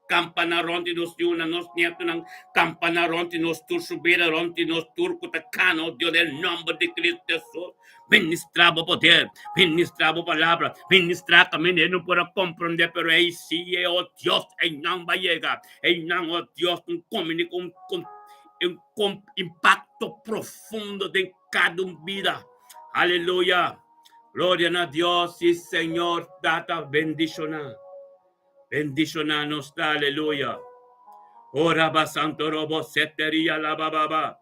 campana ronti nos yuna nos nieto ng campana ronti nos tur subira ronti nos tur kutacano Dios del nombre de Cristo Jesús ministraba poder ministraba palabra ministra kami no para comprender pero ahí sí oh Dios en nang llega en nang oh Dios un impacto profundo de cada vida aleluya gloria a Dios y Señor data bendicionar bendicionanos, aleluya. Ora ba santo robo setería la bababa.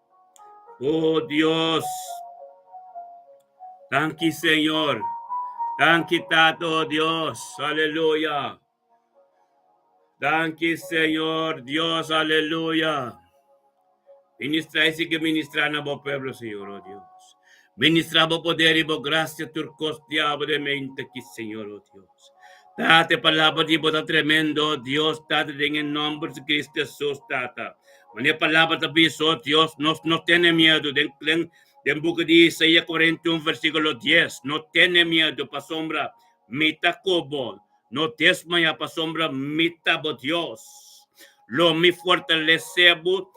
Oh Dios. Thank you, Señor. Thank you, Tato, Dios. Aleluya. Thank you, Señor. Dios, aleluya. Ministra y sigue ministrando a pueblo, Señor, oh Dios. Ministraba poder y gracia turcos diabo de mente aquí, Señor, oh Dios. Tate, palabra di bota tremendo, Dios, tate, en el nombre de Cristo Jesús, tata. Mania palabra de piso, Dios, no tiene miedo, den book de Isaías 41, versículo 10, no tiene miedo, pa sombra, mita cobo, no desmaya pa sombra, mita bo Dios. Lo me fortalecebo,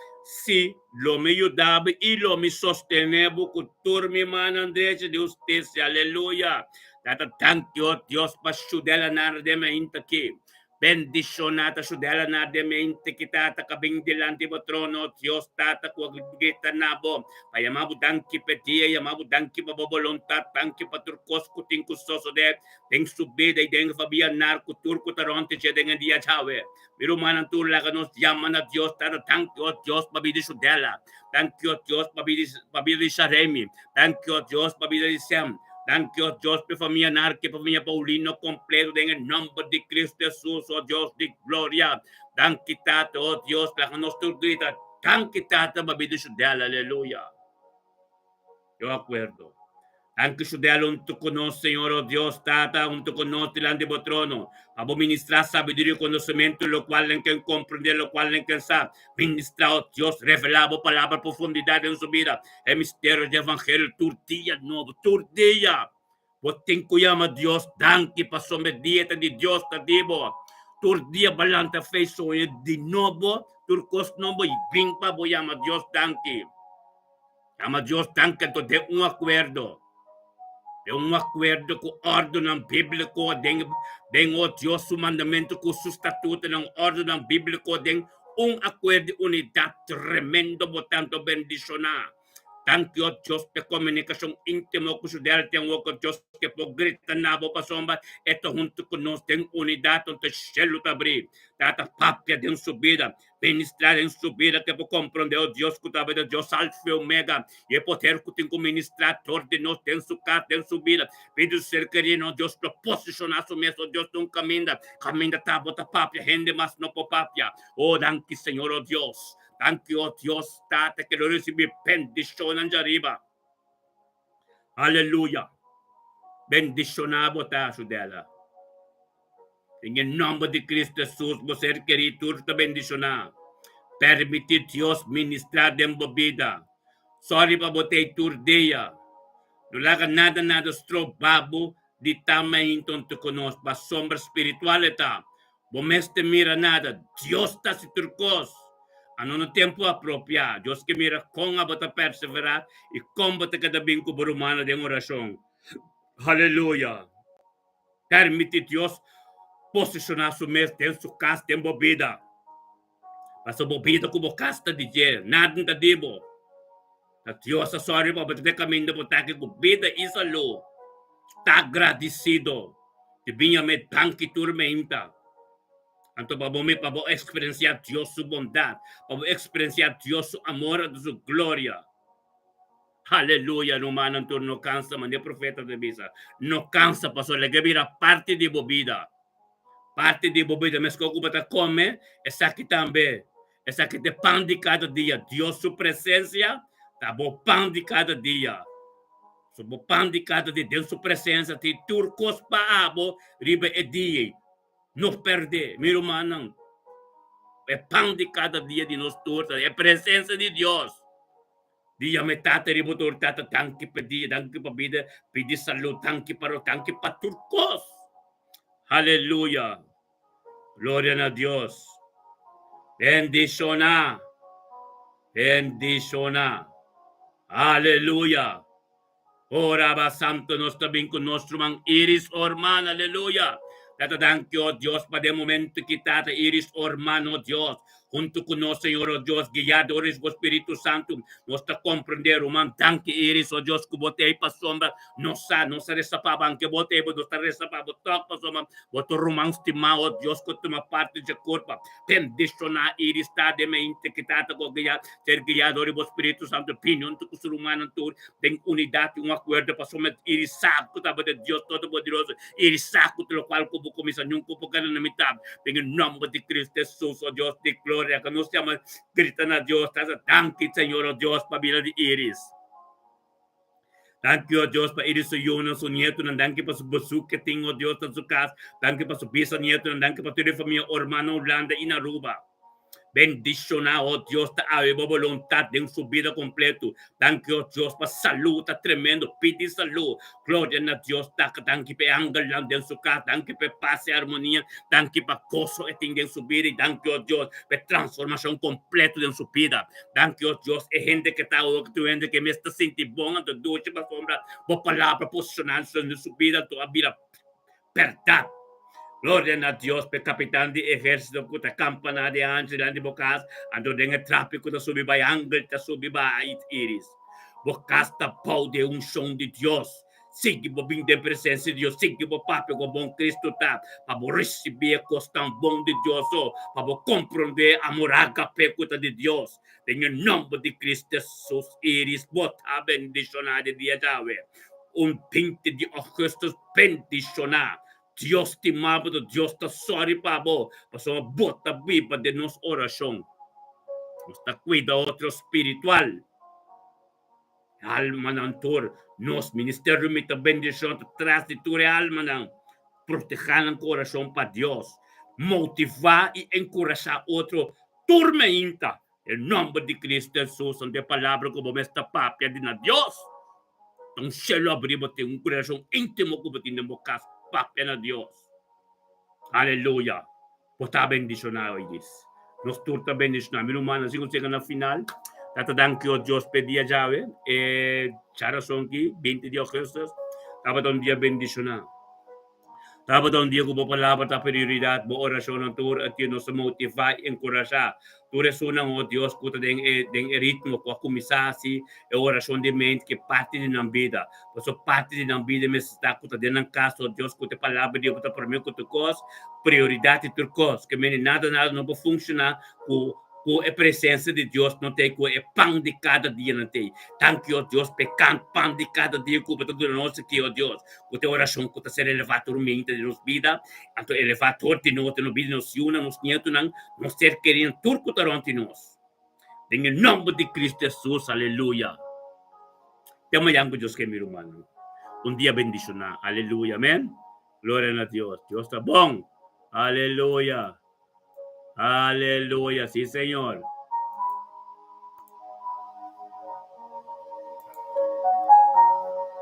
sí, lo me ayudaba y lo me sostenebo, cultura mi mano derecha de justicia, aleluya. Tata, thank you, Dios, pa sudela na de me intaki. Bendisyon nata sudela na de me intaki tata kabing dilante mo trono, Dios tata ko gita nabo. Payamabu danki petia, yamabu danki pabobolontat, danki paturkos kuting kusoso de, deng subide, deng fabian nar kutur kutaronte siya dengan dia chawe. Pero manang tula ka nos yaman na Dios tata, thank you, Dios, pabidi sudela. Thank you, Dios, pabidi saremi. Thank you, Dios, pabidi sem. Thank you, Dios, por familia Narque, por familia Paulino completo, en el nombre de Cristo Jesús, oh Dios de gloria. Thank you, Tata, oh Dios, la que nos grita. Thank you, Tata, babido sudela, aleluya. Yo acuerdo. Thank you, sudela, unto conoce, Señor, oh Dios, Tata, unto conoce delante de trono. Abo ministrar sabiduría y conocimiento, lo cual en que comprender, lo cual en que sabe. Ministrar, oh Dios, revelado palabra, profundidad en su vida. El misterio del evangelio, turtilla nuevo, turtilla. Boting ko yama Dios, danki pa somedieta di Dios tadibo. Turdia balanta face so di nobo, turcos nobo y bingpa bo yama Dios danki. Yama Dios danki to de un acuerdo. De un acuerdo com ordem bíblico, den o Deus su mandamento com su estatuto, ng ordem bíblico, den acuerdo de unidad tremendo, botando bendicionar. Thank you, Dios, de comunicación íntimo con su delta, con Dios, que por gritar nabo pa sombra, esto junto con nos, den unidad, donde cielo te abrir, data papia de su vida, ministrar en su vida, que por comprender, oh Dios, que tal vez Dios alfa y omega, y poder que tengo ministrar, de nos, en su casa, en su vida, pide ser querido, Dios, lo posicionar su mesa, Dios, nunca camina, tabota papia, gente más no por papia, oh, danke, Señor, oh Dios. Thank you, oh Dios, Tata, que lo recibí bendición arriba. Aleluya. Bendicionado ta sudela. En el nombre de Cristo Jesús, vos ser querido, te bendicionar. Permitir Dios ministrar de vida. Sorry pa botei tur dia. No laga nada strobabo di tama inton te conos pa sombra espiritualita. Bomeste mira nada. Dios está si turcos. Ano no tempo apropriado. Dios que mira com a bota perseverar e com bota cada binco burumana de oração. Aleluia. Permite Dios posicionar su mes en su casa en bebida. Mas a bebida como casta de dia, nada da dibo. A Dios a sorry pa bata caminho po taki com vida e saúde. Está agradecido. De vinha me tanque tormenta. Então, para experienciar Deus sua bondade, para experienciar Deus seu amor, sua glória. Aleluia, no mano, não cansa, mas o profeta de Bisa. Não cansa, pastor, ele vira parte de bebida. Parte de bebida, mas que ocupa come, essa aqui também. Essa aqui é pão de cada dia. Deus, sua presença, tá bom, pão de cada dia. Sua pão de cada dia, Deus, sua presença, te turcos pa abo, riba e dia. Não perder, meu irmão. É pão de cada dia de nós todos. É a presença de Deus. Dia metade ribo tortata, tanque pedir, tanque para vida, pedir saúde, tanque para turcos. Aleluia. Glória a Deus. Bendiciona. Bendiciona. Aleluia. Ora va santo nos também com nosso irmão Iris Orman. Aleluia. Thank you, Dios, para el momento que tata Iris, hermano Dios, junto con nosotros, Señor, oh Dios, guiadores del Espíritu Santo, nos está comprender, man, thank you, Iris, oh Dios, que botei para sombra, no sa resapaban, que botei, no está resapado, toca para sombra, boto román estimado, oh Dios, que toma parte de culpa, bendiciona Iris, está de mente que tata con ser guiador del Espíritu Santo, opinión, tu ser humano, tu, den unidad, un acuerdo para sombra, Iris sabe que estaba de Dios Todopoderoso, Iris sabe que lo cual como comisión, nunca porque na mitad, en el nombre de Cristo Jesús, oh Dios de gloria, que nos llama, gritan a Dios, danke, Señor, oh Dios, para vida de Iris. Thank you, Dios, para ir sa iyo ng su nieto, thank you pa sa busuk que tengo, Dios, sa su casa. Thank you pa sa bisa nieto, thank you pa sa familia hermano Orlando in Aruba. Bendiciona, oh Dios, te ave voluntad de su vida completo. Thank you, Dios, para salud, está tremendo. Pide salud. Gloria a Dios, thank you para ángel de su casa. Thank you para paz y armonía. Thank you para gozo en su vida. Y thank you, Dios, para transformación completa en su vida. Thank you, Dios, es gente que está, tu gente que me está sintiendo buena, tu dulce para sombra, por palabra posicional en su vida, tu vida, verdad. Gloria a Dios, pe capitán de ejército, kuta campana de ángel, de bocas, ando de tráfico de subiba y ángel, te subiba y iris. Bocasta pau de unción de Dios. Sigue bo bem de presença de Deus, sigue bo papo com bom Cristo tá, para bo receber costan bom de Deus, para bo compreender a moraga pecuta de Deus. Em nome de Cristo Jesus, iris bota bendicionado de Yahweh. 20 de agosto bendicionado. Dios te amado, Dios te sorry, Pabo. Pasó bota viva de nos oración. Nos te cuida otro espiritual. Alma nantur, nos ministerio mita bendición, tras de tu alma nan. Protejan el corazón para Dios. Motivar y encorajar otro. Tormenta. En nombre de Cristo Jesús, de palabra como esta papia de Dios. Un cielo abrido, un corazón íntimo como tiene bocas, papia de Dios. Aleluya. Pota bendicionado hoy. Nos turta bendicionado. Mi hermano, si consigo na final. Tata thank you, Dios pedia Yahweh. Chara sonki, 20 de agosto. Taba don dia bendicionado. Taba don dia ko palabra ta prioridad mo orasyon ng tur at yun sa motivate, encourage. Tures unang o Dios kuta deng ritmo ko kumisasi e orasyon de mente que parte de ng vida. So parte de ng vida me está kuta den ng caso Dios kuta palabra Dios kuta por mim kuta cos prioridade tur cos que me nada não vai funcionar com a presença de Deus não tem com o pão de cada dia não tem. Thank you, Deus, pecando pão de cada dia com todo nós aqui, ó Deus. Com a oração que está sendo elevado mente de nossa vida, então elevador de nossa vida nos una, nos nietos, nos ser querido turco tarante nós. Em nome de Cristo Jesus, aleluia. Temos yang Deus que meu irmão. Dia bendicionado, aleluia, amém. Glória a Deus. Deus está bom. Aleluia. Aleluya, sí, Señor.